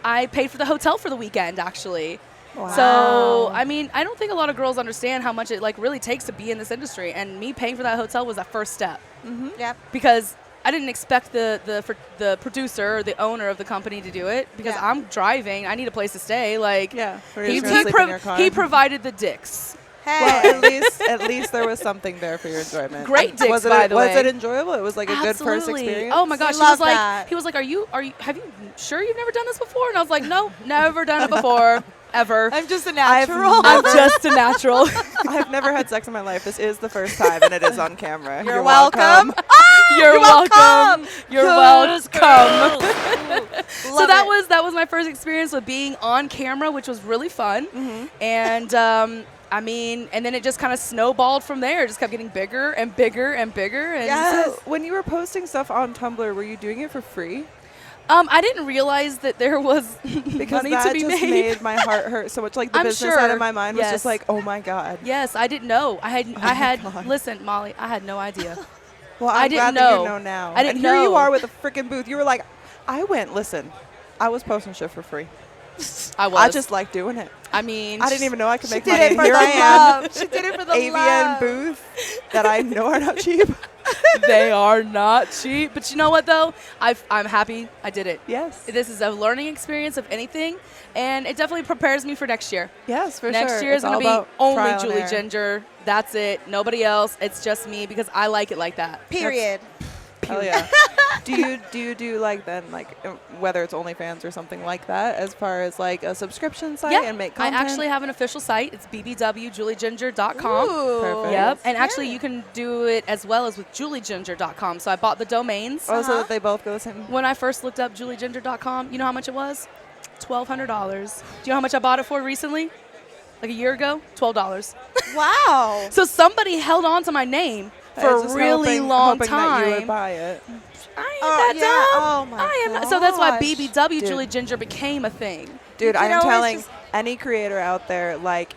[SPEAKER 5] I paid for the hotel for the weekend, actually.
[SPEAKER 1] wow.
[SPEAKER 5] So, I mean, I don't think a lot of girls understand how much it like really takes to be in this industry. And me paying for that hotel was that first step.
[SPEAKER 2] Yep.
[SPEAKER 5] Because I didn't expect the producer or the owner of the company to do it because
[SPEAKER 2] Yeah.
[SPEAKER 5] I'm driving. I need a place to stay. Like,
[SPEAKER 1] Yeah. We're
[SPEAKER 5] he,
[SPEAKER 1] just gonna
[SPEAKER 5] he,
[SPEAKER 1] sleep
[SPEAKER 5] pro-
[SPEAKER 1] in your car.
[SPEAKER 5] he provided the dicks.
[SPEAKER 2] Hey.
[SPEAKER 1] Well, at least there was something there for your enjoyment.
[SPEAKER 5] Great dicks,
[SPEAKER 1] was it,
[SPEAKER 5] by the way.
[SPEAKER 1] Was it enjoyable? It was like a good first
[SPEAKER 5] Absolutely.
[SPEAKER 1] experience.
[SPEAKER 5] Oh my gosh,
[SPEAKER 2] love that.
[SPEAKER 5] he was like, have you sure you've never done this before? And I was like, no, never done it before, ever.
[SPEAKER 2] I'm just a
[SPEAKER 1] I've
[SPEAKER 2] natural.
[SPEAKER 5] I'm just a natural.
[SPEAKER 1] I've never had sex in my life. This is the first time, and it is on camera.
[SPEAKER 2] You're welcome.
[SPEAKER 5] You're welcome. You're welcome. So
[SPEAKER 2] Love
[SPEAKER 5] that
[SPEAKER 2] it.
[SPEAKER 5] was my first experience with being on camera, which was really fun. And I mean, and then it just kind of snowballed from there. It just kept getting bigger and bigger and bigger. And
[SPEAKER 1] So when you were posting stuff on Tumblr, were you doing it for free?
[SPEAKER 5] I didn't realize that there was
[SPEAKER 1] Because
[SPEAKER 5] money
[SPEAKER 1] that
[SPEAKER 5] to be
[SPEAKER 1] just
[SPEAKER 5] made.
[SPEAKER 1] made my heart hurt so much. Like the
[SPEAKER 5] I'm
[SPEAKER 1] business
[SPEAKER 5] sure.
[SPEAKER 1] side of my mind was
[SPEAKER 5] Yes.
[SPEAKER 1] just like, oh my god.
[SPEAKER 5] Yes, I didn't know. I
[SPEAKER 1] my
[SPEAKER 5] had.
[SPEAKER 1] God.
[SPEAKER 5] Listen, Molly, I had no idea.
[SPEAKER 1] Well,
[SPEAKER 5] I
[SPEAKER 1] I'm
[SPEAKER 5] didn't
[SPEAKER 1] glad that
[SPEAKER 5] know.
[SPEAKER 1] you know now.
[SPEAKER 5] I didn't
[SPEAKER 1] and here you
[SPEAKER 5] know.
[SPEAKER 1] are with a freaking booth. You were like, listen, I was posting shit for free.
[SPEAKER 5] I was.
[SPEAKER 1] I just like doing it.
[SPEAKER 5] I mean,
[SPEAKER 1] I didn't even know I could
[SPEAKER 2] She
[SPEAKER 1] make
[SPEAKER 2] did
[SPEAKER 1] money.
[SPEAKER 2] it
[SPEAKER 1] And
[SPEAKER 2] for
[SPEAKER 1] here
[SPEAKER 2] the
[SPEAKER 1] I am.
[SPEAKER 2] love. She did it for the
[SPEAKER 1] AVN
[SPEAKER 2] love.
[SPEAKER 1] booth that I know are not cheap.
[SPEAKER 5] they are not cheap. But you know what though? I'm happy I did it.
[SPEAKER 1] Yes.
[SPEAKER 5] This is a learning experience of anything, and it definitely prepares me for next year.
[SPEAKER 1] Yes, for
[SPEAKER 5] Next
[SPEAKER 1] sure.
[SPEAKER 5] year is
[SPEAKER 1] It's
[SPEAKER 5] going to
[SPEAKER 1] all
[SPEAKER 5] be
[SPEAKER 1] about
[SPEAKER 5] only
[SPEAKER 1] trial and
[SPEAKER 5] Julie
[SPEAKER 1] error.
[SPEAKER 5] Ginger. That's it. Nobody else. It's just me because I like it like that.
[SPEAKER 2] Period.
[SPEAKER 1] Hell yeah. do you do like then like whether it's OnlyFans or something like that as far as like a subscription site
[SPEAKER 5] Yeah,
[SPEAKER 1] and make
[SPEAKER 5] I
[SPEAKER 1] content?
[SPEAKER 5] actually have an official site. It's bbwjulieginger.com.
[SPEAKER 1] Perfect.
[SPEAKER 5] Yep, and actually you can do it as well as with julieginger.com. So I bought the domains.
[SPEAKER 1] Oh, so that they both go the same.
[SPEAKER 5] When I first looked up julieginger.com, you know how much it was? $1,200. Do you know how much I bought it for recently? Like a year ago? $12.
[SPEAKER 2] Wow.
[SPEAKER 5] So somebody held on to my name
[SPEAKER 1] I
[SPEAKER 5] for
[SPEAKER 1] was
[SPEAKER 5] a
[SPEAKER 1] just
[SPEAKER 5] really long
[SPEAKER 1] hoping that you would
[SPEAKER 5] time.
[SPEAKER 1] buy it.
[SPEAKER 5] I ain't
[SPEAKER 2] Oh,
[SPEAKER 5] that
[SPEAKER 2] yeah.
[SPEAKER 5] dumb.
[SPEAKER 2] Oh, my
[SPEAKER 5] I am not. So that's why
[SPEAKER 2] gosh.
[SPEAKER 5] BBW
[SPEAKER 1] Dude.
[SPEAKER 5] Julie Ginger became a thing.
[SPEAKER 1] Dude,
[SPEAKER 2] You
[SPEAKER 1] I
[SPEAKER 2] can
[SPEAKER 1] am
[SPEAKER 2] always
[SPEAKER 1] telling
[SPEAKER 2] just-
[SPEAKER 1] any creator out there, like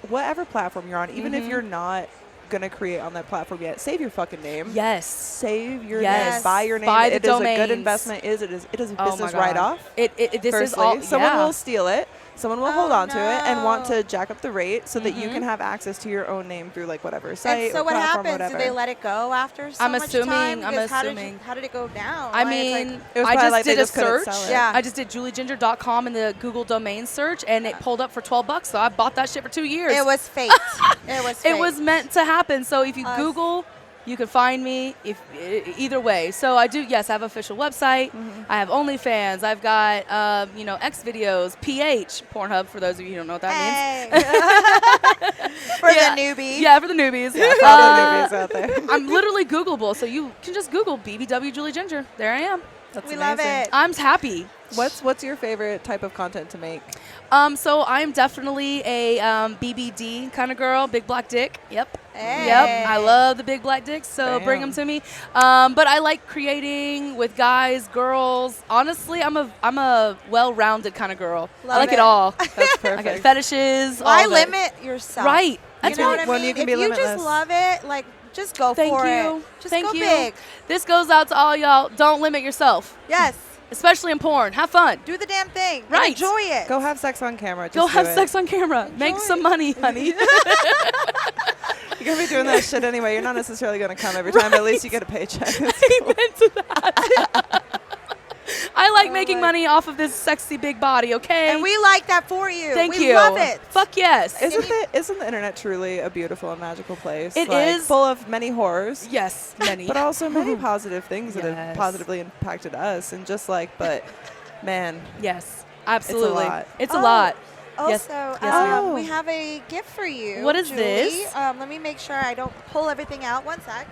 [SPEAKER 1] whatever platform you're on, even if you're not gonna create on that platform yet, save your fucking name.
[SPEAKER 5] Yes.
[SPEAKER 1] Save your
[SPEAKER 5] Yes.
[SPEAKER 1] name. Buy your name.
[SPEAKER 5] Buy the
[SPEAKER 1] It is a
[SPEAKER 5] domains.
[SPEAKER 1] good investment. It is a
[SPEAKER 5] Oh my
[SPEAKER 1] business
[SPEAKER 5] God.
[SPEAKER 1] write-off.
[SPEAKER 5] This is
[SPEAKER 1] Firstly,
[SPEAKER 5] all.
[SPEAKER 1] someone
[SPEAKER 5] yeah.
[SPEAKER 1] will steal it. Someone will
[SPEAKER 2] Oh,
[SPEAKER 1] hold on to it and want
[SPEAKER 2] no.
[SPEAKER 1] to jack up the rate so that you can have access to your own name through like whatever site
[SPEAKER 2] And so
[SPEAKER 1] or
[SPEAKER 2] what
[SPEAKER 1] platform,
[SPEAKER 2] happens?
[SPEAKER 1] whatever.
[SPEAKER 2] Do they let it go after so
[SPEAKER 5] I'm
[SPEAKER 2] much
[SPEAKER 5] assuming-
[SPEAKER 2] time?
[SPEAKER 5] I'm
[SPEAKER 2] Because
[SPEAKER 5] assuming.
[SPEAKER 2] How did it go down?
[SPEAKER 5] I
[SPEAKER 2] Like, it's
[SPEAKER 5] mean,
[SPEAKER 2] like-
[SPEAKER 1] It was
[SPEAKER 5] I
[SPEAKER 1] probably
[SPEAKER 5] just
[SPEAKER 1] like they
[SPEAKER 5] did a
[SPEAKER 1] just couldn't
[SPEAKER 5] search.
[SPEAKER 1] sell it.
[SPEAKER 2] Yeah.
[SPEAKER 5] I just did julieginger.com in the Google domain search, and it pulled up for $12. So I bought that shit for 2 years.
[SPEAKER 2] it was fate. It was fate.
[SPEAKER 5] It was meant to happen. So if you
[SPEAKER 2] Us.
[SPEAKER 5] Google, you can find me either way. So I do, yes, I have an official website. I have OnlyFans. I've got, X videos, PH, Pornhub, for those of you who don't know what that means.
[SPEAKER 2] Hey. For
[SPEAKER 5] Yeah.
[SPEAKER 2] the newbie.
[SPEAKER 5] Yeah, for the newbies.
[SPEAKER 1] For all the newbies out there.
[SPEAKER 5] I'm literally Googleable, so you can just Google BBW Julie Ginger. There I am.
[SPEAKER 1] That's
[SPEAKER 2] We love
[SPEAKER 1] amazing.
[SPEAKER 2] it.
[SPEAKER 5] I'm happy.
[SPEAKER 1] What's your favorite type of content to make?
[SPEAKER 5] So I'm definitely a BBD kind of girl, big black dick. Yep.
[SPEAKER 2] Hey.
[SPEAKER 5] Yep. I love the big black dicks, so bring them
[SPEAKER 1] Bam.
[SPEAKER 5] to me. But I like creating with guys, girls. Honestly, I'm a well-rounded kind of girl.
[SPEAKER 2] Love
[SPEAKER 5] I like it
[SPEAKER 2] it.
[SPEAKER 5] all.
[SPEAKER 1] That's
[SPEAKER 5] I got
[SPEAKER 1] perfect.
[SPEAKER 5] fetishes.
[SPEAKER 2] Why
[SPEAKER 5] all of it.
[SPEAKER 2] limit yourself?
[SPEAKER 5] Right.
[SPEAKER 2] You
[SPEAKER 5] That's
[SPEAKER 2] know
[SPEAKER 5] right.
[SPEAKER 2] what I
[SPEAKER 1] When
[SPEAKER 2] mean?
[SPEAKER 1] you can
[SPEAKER 2] if
[SPEAKER 1] be
[SPEAKER 2] you
[SPEAKER 1] limitless.
[SPEAKER 2] just love it, like Just go
[SPEAKER 5] Thank
[SPEAKER 2] for
[SPEAKER 5] you.
[SPEAKER 2] it. Just
[SPEAKER 5] Thank
[SPEAKER 2] go
[SPEAKER 5] you.
[SPEAKER 2] big.
[SPEAKER 5] This goes out to all y'all. Don't limit yourself,
[SPEAKER 2] Yes.
[SPEAKER 5] especially in porn. Have fun.
[SPEAKER 2] Do the damn thing. and
[SPEAKER 5] Right.
[SPEAKER 2] Enjoy it.
[SPEAKER 1] Go have sex on camera. Just
[SPEAKER 5] Go have
[SPEAKER 1] do it.
[SPEAKER 5] sex on camera. Make some money, honey.
[SPEAKER 1] You're going to be doing that shit anyway. You're not necessarily going to come every time, but at least you get a paycheck.
[SPEAKER 5] Amen to that. I like making money off of this sexy big body, okay?
[SPEAKER 2] And we like that for you.
[SPEAKER 5] Thank
[SPEAKER 2] we
[SPEAKER 5] you.
[SPEAKER 2] love it.
[SPEAKER 5] Fuck yes.
[SPEAKER 1] Isn't the internet truly a beautiful and magical place?
[SPEAKER 5] It
[SPEAKER 1] Like,
[SPEAKER 5] is.
[SPEAKER 1] full of many horrors,
[SPEAKER 5] Yes, many.
[SPEAKER 1] but also many positive things that have
[SPEAKER 5] Yes.
[SPEAKER 1] positively impacted us. And just like, but man,
[SPEAKER 5] Yes, absolutely.
[SPEAKER 1] lot.
[SPEAKER 5] It's a lot.
[SPEAKER 2] Also,
[SPEAKER 5] Yes. Yes, ma'am.
[SPEAKER 2] we have a gift for you.
[SPEAKER 5] What is
[SPEAKER 2] Julie.
[SPEAKER 5] this?
[SPEAKER 2] Let me make sure I don't pull everything out. One sec.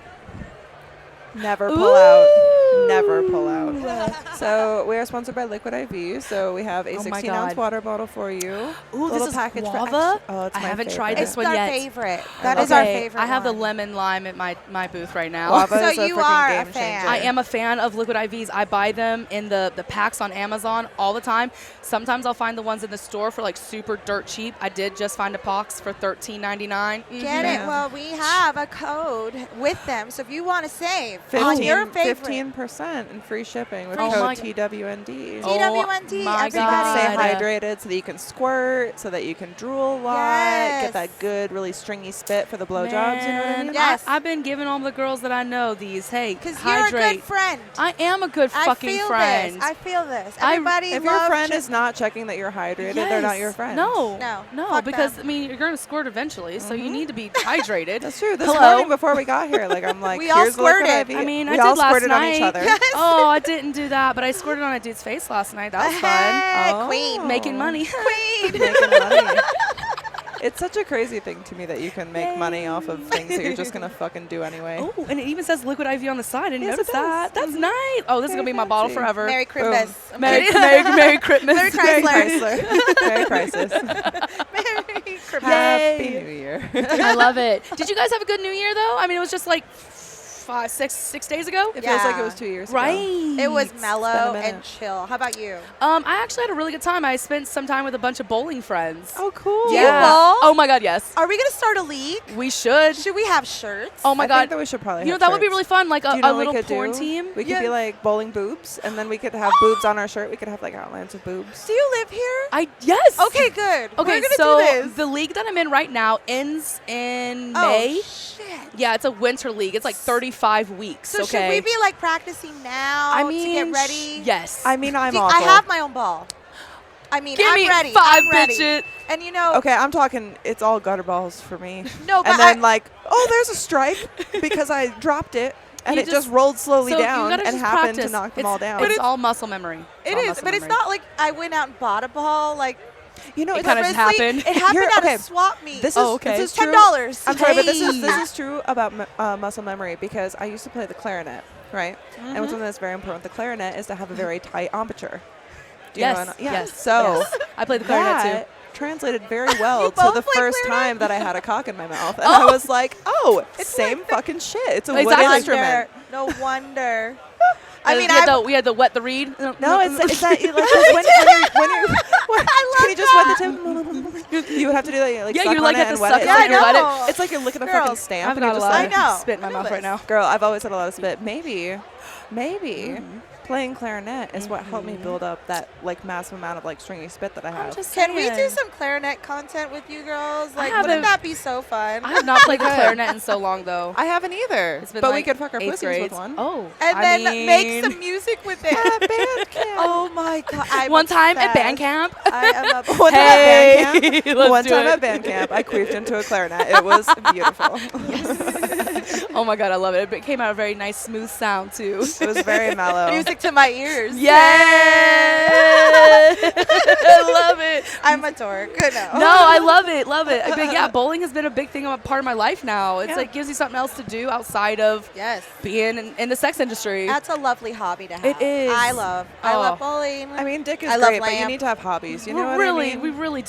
[SPEAKER 1] never pull out. Never pull out. So we are sponsored by Liquid IV. So we have a
[SPEAKER 5] Oh my
[SPEAKER 1] 16-ounce
[SPEAKER 5] God.
[SPEAKER 1] water bottle for you.
[SPEAKER 5] Ooh,
[SPEAKER 1] Little
[SPEAKER 5] this is
[SPEAKER 1] package for
[SPEAKER 5] guava?
[SPEAKER 1] extra- Oh, it's
[SPEAKER 5] I
[SPEAKER 1] my
[SPEAKER 5] haven't
[SPEAKER 1] favorite.
[SPEAKER 5] tried this
[SPEAKER 2] It's
[SPEAKER 5] one
[SPEAKER 2] our
[SPEAKER 5] yet.
[SPEAKER 2] favorite. That
[SPEAKER 1] love
[SPEAKER 2] is our
[SPEAKER 5] Okay,
[SPEAKER 2] favorite.
[SPEAKER 5] I have the
[SPEAKER 2] one.
[SPEAKER 5] lemon lime at my booth right now.
[SPEAKER 1] Guava
[SPEAKER 2] So
[SPEAKER 1] is a
[SPEAKER 2] you
[SPEAKER 1] freaking
[SPEAKER 2] are a
[SPEAKER 1] game
[SPEAKER 2] fan.
[SPEAKER 1] changer.
[SPEAKER 5] I am a fan of Liquid IVs. I buy them in the packs on Amazon all the time. Sometimes I'll find the ones in the store for like super dirt cheap. I did just find a box for $13.99.
[SPEAKER 2] Get it?
[SPEAKER 1] Mhm.
[SPEAKER 2] Well, we have a code with them. So if you want to save on your favorite
[SPEAKER 1] 15% and free shipping with
[SPEAKER 5] Oh
[SPEAKER 1] code
[SPEAKER 5] my-
[SPEAKER 1] TWND.
[SPEAKER 5] Oh
[SPEAKER 2] TWND,
[SPEAKER 5] my
[SPEAKER 1] So you can stay
[SPEAKER 5] God.
[SPEAKER 1] hydrated so that you can squirt, so that you can drool a lot,
[SPEAKER 2] Yes.
[SPEAKER 1] get that good, really stringy spit for the blowjobs, you know what I
[SPEAKER 5] Man,
[SPEAKER 1] mean?
[SPEAKER 2] Yes.
[SPEAKER 5] I've been giving all the girls that I know these. Hey,
[SPEAKER 2] because you're a
[SPEAKER 5] hydrate.
[SPEAKER 2] good friend.
[SPEAKER 5] I am a good
[SPEAKER 2] I
[SPEAKER 5] fucking
[SPEAKER 2] feel
[SPEAKER 5] friend.
[SPEAKER 2] this. I feel this.
[SPEAKER 5] I-
[SPEAKER 2] Everybody
[SPEAKER 1] If your
[SPEAKER 2] loves
[SPEAKER 1] friend
[SPEAKER 2] just-
[SPEAKER 1] is not checking that you're hydrated, they're not your
[SPEAKER 5] Yes.
[SPEAKER 1] friend.
[SPEAKER 5] No,
[SPEAKER 2] No, fuck
[SPEAKER 5] because
[SPEAKER 2] them.
[SPEAKER 5] I mean you're gonna squirt eventually, so you need to be hydrated.
[SPEAKER 1] That's true. This
[SPEAKER 5] Hello?
[SPEAKER 1] morning before we got here, like I'm like,
[SPEAKER 2] We all
[SPEAKER 1] here's the liquid
[SPEAKER 2] squirted.
[SPEAKER 1] IV.
[SPEAKER 5] I mean,
[SPEAKER 1] we
[SPEAKER 5] I
[SPEAKER 1] all
[SPEAKER 5] did last
[SPEAKER 1] squirted
[SPEAKER 5] night.
[SPEAKER 1] on each other.
[SPEAKER 5] Oh, I didn't do that, but I squirted on a dude's face last night. That was fun.
[SPEAKER 2] Hey,
[SPEAKER 1] Oh.
[SPEAKER 2] queen.
[SPEAKER 5] Making money.
[SPEAKER 2] Queen.
[SPEAKER 1] Making money. It's such a crazy thing to me that you can make money off of things that you're just gonna fucking do anyway.
[SPEAKER 5] Oh, and it even says Liquid IV on the side. I didn't
[SPEAKER 1] Yes,
[SPEAKER 5] notice
[SPEAKER 1] it does.
[SPEAKER 5] that. That's nice. Oh, this is gonna be my bottle
[SPEAKER 1] fancy.
[SPEAKER 5] forever.
[SPEAKER 2] Merry Christmas.
[SPEAKER 5] Merry Christmas.
[SPEAKER 2] Merry
[SPEAKER 1] Very
[SPEAKER 2] Chrysler.
[SPEAKER 1] Chrysler. Very crisis.
[SPEAKER 2] Merry Christmas.
[SPEAKER 1] Happy
[SPEAKER 5] Yay.
[SPEAKER 1] New Year.
[SPEAKER 5] I love it. Did you guys have a good New Year though? I mean, it was just like 6 days ago.
[SPEAKER 1] It feels like it
[SPEAKER 2] Yeah.
[SPEAKER 1] was 2 years ago.
[SPEAKER 5] Right.
[SPEAKER 2] It was
[SPEAKER 1] It's
[SPEAKER 2] mellow
[SPEAKER 1] been a
[SPEAKER 2] and
[SPEAKER 1] minute.
[SPEAKER 2] chill. How about you?
[SPEAKER 5] I actually had a really good time. I spent some time with a bunch of bowling friends.
[SPEAKER 1] Oh, cool.
[SPEAKER 2] Do you bowl?
[SPEAKER 5] Oh my God, yes.
[SPEAKER 2] Are we going to start a league?
[SPEAKER 5] We should.
[SPEAKER 2] Should we have shirts?
[SPEAKER 5] Oh my
[SPEAKER 1] I
[SPEAKER 5] God.
[SPEAKER 1] think that we should probably
[SPEAKER 5] You know,
[SPEAKER 1] have
[SPEAKER 5] that would be
[SPEAKER 1] shirts.
[SPEAKER 5] really fun, like
[SPEAKER 1] Do
[SPEAKER 5] a
[SPEAKER 1] you know what
[SPEAKER 5] little
[SPEAKER 1] we could
[SPEAKER 5] porn
[SPEAKER 1] do?
[SPEAKER 5] team.
[SPEAKER 1] We could be like bowling boobs, and then we could have boobs on our shirt. We could have like outlines of boobs.
[SPEAKER 2] Do you live here?
[SPEAKER 5] Yes.
[SPEAKER 2] Okay, good.
[SPEAKER 5] Okay,
[SPEAKER 2] We're gonna
[SPEAKER 5] so
[SPEAKER 2] do this.
[SPEAKER 5] the league that I'm in right now ends in
[SPEAKER 2] Oh,
[SPEAKER 5] May.
[SPEAKER 2] shit.
[SPEAKER 5] Yeah, it's a winter league. It's like 35 weeks.
[SPEAKER 2] So
[SPEAKER 5] okay.
[SPEAKER 2] should we be like practicing now
[SPEAKER 5] I mean,
[SPEAKER 2] to get ready?
[SPEAKER 5] yes.
[SPEAKER 1] I mean, I'm
[SPEAKER 2] See,
[SPEAKER 1] awful.
[SPEAKER 2] I have my own ball. I mean,
[SPEAKER 5] Give
[SPEAKER 2] I'm
[SPEAKER 5] me
[SPEAKER 2] ready.
[SPEAKER 5] 5,
[SPEAKER 2] I'm ready.
[SPEAKER 5] bitch.
[SPEAKER 2] And you know,
[SPEAKER 1] Okay, I'm talking. It's all gutter balls for me.
[SPEAKER 2] No, but
[SPEAKER 1] and then
[SPEAKER 2] I-
[SPEAKER 1] like, oh, there's a strike because I dropped it, and
[SPEAKER 5] You
[SPEAKER 1] it just
[SPEAKER 5] just-
[SPEAKER 1] rolled slowly
[SPEAKER 5] so you
[SPEAKER 1] down
[SPEAKER 5] gotta
[SPEAKER 1] and
[SPEAKER 5] just
[SPEAKER 1] happened
[SPEAKER 5] practice.
[SPEAKER 1] to knock them
[SPEAKER 5] It's-
[SPEAKER 1] all down.
[SPEAKER 5] It's all muscle memory.
[SPEAKER 2] it
[SPEAKER 5] all
[SPEAKER 2] is,
[SPEAKER 5] muscle
[SPEAKER 2] but it's
[SPEAKER 5] memory.
[SPEAKER 2] not like I went out and bought a ball. Like,
[SPEAKER 1] You know,
[SPEAKER 5] It
[SPEAKER 1] it's
[SPEAKER 5] kinda just
[SPEAKER 2] purposely.
[SPEAKER 5] happened.
[SPEAKER 2] It happened
[SPEAKER 1] Here-
[SPEAKER 2] at
[SPEAKER 1] okay.
[SPEAKER 2] a swap meet.
[SPEAKER 1] This is
[SPEAKER 5] Oh, okay.
[SPEAKER 1] this is true.
[SPEAKER 2] $10.
[SPEAKER 1] I'm sorry, but this
[SPEAKER 5] Hey.
[SPEAKER 1] is true about muscle memory because I used to play the clarinet, right? And something that's very important with the clarinet is to have a very tight embouchure. Do you know
[SPEAKER 5] Yes.
[SPEAKER 1] what I- yeah.
[SPEAKER 5] Yes.
[SPEAKER 1] So
[SPEAKER 5] yes. I played the clarinet
[SPEAKER 1] that translated very well
[SPEAKER 2] You
[SPEAKER 1] to
[SPEAKER 2] both
[SPEAKER 1] the
[SPEAKER 2] play
[SPEAKER 1] first
[SPEAKER 2] clarinet?
[SPEAKER 1] time that I had a cock in my mouth, and I was like, "Oh, same fucking shit. It's a
[SPEAKER 5] Exactly.
[SPEAKER 1] wood instrument."
[SPEAKER 2] No wonder.
[SPEAKER 5] I
[SPEAKER 2] I mean,
[SPEAKER 5] we had to wet the reed.
[SPEAKER 1] No, it's that like 'cause when you're can you just wet the tip? You would have to do that, like
[SPEAKER 5] Yeah,
[SPEAKER 1] suck
[SPEAKER 5] you
[SPEAKER 1] on
[SPEAKER 5] like
[SPEAKER 1] it
[SPEAKER 5] have
[SPEAKER 1] and
[SPEAKER 5] to
[SPEAKER 1] wet
[SPEAKER 5] suck
[SPEAKER 1] it.
[SPEAKER 5] it
[SPEAKER 2] Yeah, I
[SPEAKER 5] and you let
[SPEAKER 2] know.
[SPEAKER 5] it.
[SPEAKER 1] It's like you're licking a
[SPEAKER 2] Girl,
[SPEAKER 1] fucking stamp.
[SPEAKER 5] I've
[SPEAKER 1] and you're
[SPEAKER 5] got a
[SPEAKER 1] just
[SPEAKER 5] lot
[SPEAKER 1] like,
[SPEAKER 2] I know.
[SPEAKER 5] of spit in my
[SPEAKER 2] I know
[SPEAKER 5] mouth right
[SPEAKER 2] this.
[SPEAKER 5] now.
[SPEAKER 1] Girl, I've always had a lot of spit. Maybe playing clarinet is what helped me build up that like massive amount of like stringy spit that I have.
[SPEAKER 2] Can we do some clarinet content with you girls? Like,
[SPEAKER 5] haven't-
[SPEAKER 2] wouldn't that be so fun?
[SPEAKER 5] I have not played the clarinet in so long though.
[SPEAKER 1] I haven't either.
[SPEAKER 5] It's been
[SPEAKER 1] But we
[SPEAKER 5] like
[SPEAKER 1] could fuck our
[SPEAKER 5] 8th
[SPEAKER 1] pussies
[SPEAKER 5] grade.
[SPEAKER 1] with one.
[SPEAKER 5] Oh,
[SPEAKER 2] and
[SPEAKER 5] I
[SPEAKER 2] then make
[SPEAKER 5] mean,
[SPEAKER 2] some music with it.
[SPEAKER 1] Bandcamp.
[SPEAKER 2] Oh my god! I'm
[SPEAKER 5] one time at
[SPEAKER 2] obsessed.
[SPEAKER 5] Bandcamp.
[SPEAKER 2] I am obsessed.
[SPEAKER 1] One time
[SPEAKER 5] Hey,
[SPEAKER 1] at Bandcamp.
[SPEAKER 5] let's
[SPEAKER 1] One
[SPEAKER 5] do
[SPEAKER 1] time
[SPEAKER 5] it.
[SPEAKER 1] at Bandcamp, I queefed into a clarinet. It was beautiful.
[SPEAKER 5] Oh my god, I love it. It came out a very nice, smooth sound too.
[SPEAKER 1] It was very mellow.
[SPEAKER 2] Music to my ears.
[SPEAKER 5] Yeah, I love it.
[SPEAKER 2] I'm a dork. No.
[SPEAKER 5] No, I love it, love it. But yeah, bowling has been a big thing, a part of my life now. It's
[SPEAKER 1] Yeah.
[SPEAKER 5] like gives you something else to do outside of
[SPEAKER 2] Yes.
[SPEAKER 5] being in the sex industry.
[SPEAKER 2] That's a lovely hobby to have.
[SPEAKER 5] It is.
[SPEAKER 2] I love
[SPEAKER 5] Oh.
[SPEAKER 2] bowling.
[SPEAKER 1] I mean, dick is
[SPEAKER 2] I love
[SPEAKER 1] great, but you
[SPEAKER 2] lamb.
[SPEAKER 1] need to have hobbies. You
[SPEAKER 5] we
[SPEAKER 1] know what
[SPEAKER 5] really,
[SPEAKER 1] I mean?
[SPEAKER 5] we really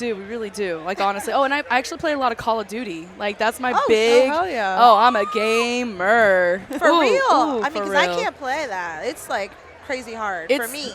[SPEAKER 5] do. Like honestly. Oh, and I actually play a lot of Call of Duty. Like that's my
[SPEAKER 2] Oh,
[SPEAKER 5] big.
[SPEAKER 1] hell yeah.
[SPEAKER 5] Oh, I'm a gamer.
[SPEAKER 2] For
[SPEAKER 5] Ooh,
[SPEAKER 2] real.
[SPEAKER 5] ooh,
[SPEAKER 2] I mean,
[SPEAKER 5] for
[SPEAKER 2] because I
[SPEAKER 5] real.
[SPEAKER 2] can't play that. It's like crazy hard
[SPEAKER 5] It's
[SPEAKER 2] for me.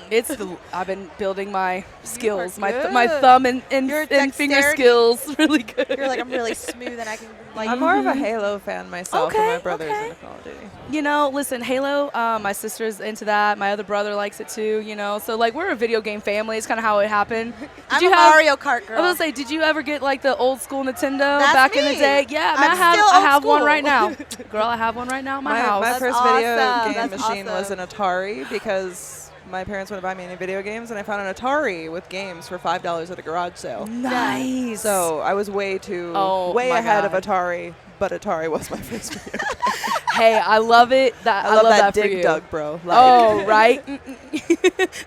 [SPEAKER 5] I've been building my skills, my
[SPEAKER 2] good.
[SPEAKER 5] my thumb and
[SPEAKER 2] Your
[SPEAKER 5] finger
[SPEAKER 2] dexterity.
[SPEAKER 5] skills really good.
[SPEAKER 2] You're like, I'm really smooth and I can
[SPEAKER 5] Like,
[SPEAKER 1] I'm more of a Halo fan myself, and
[SPEAKER 5] Okay,
[SPEAKER 1] my brother's
[SPEAKER 5] okay.
[SPEAKER 1] into Call of Duty.
[SPEAKER 5] you know, listen, Halo, my sister's into that. My other brother likes it too, you know. So, like, we're a video game family. It's kind of how it happened.
[SPEAKER 2] I'm a Mario Kart
[SPEAKER 5] I was
[SPEAKER 2] girl.
[SPEAKER 5] gonna say, did you ever get like the old school Nintendo
[SPEAKER 2] That's
[SPEAKER 5] back in the
[SPEAKER 2] me.
[SPEAKER 5] day? Yeah,
[SPEAKER 2] I'm still
[SPEAKER 5] I
[SPEAKER 2] old
[SPEAKER 5] have one
[SPEAKER 2] school.
[SPEAKER 5] right now. Girl, I have one right now in my house.
[SPEAKER 1] My
[SPEAKER 2] That's
[SPEAKER 1] first video
[SPEAKER 2] awesome.
[SPEAKER 1] game
[SPEAKER 2] That's
[SPEAKER 1] machine was
[SPEAKER 2] awesome.
[SPEAKER 1] an Atari because my parents wouldn't buy me any video games, and I found an Atari with games for $5 at a garage sale.
[SPEAKER 5] Nice.
[SPEAKER 1] So I was way
[SPEAKER 5] my
[SPEAKER 1] ahead of
[SPEAKER 5] God.
[SPEAKER 1] Atari, but Atari was my first video game.
[SPEAKER 5] Hey, I love it.
[SPEAKER 1] I love that
[SPEAKER 5] for
[SPEAKER 1] dig
[SPEAKER 5] you.
[SPEAKER 1] dug, bro. Like,
[SPEAKER 5] Oh, right.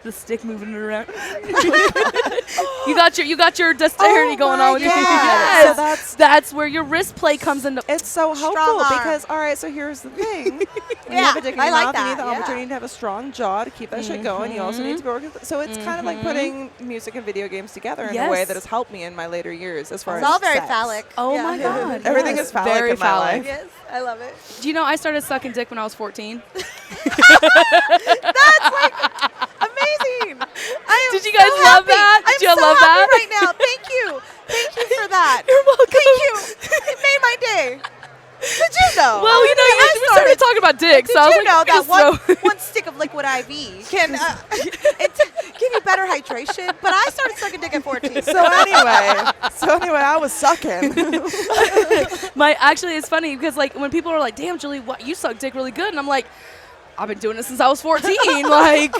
[SPEAKER 5] The stick moving around. you got your dexterity going
[SPEAKER 1] my
[SPEAKER 5] on with your
[SPEAKER 1] God.
[SPEAKER 5] yes.
[SPEAKER 1] So
[SPEAKER 5] That's where your wrist play comes into.
[SPEAKER 1] it's so helpful
[SPEAKER 2] arm.
[SPEAKER 1] because, all right, so here's the thing. When you
[SPEAKER 2] Yeah,
[SPEAKER 1] have a dick in
[SPEAKER 2] I
[SPEAKER 1] your
[SPEAKER 2] like
[SPEAKER 1] mouth, you need
[SPEAKER 2] that,
[SPEAKER 1] the
[SPEAKER 2] yeah.
[SPEAKER 1] opportunity to have a strong jaw to keep that shit going. You also need to be working. So it's kind of like putting music and video games together in a way
[SPEAKER 5] Yes.
[SPEAKER 1] that has helped me in my later years as far
[SPEAKER 2] It's
[SPEAKER 1] as
[SPEAKER 2] all very
[SPEAKER 1] sex.
[SPEAKER 2] phallic.
[SPEAKER 5] Oh
[SPEAKER 2] Yeah.
[SPEAKER 5] my God.
[SPEAKER 1] Everything
[SPEAKER 5] yes,
[SPEAKER 1] is phallic
[SPEAKER 5] very
[SPEAKER 1] in my
[SPEAKER 5] phallic.
[SPEAKER 1] life.
[SPEAKER 2] Yes, I love it.
[SPEAKER 5] Do you know I started sucking dick when I was 14?
[SPEAKER 2] Amazing. I am
[SPEAKER 5] Did you guys
[SPEAKER 2] so
[SPEAKER 5] love
[SPEAKER 2] happy.
[SPEAKER 5] that? Did
[SPEAKER 2] I'm
[SPEAKER 5] you
[SPEAKER 2] so
[SPEAKER 5] love
[SPEAKER 2] happy
[SPEAKER 5] that?
[SPEAKER 2] right now. Thank you. Thank you for that.
[SPEAKER 5] You're welcome.
[SPEAKER 2] Thank you. It made my day. Did you know?
[SPEAKER 5] Well, you know, we started talking about dick,
[SPEAKER 2] Did
[SPEAKER 5] so I was
[SPEAKER 2] you
[SPEAKER 5] like,
[SPEAKER 2] know
[SPEAKER 5] let me
[SPEAKER 2] that
[SPEAKER 5] just throw-
[SPEAKER 2] one stick of liquid IV can give you better hydration? But I started sucking dick at 14.
[SPEAKER 1] So anyway, I was sucking.
[SPEAKER 5] Actually, it's funny because like when people are like, "Damn, Julie, what you suck dick really good," and I'm like, "I've been doing it since I was 14." Like,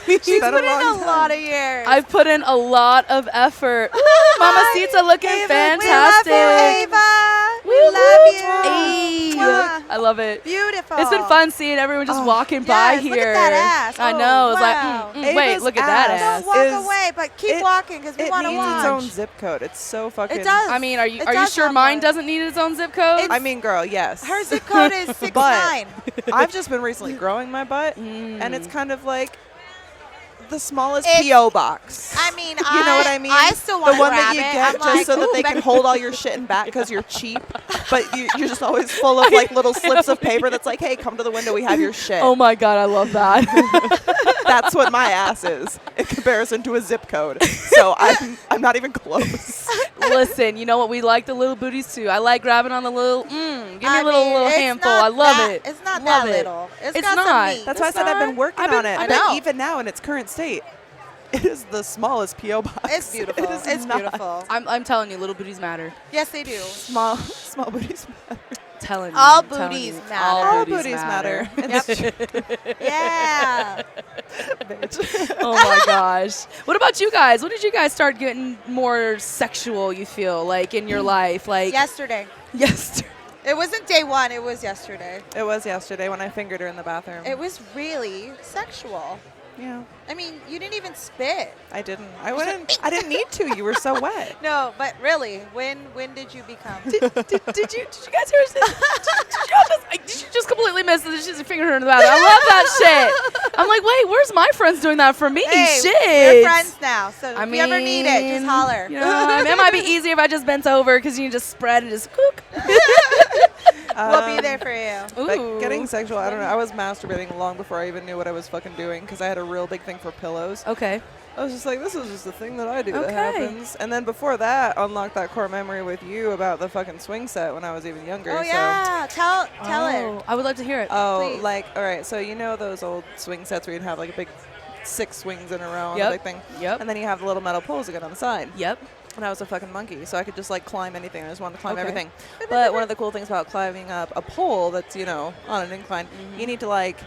[SPEAKER 2] She's
[SPEAKER 1] been a
[SPEAKER 2] put in
[SPEAKER 1] long
[SPEAKER 2] a
[SPEAKER 1] time.
[SPEAKER 2] lot of years.
[SPEAKER 5] I've put in a lot of effort. Ooh, Mamacita looking
[SPEAKER 2] Ava,
[SPEAKER 5] fantastic.
[SPEAKER 2] We love you, Ava. We
[SPEAKER 5] Woo,
[SPEAKER 2] love
[SPEAKER 5] woo.
[SPEAKER 2] you.
[SPEAKER 5] Ayy.
[SPEAKER 2] Mwah.
[SPEAKER 5] I love it.
[SPEAKER 2] Beautiful.
[SPEAKER 5] It's been fun seeing everyone just walking by
[SPEAKER 2] yes,
[SPEAKER 5] here.
[SPEAKER 2] look at that ass.
[SPEAKER 5] I
[SPEAKER 2] Oh,
[SPEAKER 5] know. It's
[SPEAKER 2] wow.
[SPEAKER 5] like, wait,
[SPEAKER 1] Ava's
[SPEAKER 5] look at that
[SPEAKER 1] ass.
[SPEAKER 5] ass.
[SPEAKER 2] Don't walk
[SPEAKER 1] is-
[SPEAKER 2] away, but keep
[SPEAKER 1] it-
[SPEAKER 2] walking because we
[SPEAKER 1] It
[SPEAKER 2] want to
[SPEAKER 1] needs
[SPEAKER 2] watch.
[SPEAKER 1] its own zip code. It's so fucking.
[SPEAKER 2] It does.
[SPEAKER 5] I mean, are you
[SPEAKER 2] It does
[SPEAKER 5] sure
[SPEAKER 2] have
[SPEAKER 5] mine
[SPEAKER 2] one.
[SPEAKER 5] doesn't need its own zip code?
[SPEAKER 1] I mean, girl, yes.
[SPEAKER 2] Her zip code is 6'9".
[SPEAKER 1] I've just been recently growing my butt, and it's kind of like the smallest
[SPEAKER 2] It's-
[SPEAKER 1] P.O. box.
[SPEAKER 2] I mean,
[SPEAKER 1] You know what I mean?
[SPEAKER 2] I still want
[SPEAKER 1] the
[SPEAKER 2] to
[SPEAKER 1] one
[SPEAKER 2] grab
[SPEAKER 1] that you
[SPEAKER 2] it.
[SPEAKER 1] get
[SPEAKER 2] I'm
[SPEAKER 1] just
[SPEAKER 2] like,
[SPEAKER 1] so that
[SPEAKER 2] ooh,
[SPEAKER 1] they
[SPEAKER 2] but-
[SPEAKER 1] can hold all your shit in back because you're cheap, but you're just always full of like little slips of paper that's like, hey, come to the window, we have your shit.
[SPEAKER 5] Oh my God, I love that.
[SPEAKER 1] That's what my ass is in comparison to a zip code. So I'm not even close.
[SPEAKER 5] Listen, you know what? We like the little booties too. I like grabbing on the little, give me
[SPEAKER 2] I
[SPEAKER 5] a little
[SPEAKER 2] mean, it's
[SPEAKER 5] handful.
[SPEAKER 2] not
[SPEAKER 5] I love
[SPEAKER 2] that-
[SPEAKER 5] it.
[SPEAKER 2] It's not
[SPEAKER 5] Love
[SPEAKER 2] that
[SPEAKER 5] it.
[SPEAKER 2] little. It's got
[SPEAKER 5] not.
[SPEAKER 2] some meat.
[SPEAKER 1] That's why I said I've been working on it.
[SPEAKER 2] I
[SPEAKER 1] But
[SPEAKER 2] know.
[SPEAKER 1] even now in its current state, it is the smallest P.O. box.
[SPEAKER 2] It's beautiful.
[SPEAKER 1] It is
[SPEAKER 2] It's
[SPEAKER 1] not.
[SPEAKER 2] beautiful.
[SPEAKER 5] I'm telling you, little booties matter.
[SPEAKER 2] Yes, they do.
[SPEAKER 1] Small booties matter.
[SPEAKER 5] Telling you.
[SPEAKER 2] All
[SPEAKER 5] I'm telling
[SPEAKER 2] booties
[SPEAKER 5] you.
[SPEAKER 2] matter.
[SPEAKER 5] All
[SPEAKER 1] All
[SPEAKER 5] booties
[SPEAKER 1] booties
[SPEAKER 5] matter.
[SPEAKER 1] matter.
[SPEAKER 2] Yeah.
[SPEAKER 5] Oh my gosh. What about you guys? When did you guys start getting more sexual, you feel, like in your life? Like
[SPEAKER 2] Yesterday.
[SPEAKER 5] Yes.
[SPEAKER 2] It wasn't day one. It was yesterday.
[SPEAKER 1] It was yesterday when I fingered her in the bathroom.
[SPEAKER 2] It was really sexual.
[SPEAKER 1] Yeah,
[SPEAKER 2] I mean, you didn't even spit.
[SPEAKER 1] I didn't. I didn't need to. You were so wet.
[SPEAKER 2] No, but really, when did you become?
[SPEAKER 5] Did you guys hear? Did you just completely miss it? She's fingering her in the bathroom. I love that shit. I'm like, wait, where's my friends doing that for me?
[SPEAKER 2] Hey,
[SPEAKER 5] Shit.
[SPEAKER 2] we're friends now, so
[SPEAKER 5] I
[SPEAKER 2] if you ever need it, just holler.
[SPEAKER 5] You know, I mean, it might be easier if I just bent over because you can just spread and just cook.
[SPEAKER 2] We'll be there for you.
[SPEAKER 1] But getting sexual, I don't know. I was masturbating long before I even knew what I was fucking doing because I had a real big thing for pillows.
[SPEAKER 5] Okay.
[SPEAKER 1] I was just like, this is just a thing that I do that
[SPEAKER 5] Okay.
[SPEAKER 1] happens. And then before that, unlocked that core memory with you about the fucking swing set when I was even younger.
[SPEAKER 2] Oh
[SPEAKER 1] so.
[SPEAKER 2] yeah, tell her.
[SPEAKER 5] I would love to hear it.
[SPEAKER 1] Oh,
[SPEAKER 2] Please.
[SPEAKER 1] like, all right, so you know those old swing sets where you'd have like a big 6 swings in a row on
[SPEAKER 5] Yep.
[SPEAKER 1] the big thing?
[SPEAKER 5] Yep.
[SPEAKER 1] And then you have the little metal poles that go on the side.
[SPEAKER 5] Yep.
[SPEAKER 1] And I was a fucking monkey, so I could just like climb anything. I just wanted to climb
[SPEAKER 5] Okay.
[SPEAKER 1] everything. But one of the cool things about climbing up a pole that's, you know, on an incline, you need to like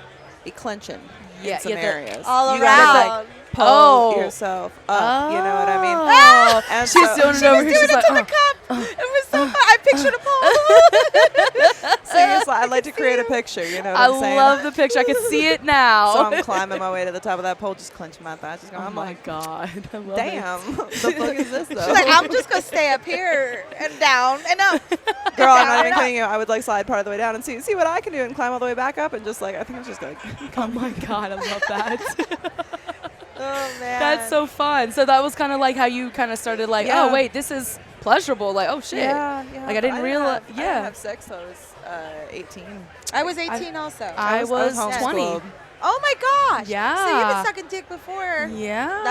[SPEAKER 1] be clenching
[SPEAKER 5] Yeah,
[SPEAKER 1] in some
[SPEAKER 5] you have to-
[SPEAKER 1] areas.
[SPEAKER 2] All
[SPEAKER 1] you gotta
[SPEAKER 2] around.
[SPEAKER 1] like pull
[SPEAKER 5] Oh.
[SPEAKER 1] yourself up. You know what I mean?
[SPEAKER 5] Oh.
[SPEAKER 1] And
[SPEAKER 5] She's
[SPEAKER 1] so-
[SPEAKER 5] doing it over here. She's like,
[SPEAKER 2] to the cup. It was so fun. I pictured a pole.
[SPEAKER 1] So it's like, I'd like to create a picture, you know what
[SPEAKER 5] I
[SPEAKER 1] I'm saying?
[SPEAKER 5] love the picture. I can see it now.
[SPEAKER 1] So I'm climbing my way to the top of that pole, just clenching my thighs. Just going,
[SPEAKER 5] Oh
[SPEAKER 1] I'm
[SPEAKER 5] my
[SPEAKER 1] like,
[SPEAKER 5] God. I love
[SPEAKER 1] damn, the fuck is this though?
[SPEAKER 2] She's like, I'm just gonna stay up here and down and up.
[SPEAKER 1] Girl, I'm not
[SPEAKER 2] down
[SPEAKER 1] even
[SPEAKER 2] and up.
[SPEAKER 1] kidding you. I would like slide part of the way down and see what I can do and climb all the way back up and just like, I think I'm just gonna
[SPEAKER 5] Oh my God. I love that.
[SPEAKER 2] Oh man.
[SPEAKER 5] That's so fun. So that was kind of like how you kind of started like,
[SPEAKER 1] Yeah.
[SPEAKER 5] oh, wait, this is pleasurable. Like, oh, shit.
[SPEAKER 1] yeah.
[SPEAKER 5] Like, I didn't realize.
[SPEAKER 1] I didn't
[SPEAKER 5] Yeah.
[SPEAKER 1] have sex till I was 18.
[SPEAKER 2] I was 18 also.
[SPEAKER 5] I was
[SPEAKER 1] homeschooled.
[SPEAKER 5] 20.
[SPEAKER 2] Oh my gosh.
[SPEAKER 5] Yeah.
[SPEAKER 2] So you've been sucking dick before.
[SPEAKER 5] Yeah.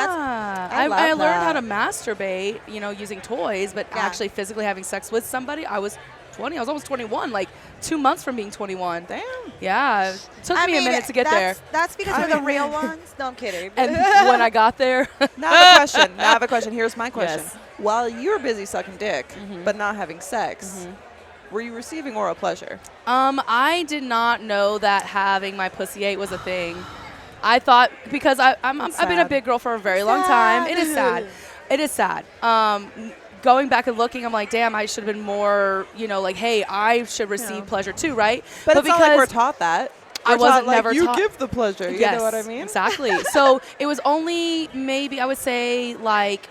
[SPEAKER 1] I love
[SPEAKER 5] I learned how
[SPEAKER 1] that.
[SPEAKER 5] to masturbate, you know, using toys, but
[SPEAKER 2] Yeah.
[SPEAKER 5] actually physically having sex with somebody, I was 20. I was almost 21, like 2 months from being 21.
[SPEAKER 1] Damn.
[SPEAKER 5] Yeah, it took me a minute to get there.
[SPEAKER 2] That's because we're the real ones. No, I'm kidding.
[SPEAKER 5] And when I got there,
[SPEAKER 1] Now I have a question. Here's my question.
[SPEAKER 5] Yes.
[SPEAKER 1] While you were busy sucking dick, but not having sex, were you receiving oral pleasure?
[SPEAKER 5] I did not know that having my pussy ate was a thing. I thought, because I've been a big girl for a very long time. It is sad. It is sad. Going back and looking, I'm like, damn, I should have been more, like, hey, I should receive pleasure too, right?
[SPEAKER 1] But it's not like we're taught that.
[SPEAKER 5] I wasn't
[SPEAKER 1] like,
[SPEAKER 5] never
[SPEAKER 1] you
[SPEAKER 5] taught.
[SPEAKER 1] give the pleasure. You know what I mean?
[SPEAKER 5] Exactly. So it was only maybe, I would say, like,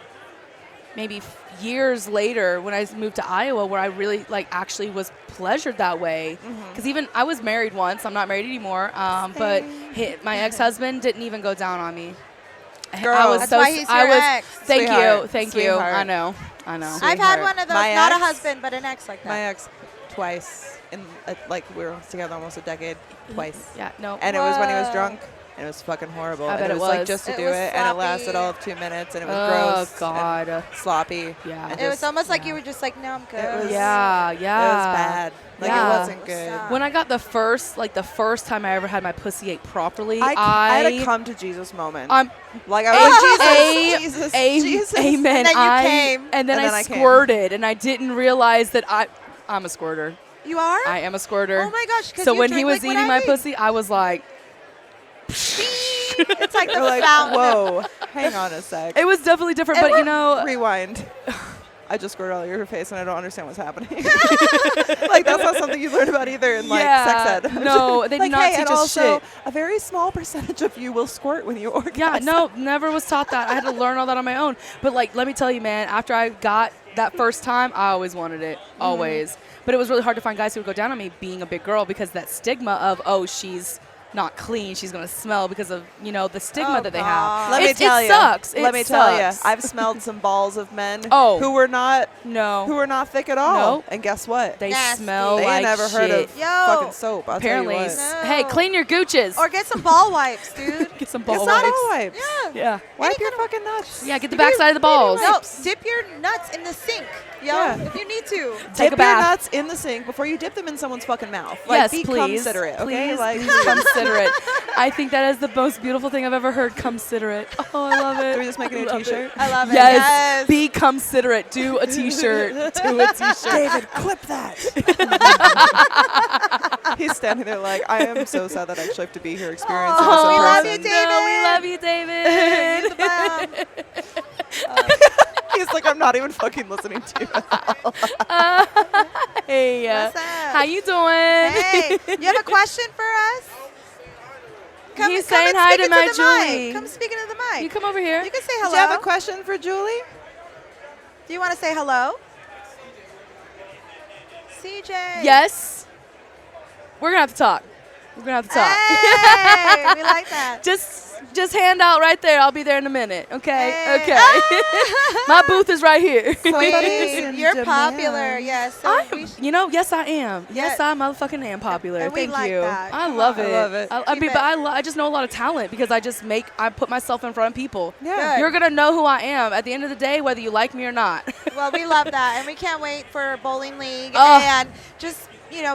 [SPEAKER 5] maybe years later when I moved to Iowa where I really, like, actually was pleasured that way. Because even, I was married once. I'm not married anymore. But my ex-husband didn't even go down on me.
[SPEAKER 1] Girl.
[SPEAKER 5] I was
[SPEAKER 2] That's why he's your ex.
[SPEAKER 5] Thank
[SPEAKER 1] Sweetheart.
[SPEAKER 5] you. Thank
[SPEAKER 1] Sweetheart.
[SPEAKER 5] you. I know.
[SPEAKER 2] I've had one of those,
[SPEAKER 1] My
[SPEAKER 2] not a
[SPEAKER 1] ex-
[SPEAKER 2] husband, but an ex like that.
[SPEAKER 1] My ex, twice. Like, we were together almost a decade. Twice.
[SPEAKER 5] Yeah, no.
[SPEAKER 1] And it was when he was drunk. And it was fucking horrible.
[SPEAKER 5] I bet
[SPEAKER 1] and
[SPEAKER 5] it
[SPEAKER 1] was like
[SPEAKER 5] was.
[SPEAKER 1] just to
[SPEAKER 2] It
[SPEAKER 1] do
[SPEAKER 2] was
[SPEAKER 1] it, and it
[SPEAKER 2] sloppy.
[SPEAKER 1] lasted all of 2 minutes, and it was
[SPEAKER 5] Oh,
[SPEAKER 1] gross.
[SPEAKER 5] God.
[SPEAKER 1] And sloppy.
[SPEAKER 5] Yeah.
[SPEAKER 1] and
[SPEAKER 2] It was
[SPEAKER 1] just-
[SPEAKER 2] almost like you were just like, no, I'm good.
[SPEAKER 1] It was-
[SPEAKER 5] Yeah.
[SPEAKER 1] It was bad. Like,
[SPEAKER 5] Yeah.
[SPEAKER 1] it wasn't good.
[SPEAKER 2] Stop.
[SPEAKER 5] When I got the first time I ever had my pussy ate properly,
[SPEAKER 1] I had a come to Jesus moment.
[SPEAKER 5] I'm
[SPEAKER 1] like, I was like, Jesus,
[SPEAKER 5] a-
[SPEAKER 1] Jesus.
[SPEAKER 5] Amen.
[SPEAKER 2] And then you came.
[SPEAKER 5] And then I
[SPEAKER 1] came.
[SPEAKER 5] squirted, and I didn't realize that I'm a squirter.
[SPEAKER 2] You are?
[SPEAKER 5] I am a squirter.
[SPEAKER 2] Oh my gosh. 'Cause
[SPEAKER 5] So
[SPEAKER 2] you
[SPEAKER 5] when he
[SPEAKER 2] drink
[SPEAKER 5] was
[SPEAKER 2] liquid
[SPEAKER 5] eating my
[SPEAKER 2] IV.
[SPEAKER 5] pussy, I was like,
[SPEAKER 2] It's like the
[SPEAKER 1] We're like,
[SPEAKER 2] fountain.
[SPEAKER 1] whoa, hang on a sec.
[SPEAKER 5] it was definitely different. But
[SPEAKER 1] Rewind. I just squirted all over your face, and I don't understand what's happening. Like, that's not something you learn about either in, like, sex ed.
[SPEAKER 5] No, they did
[SPEAKER 1] like,
[SPEAKER 5] not
[SPEAKER 1] hey,
[SPEAKER 5] teach
[SPEAKER 1] and
[SPEAKER 5] us
[SPEAKER 1] also,
[SPEAKER 5] shit.
[SPEAKER 1] a very small percentage of you will squirt when you orgasm.
[SPEAKER 5] Yeah, no, never was taught that. I had to learn all that on my own. But, like, let me tell you, man, after I got that first time, I always wanted it. Always. But it was really hard to find guys who would go down on me being a big girl because that stigma of, oh, she's not clean, she's going to smell because of, the stigma that they have.
[SPEAKER 1] Let me
[SPEAKER 5] It
[SPEAKER 1] tell you.
[SPEAKER 5] sucks.
[SPEAKER 1] Let me tell you. I've smelled some balls of men who were not thick at all.
[SPEAKER 5] No.
[SPEAKER 1] And guess what?
[SPEAKER 5] They
[SPEAKER 2] Nasty.
[SPEAKER 5] smell
[SPEAKER 1] They
[SPEAKER 5] like
[SPEAKER 1] ain't never heard
[SPEAKER 5] shit.
[SPEAKER 1] of
[SPEAKER 2] Yo.
[SPEAKER 1] fucking soap. I'll
[SPEAKER 5] Apparently.
[SPEAKER 1] tell you what.
[SPEAKER 5] Hey, clean your gooches.
[SPEAKER 2] Or get some ball wipes, dude.
[SPEAKER 5] Get some
[SPEAKER 1] It's
[SPEAKER 5] ball
[SPEAKER 1] not
[SPEAKER 5] wipes.
[SPEAKER 1] all wipes.
[SPEAKER 2] Yeah.
[SPEAKER 5] Yeah.
[SPEAKER 1] Wipe your fucking nuts.
[SPEAKER 5] Yeah, get the backside of the balls.
[SPEAKER 2] No, dip your nuts in the sink, yo,
[SPEAKER 1] Yeah.
[SPEAKER 2] if you need to.
[SPEAKER 5] Take
[SPEAKER 1] Dip
[SPEAKER 5] a bath.
[SPEAKER 1] your nuts in the sink before you dip them in someone's fucking mouth. Like,
[SPEAKER 5] Yes,
[SPEAKER 1] be
[SPEAKER 5] please.
[SPEAKER 1] considerate, okay?
[SPEAKER 5] Please,
[SPEAKER 1] Like,
[SPEAKER 5] please considerate. I think that is the most beautiful thing I've ever heard. Considerate. Oh, I love it.
[SPEAKER 1] do we just make it a
[SPEAKER 5] love it.
[SPEAKER 1] t-shirt?
[SPEAKER 2] I love it.
[SPEAKER 5] Yes. Be considerate. Do a t-shirt. Do a t-shirt.
[SPEAKER 1] David, clip that. He's standing there like, I am so sad that I actually have to be here experiencing
[SPEAKER 2] Oh,
[SPEAKER 1] this in
[SPEAKER 2] we love
[SPEAKER 1] person.
[SPEAKER 2] you,
[SPEAKER 5] No, we love you, David.
[SPEAKER 2] You're the bomb.
[SPEAKER 1] He's like, I'm not even fucking listening to you.
[SPEAKER 5] Hey,
[SPEAKER 2] What's up?
[SPEAKER 5] how you doing?
[SPEAKER 2] Hey, you have a question for us?
[SPEAKER 5] He's
[SPEAKER 2] come
[SPEAKER 5] saying
[SPEAKER 2] and
[SPEAKER 5] hi
[SPEAKER 2] speak
[SPEAKER 5] to
[SPEAKER 2] into
[SPEAKER 5] my
[SPEAKER 2] the
[SPEAKER 5] Julie.
[SPEAKER 2] mic. Come speak into the mic.
[SPEAKER 5] You come over here.
[SPEAKER 2] You can say
[SPEAKER 1] Do
[SPEAKER 2] hello.
[SPEAKER 1] you have a question for Julie?
[SPEAKER 2] Do you want to say hello? CJ.
[SPEAKER 5] Yes. We're gonna have to talk. We're gonna have to talk.
[SPEAKER 2] Hey, we like that.
[SPEAKER 5] Just hand out right there. I'll be there in a minute. Okay.
[SPEAKER 2] Hey.
[SPEAKER 5] Okay. My booth is right here.
[SPEAKER 1] Somebody's in
[SPEAKER 2] You're
[SPEAKER 1] demand.
[SPEAKER 2] popular, yes. So we
[SPEAKER 5] Yes, I am. Yes,
[SPEAKER 2] Yeah.
[SPEAKER 5] I motherfucking am popular.
[SPEAKER 2] And we
[SPEAKER 5] Thank
[SPEAKER 2] like
[SPEAKER 5] you.
[SPEAKER 2] that.
[SPEAKER 5] I
[SPEAKER 2] Come
[SPEAKER 5] love
[SPEAKER 2] on.
[SPEAKER 5] it.
[SPEAKER 1] I love it.
[SPEAKER 5] I
[SPEAKER 2] Keep
[SPEAKER 5] mean,
[SPEAKER 2] it.
[SPEAKER 5] I just know a lot of talent because I put myself in front of people.
[SPEAKER 1] Yeah.
[SPEAKER 2] Good.
[SPEAKER 5] You're gonna know who I am at the end of the day, whether you like me or not.
[SPEAKER 2] Well, we love that, and we can't wait for bowling league
[SPEAKER 5] Oh.
[SPEAKER 2] and just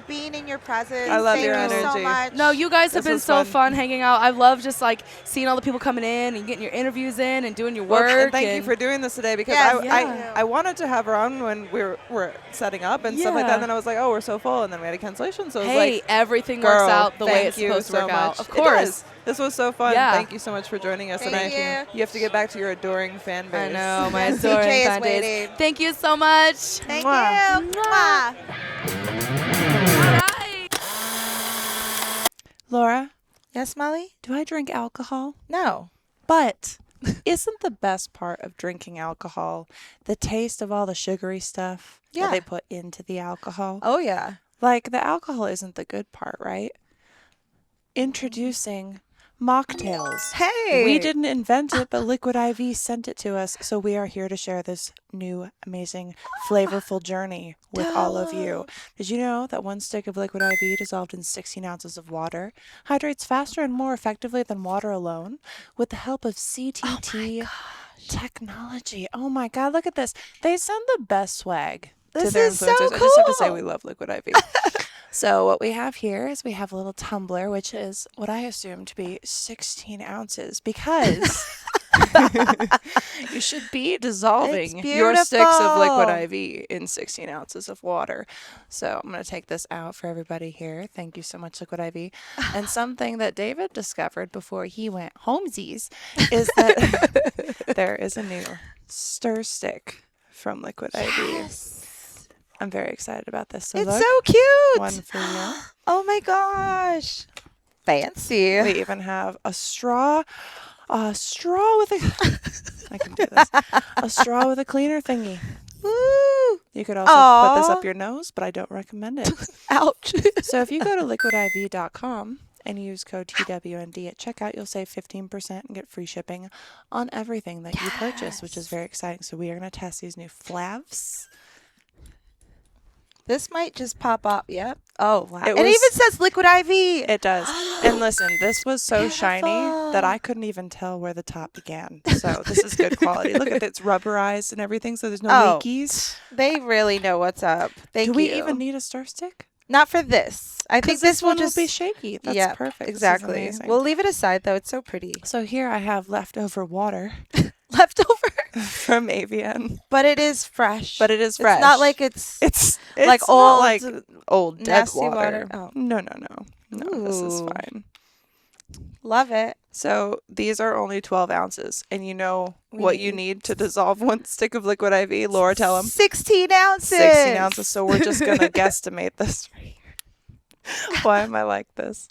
[SPEAKER 2] being in your presence.
[SPEAKER 1] I love
[SPEAKER 2] Thank
[SPEAKER 1] your
[SPEAKER 2] you so
[SPEAKER 1] energy.
[SPEAKER 2] much.
[SPEAKER 5] No, you guys have
[SPEAKER 1] This
[SPEAKER 5] been
[SPEAKER 1] was
[SPEAKER 5] so
[SPEAKER 1] fun.
[SPEAKER 5] fun hanging out. I love just like seeing all the people coming in and getting your interviews in and doing your
[SPEAKER 1] Well,
[SPEAKER 5] work.
[SPEAKER 1] and thank you for doing this today because
[SPEAKER 2] Yes,
[SPEAKER 5] yeah.
[SPEAKER 1] I wanted to have her on when we were setting up and stuff like
[SPEAKER 5] Yeah.
[SPEAKER 1] that. And then I was like, oh, we're so full. And then we had a cancellation. So it was
[SPEAKER 5] Hey,
[SPEAKER 1] like,
[SPEAKER 5] everything
[SPEAKER 1] girl,
[SPEAKER 5] works out the way
[SPEAKER 1] thank
[SPEAKER 5] it's
[SPEAKER 1] you
[SPEAKER 5] supposed to
[SPEAKER 1] so
[SPEAKER 5] work
[SPEAKER 1] much.
[SPEAKER 5] out. Of
[SPEAKER 1] It
[SPEAKER 5] course.
[SPEAKER 1] does. This was so fun.
[SPEAKER 5] Yeah.
[SPEAKER 1] Thank you so much for joining us.
[SPEAKER 2] Thank
[SPEAKER 1] and
[SPEAKER 2] you.
[SPEAKER 1] have to get back to your adoring fan base.
[SPEAKER 5] I know, my
[SPEAKER 2] CJ
[SPEAKER 5] adoring
[SPEAKER 2] is
[SPEAKER 5] fan base.
[SPEAKER 2] waiting.
[SPEAKER 5] Thank you so much.
[SPEAKER 2] Thank
[SPEAKER 1] Mwah.
[SPEAKER 2] you.
[SPEAKER 5] Mwah.
[SPEAKER 2] Mwah.
[SPEAKER 5] All right.
[SPEAKER 1] Laura,
[SPEAKER 2] Yes, Molly?
[SPEAKER 1] do I drink alcohol?
[SPEAKER 2] No.
[SPEAKER 1] But isn't the best part of drinking alcohol the taste of all the sugary stuff
[SPEAKER 2] Yeah.
[SPEAKER 1] that they put into the alcohol?
[SPEAKER 2] Oh, yeah.
[SPEAKER 1] Like, the alcohol isn't the good part, right? Introducing mocktails.
[SPEAKER 2] Hey.
[SPEAKER 1] We didn't invent it, but Liquid IV sent it to us, so we are here to share this new, amazing, flavorful journey with all of you. Did you know that one stick of Liquid IV dissolved in 16 ounces of water hydrates faster and more effectively than water alone with the help of CTT technology? Oh my God, look at this. They send the best swag.
[SPEAKER 2] This
[SPEAKER 1] their
[SPEAKER 2] is so
[SPEAKER 1] influencers. I just have to say
[SPEAKER 2] cool.
[SPEAKER 1] we love Liquid IV. So what we have here is we have a little tumbler, which is what I assume to be 16 ounces because you should be dissolving your sticks of Liquid IV in 16 ounces of water. So I'm going to take this out for everybody here. Thank you so much, Liquid IV. And something that David discovered before he went homesies is that there is a new stir stick from Liquid IV. I'm very excited about this. So
[SPEAKER 2] It's
[SPEAKER 1] look,
[SPEAKER 2] so cute.
[SPEAKER 1] one for you.
[SPEAKER 2] Oh my gosh. Fancy.
[SPEAKER 1] We even have a straw with a I can do this. A straw with a cleaner thingy.
[SPEAKER 2] Woo.
[SPEAKER 1] You could also put this
[SPEAKER 2] Aw.
[SPEAKER 1] up your nose, but I don't recommend it.
[SPEAKER 2] Ouch.
[SPEAKER 1] So if you go to liquidiv.com and use code TWND at checkout, you'll save 15% and get free shipping on everything that you purchase, which is very exciting. So we are going to test these new flavs.
[SPEAKER 2] This might just pop up. Yep. Oh, wow.
[SPEAKER 1] It
[SPEAKER 2] It
[SPEAKER 1] was-
[SPEAKER 2] even says Liquid IV.
[SPEAKER 1] It does. And listen, this was so shiny that I couldn't even tell where the top began. So this is good quality. Look at it. It's rubberized and everything, so there's no
[SPEAKER 2] Oh,
[SPEAKER 1] leakies.
[SPEAKER 2] They really know what's up. Thank
[SPEAKER 1] Do we
[SPEAKER 2] you.
[SPEAKER 1] even need a stir stick?
[SPEAKER 2] Not for this. I think this will
[SPEAKER 1] one
[SPEAKER 2] just
[SPEAKER 1] will be shaky. That's
[SPEAKER 2] yeah,
[SPEAKER 1] perfect. This is
[SPEAKER 2] Exactly.
[SPEAKER 1] amazing.
[SPEAKER 2] We'll leave it aside though. It's so pretty.
[SPEAKER 1] So here I have leftover water
[SPEAKER 2] Leftover.
[SPEAKER 1] from AVN.
[SPEAKER 2] But it is fresh.
[SPEAKER 1] But it is fresh.
[SPEAKER 2] It's not like it's
[SPEAKER 1] It's
[SPEAKER 2] like
[SPEAKER 1] not
[SPEAKER 2] old,
[SPEAKER 1] like old dead
[SPEAKER 2] nasty water. Oh.
[SPEAKER 1] No. No, this is
[SPEAKER 2] Ooh.
[SPEAKER 1] fine.
[SPEAKER 2] Love it.
[SPEAKER 1] So these are only 12 ounces. And you know what you need to dissolve one stick of Liquid IV? Laura, tell them.
[SPEAKER 2] 16 ounces.
[SPEAKER 1] 16 ounces. So we're just going to guesstimate this. Why am I like this?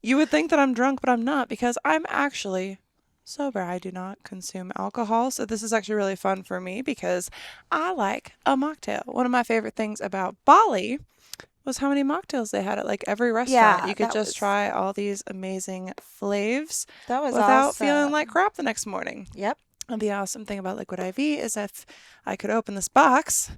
[SPEAKER 1] You would think that I'm drunk, but I'm not because I'm actually sober. I do not consume alcohol. So this is actually really fun for me because I like a mocktail. One of my favorite things about Bali was how many mocktails they had at like every restaurant.
[SPEAKER 2] Yeah,
[SPEAKER 1] You could
[SPEAKER 2] that
[SPEAKER 1] just
[SPEAKER 2] was-
[SPEAKER 1] try all these amazing flavors
[SPEAKER 2] That was
[SPEAKER 1] without
[SPEAKER 2] awesome.
[SPEAKER 1] feeling like crap the next morning.
[SPEAKER 2] Yep.
[SPEAKER 1] And the awesome thing about Liquid IV is if I could open this box,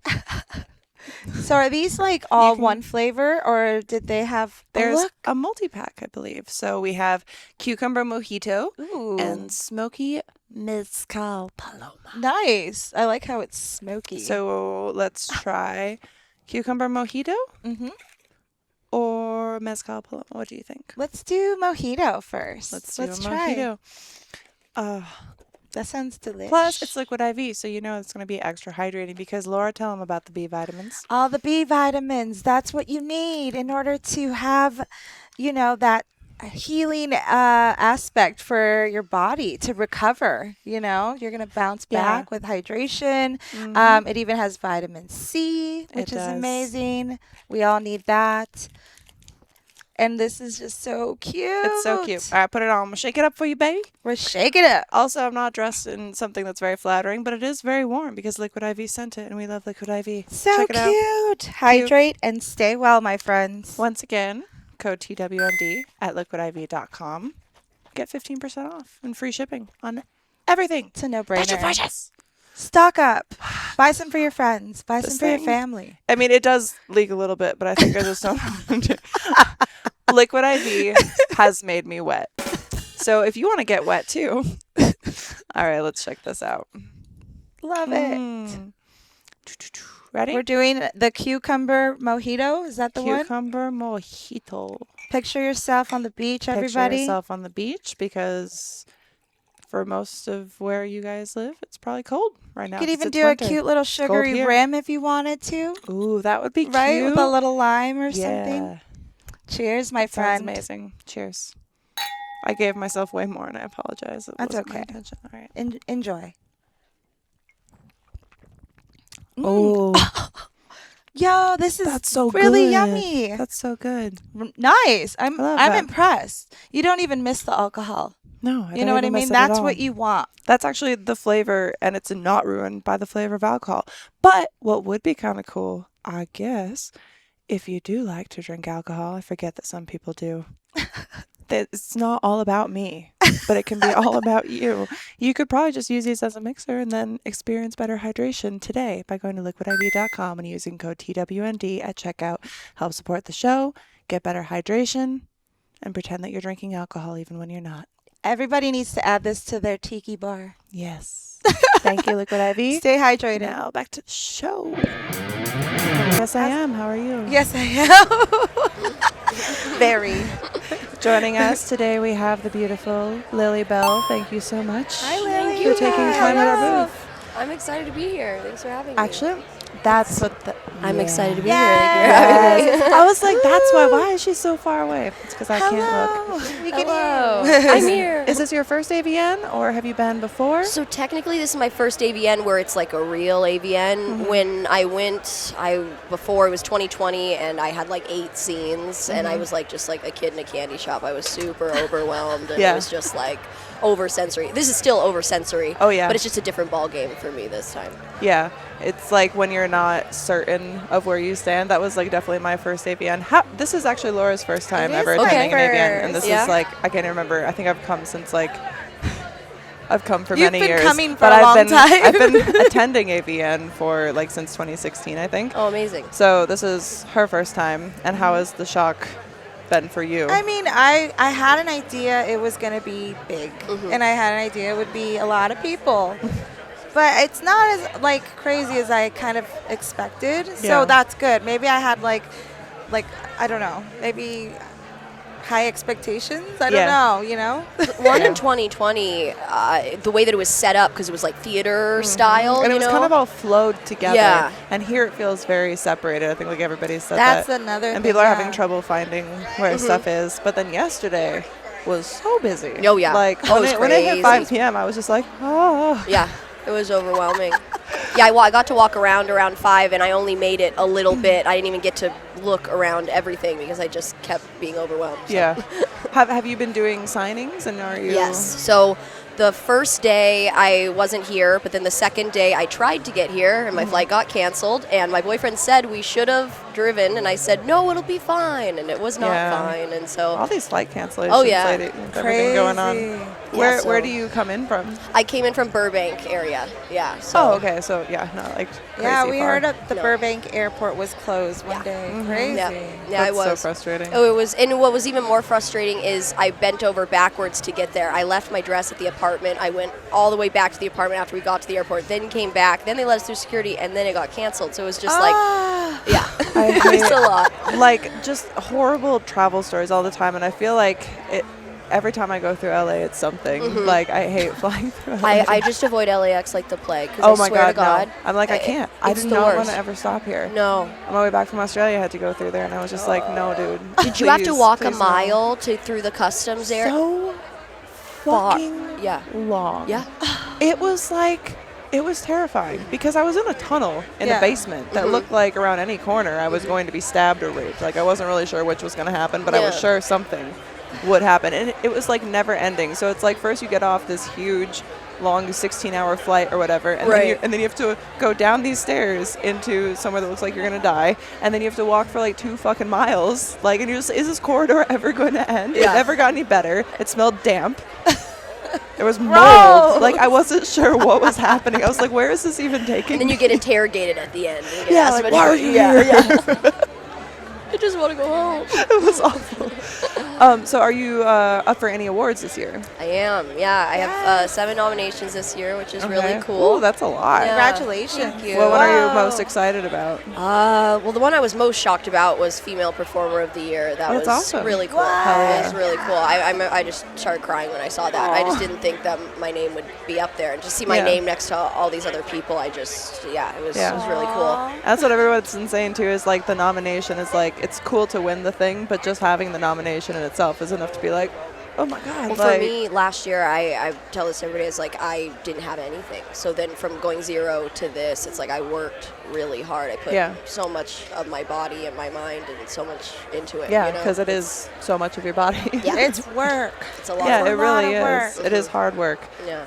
[SPEAKER 2] So are these like all
[SPEAKER 1] can-
[SPEAKER 2] one flavor or did they have
[SPEAKER 1] there's
[SPEAKER 2] look?
[SPEAKER 1] a multi-pack, I believe. So we have cucumber mojito
[SPEAKER 2] Ooh.
[SPEAKER 1] and smoky mezcal paloma.
[SPEAKER 2] Nice. I like how it's smoky.
[SPEAKER 1] So let's try cucumber mojito
[SPEAKER 2] mm-hmm.
[SPEAKER 1] or mezcal paloma. What do you think?
[SPEAKER 2] Let's do mojito first.
[SPEAKER 1] Let's do a
[SPEAKER 2] try.
[SPEAKER 1] mojito.
[SPEAKER 2] That sounds delicious.
[SPEAKER 1] Plus, it's Liquid IV, so you know it's going to be extra hydrating because Laura, tell them about the B vitamins.
[SPEAKER 2] all the B vitamins. That's what you need in order to have, that healing aspect for your body to recover. You're going to bounce
[SPEAKER 1] Yeah.
[SPEAKER 2] back with hydration.
[SPEAKER 1] Mhm.
[SPEAKER 2] It even has vitamin C, which
[SPEAKER 1] It
[SPEAKER 2] is
[SPEAKER 1] does.
[SPEAKER 2] amazing. We all need that. And this is just so cute.
[SPEAKER 1] It's so cute. All right, put it on. I'm going to shake it up for you, baby.
[SPEAKER 2] We're shaking it.
[SPEAKER 1] Also, I'm not dressed in something that's very flattering, but it is very warm because Liquid IV sent it, and we love Liquid IV.
[SPEAKER 2] So
[SPEAKER 1] Check it out.
[SPEAKER 2] cute. Hydrate and stay well, my friends.
[SPEAKER 1] Once again, code TWND at liquidiv.com. Get 15% off and free shipping on everything.
[SPEAKER 2] It's a
[SPEAKER 1] That's your
[SPEAKER 2] no-brainer.
[SPEAKER 1] purchase.
[SPEAKER 2] Stock up. Buy some for your friends. Buy
[SPEAKER 1] This
[SPEAKER 2] some for your
[SPEAKER 1] thing-
[SPEAKER 2] family.
[SPEAKER 1] I mean, it does leak a little bit, but I think I just don't want to. Liquid IV has made me wet. So if you want to get wet too. All right, let's check this out.
[SPEAKER 2] Love it.
[SPEAKER 1] Mm. Ready?
[SPEAKER 2] We're doing the cucumber mojito. Is that the one?
[SPEAKER 1] Cucumber mojito.
[SPEAKER 2] Picture yourself on the beach, everybody.
[SPEAKER 1] Picture yourself on the beach because for most of where you guys live, it's probably cold right now.
[SPEAKER 2] You could
[SPEAKER 1] 'cause
[SPEAKER 2] even
[SPEAKER 1] it's
[SPEAKER 2] do
[SPEAKER 1] winter.
[SPEAKER 2] a cute little sugary
[SPEAKER 1] here.
[SPEAKER 2] rim if you wanted to.
[SPEAKER 1] Ooh, that would be
[SPEAKER 2] Right?
[SPEAKER 1] cute.
[SPEAKER 2] With a little lime or
[SPEAKER 1] yeah.
[SPEAKER 2] something. Cheers, my
[SPEAKER 1] Sounds
[SPEAKER 2] friend.
[SPEAKER 1] amazing. Cheers. I gave myself way more and I apologize. It
[SPEAKER 2] That's
[SPEAKER 1] wasn't my
[SPEAKER 2] okay.
[SPEAKER 1] intention. All right.
[SPEAKER 2] Enjoy.
[SPEAKER 1] Oh,
[SPEAKER 2] Yo, this is
[SPEAKER 1] that's so
[SPEAKER 2] really
[SPEAKER 1] good.
[SPEAKER 2] yummy.
[SPEAKER 1] That's so good.
[SPEAKER 2] Nice. I'm
[SPEAKER 1] I love that.
[SPEAKER 2] impressed. You don't even miss the alcohol.
[SPEAKER 1] No, I
[SPEAKER 2] You
[SPEAKER 1] don't
[SPEAKER 2] know what I
[SPEAKER 1] even miss
[SPEAKER 2] mean?
[SPEAKER 1] it at
[SPEAKER 2] That's
[SPEAKER 1] all.
[SPEAKER 2] what you want.
[SPEAKER 1] That's actually the flavor, and it's not ruined by the flavor of alcohol. But what would be kind of cool, I guess, if you do like to drink alcohol, I forget that some people do. That it's not all about me, but it can be all about you. You could probably just use these as a mixer and then experience better hydration today by going to liquidiv.com and using code TWND at checkout. Help support the show, get better hydration, and pretend that you're drinking alcohol even when you're not.
[SPEAKER 2] Everybody needs to add this to their tiki bar.
[SPEAKER 1] Yes. Thank you, Liquid IV.
[SPEAKER 2] Stay hydrated.
[SPEAKER 1] Now back to the show. Yes, I am. How are you?
[SPEAKER 2] Yes, I am. Very.
[SPEAKER 1] Joining us today, we have the beautiful Lilly Bell. Thank you so much.
[SPEAKER 2] Hi, Lily.
[SPEAKER 1] For taking time at our booth.
[SPEAKER 6] I'm excited to be here. Thanks for having me.
[SPEAKER 1] Actually, that's what the...
[SPEAKER 6] I'm
[SPEAKER 1] yeah.
[SPEAKER 6] excited to be here. Thank you for having me.
[SPEAKER 1] Yes. I was like, that's why. Why is she so far away? It's because I can't
[SPEAKER 2] Hello.
[SPEAKER 1] look.
[SPEAKER 2] We can
[SPEAKER 6] Hello.
[SPEAKER 2] hear you.
[SPEAKER 6] I'm here.
[SPEAKER 1] Is this your first AVN, or have you been before?
[SPEAKER 6] So technically, this is my first AVN where it's like a real AVN. When I went, before it was 2020, and I had like 8 scenes, and I was like just like a kid in a candy shop. I was super overwhelmed, and it was just like over sensory. This is still over sensory.
[SPEAKER 1] Oh yeah.
[SPEAKER 6] But it's just a different ball game for me this time.
[SPEAKER 1] Yeah. It's like when you're not certain of where you stand. That was like definitely my first AVN. This is actually Laura's first time ever attending an AVN, and this is like, I can't remember. I think I've come since like I've come for many years.
[SPEAKER 2] You've been coming for
[SPEAKER 1] but
[SPEAKER 2] a long time.
[SPEAKER 1] I've been attending AVN for like since 2016, I think.
[SPEAKER 6] Oh, amazing.
[SPEAKER 1] So this is her first time. And how has the shock been for you?
[SPEAKER 2] I mean, I had an idea it was going to be big, and I had an idea it would be a lot of people. But it's not as like crazy as I kind of expected, so that's good. Maybe I had like I don't know, maybe high expectations. I don't know, you know.
[SPEAKER 6] One in 2020, the way that it was set up, because it was like theater style,
[SPEAKER 1] and it
[SPEAKER 6] you
[SPEAKER 1] was
[SPEAKER 6] know?
[SPEAKER 1] kind of all flowed together.
[SPEAKER 6] Yeah.
[SPEAKER 1] And here it feels very separated. I think like everybody said that.
[SPEAKER 2] That's another
[SPEAKER 1] And
[SPEAKER 2] thing,
[SPEAKER 1] people are
[SPEAKER 2] yeah.
[SPEAKER 1] having trouble finding where stuff is. But then yesterday was so busy.
[SPEAKER 6] Oh, yeah.
[SPEAKER 1] Like
[SPEAKER 6] Oh,
[SPEAKER 1] when it hit 5 p.m., I was just like, oh.
[SPEAKER 6] Yeah, it was overwhelming. Yeah, I got to walk around 5, and I only made it a little bit. I didn't even get to look around everything because I just kept being overwhelmed. So.
[SPEAKER 1] Yeah. Have you been doing signings, and are you?
[SPEAKER 6] Yes. So the first day I wasn't here, but then the second day I tried to get here, and my flight got canceled. And my boyfriend said we should have driven, and I said no, it'll be fine, and it was not fine. And so
[SPEAKER 1] all these flight cancellations.
[SPEAKER 6] Oh, yeah.
[SPEAKER 1] lately, with everything going on.
[SPEAKER 6] Yeah,
[SPEAKER 1] Where do you come in from?
[SPEAKER 6] I came in from Burbank area. Yeah. So
[SPEAKER 1] Oh, okay. So yeah, not like crazy
[SPEAKER 2] Yeah, we
[SPEAKER 1] far.
[SPEAKER 2] heard the Burbank airport was closed one day. Crazy.
[SPEAKER 6] Yeah, it
[SPEAKER 1] That's
[SPEAKER 6] was
[SPEAKER 1] so frustrating.
[SPEAKER 6] Oh, it was, and what was even more frustrating is I bent over backwards to get there. I left my dress at the apartment. I went all the way back to the apartment after we got to the airport, then came back, then they let us through security, and then it got canceled. So it was just like, yeah,
[SPEAKER 1] I
[SPEAKER 6] it was a lot.
[SPEAKER 1] Like just horrible travel stories all the time, and I feel like every time I go through LA, it's something. Like I hate flying through LA.
[SPEAKER 6] I just avoid LAX like the plague.
[SPEAKER 1] Oh
[SPEAKER 6] I
[SPEAKER 1] my
[SPEAKER 6] swear
[SPEAKER 1] God,
[SPEAKER 6] to God,
[SPEAKER 1] no. I'm like, I can't. I
[SPEAKER 6] it's
[SPEAKER 1] do
[SPEAKER 6] the
[SPEAKER 1] not want
[SPEAKER 6] worst.
[SPEAKER 1] to ever stop here.
[SPEAKER 6] No.
[SPEAKER 1] On my way back from Australia, I had to go through there, and I was just like, no, dude.
[SPEAKER 6] Did you have to
[SPEAKER 1] Please,
[SPEAKER 6] walk a
[SPEAKER 1] please no.
[SPEAKER 6] mile through the customs there?
[SPEAKER 1] So
[SPEAKER 6] Far.
[SPEAKER 1] fucking
[SPEAKER 6] Yeah.
[SPEAKER 1] long.
[SPEAKER 6] Yeah.
[SPEAKER 1] It was like, it was terrifying because I was in a tunnel in a basement that looked like around any corner I was going to be stabbed or raped. Like I wasn't really sure which was going to happen, but I was sure something would happen. And it was like never ending. So it's like first you get off this huge, long 16-hour flight or whatever, and, then you have to go down these stairs into somewhere that looks like you're going to die, and then you have to walk for like 2 fucking miles. Like, and you're just, is this corridor ever going to end? It never got any better. It smelled damp. There was mold. Like I wasn't sure what was happening. I was like, where is this even taking
[SPEAKER 6] And then you
[SPEAKER 1] me?
[SPEAKER 6] get interrogated at the end. You get
[SPEAKER 1] Yeah,
[SPEAKER 6] asked
[SPEAKER 1] like,
[SPEAKER 6] about
[SPEAKER 1] why are
[SPEAKER 6] your-
[SPEAKER 1] you here?
[SPEAKER 6] Yeah. I just want to go home.
[SPEAKER 1] It was awful. So are you up for any awards this year?
[SPEAKER 6] I am. Yeah, I have 7 nominations this year, which is really cool.
[SPEAKER 1] Ooh, that's a lot.
[SPEAKER 6] Yeah.
[SPEAKER 2] Congratulations.
[SPEAKER 6] Thank you.
[SPEAKER 1] What one are you most excited about?
[SPEAKER 6] Well, the one I was most shocked about was Female Performer of the Year. That was
[SPEAKER 1] that's awesome.
[SPEAKER 6] really cool.
[SPEAKER 1] Wow.
[SPEAKER 6] It was really cool. I just started crying when I saw that. I just didn't think that my name would be up there. And just see my name next to all these other people, it was really cool.
[SPEAKER 1] That's what everyone's been saying too, is like the nomination is like, it's cool to win the thing, but just having the nomination in itself is enough to be like, oh my God.
[SPEAKER 6] Well,
[SPEAKER 1] like,
[SPEAKER 6] for me, last year, I tell this to everybody, it's like I didn't have anything. So then from going 0 to this, it's like I worked really hard. I put so much of my body and my mind and so much into it.
[SPEAKER 1] yeah, because it is so much of your body.
[SPEAKER 6] Yeah.
[SPEAKER 2] It's work.
[SPEAKER 6] It's a lot
[SPEAKER 1] Yeah,
[SPEAKER 6] of
[SPEAKER 1] it
[SPEAKER 6] work.
[SPEAKER 1] really
[SPEAKER 2] of
[SPEAKER 1] is.
[SPEAKER 2] work.
[SPEAKER 1] It is hard work.
[SPEAKER 6] Yeah.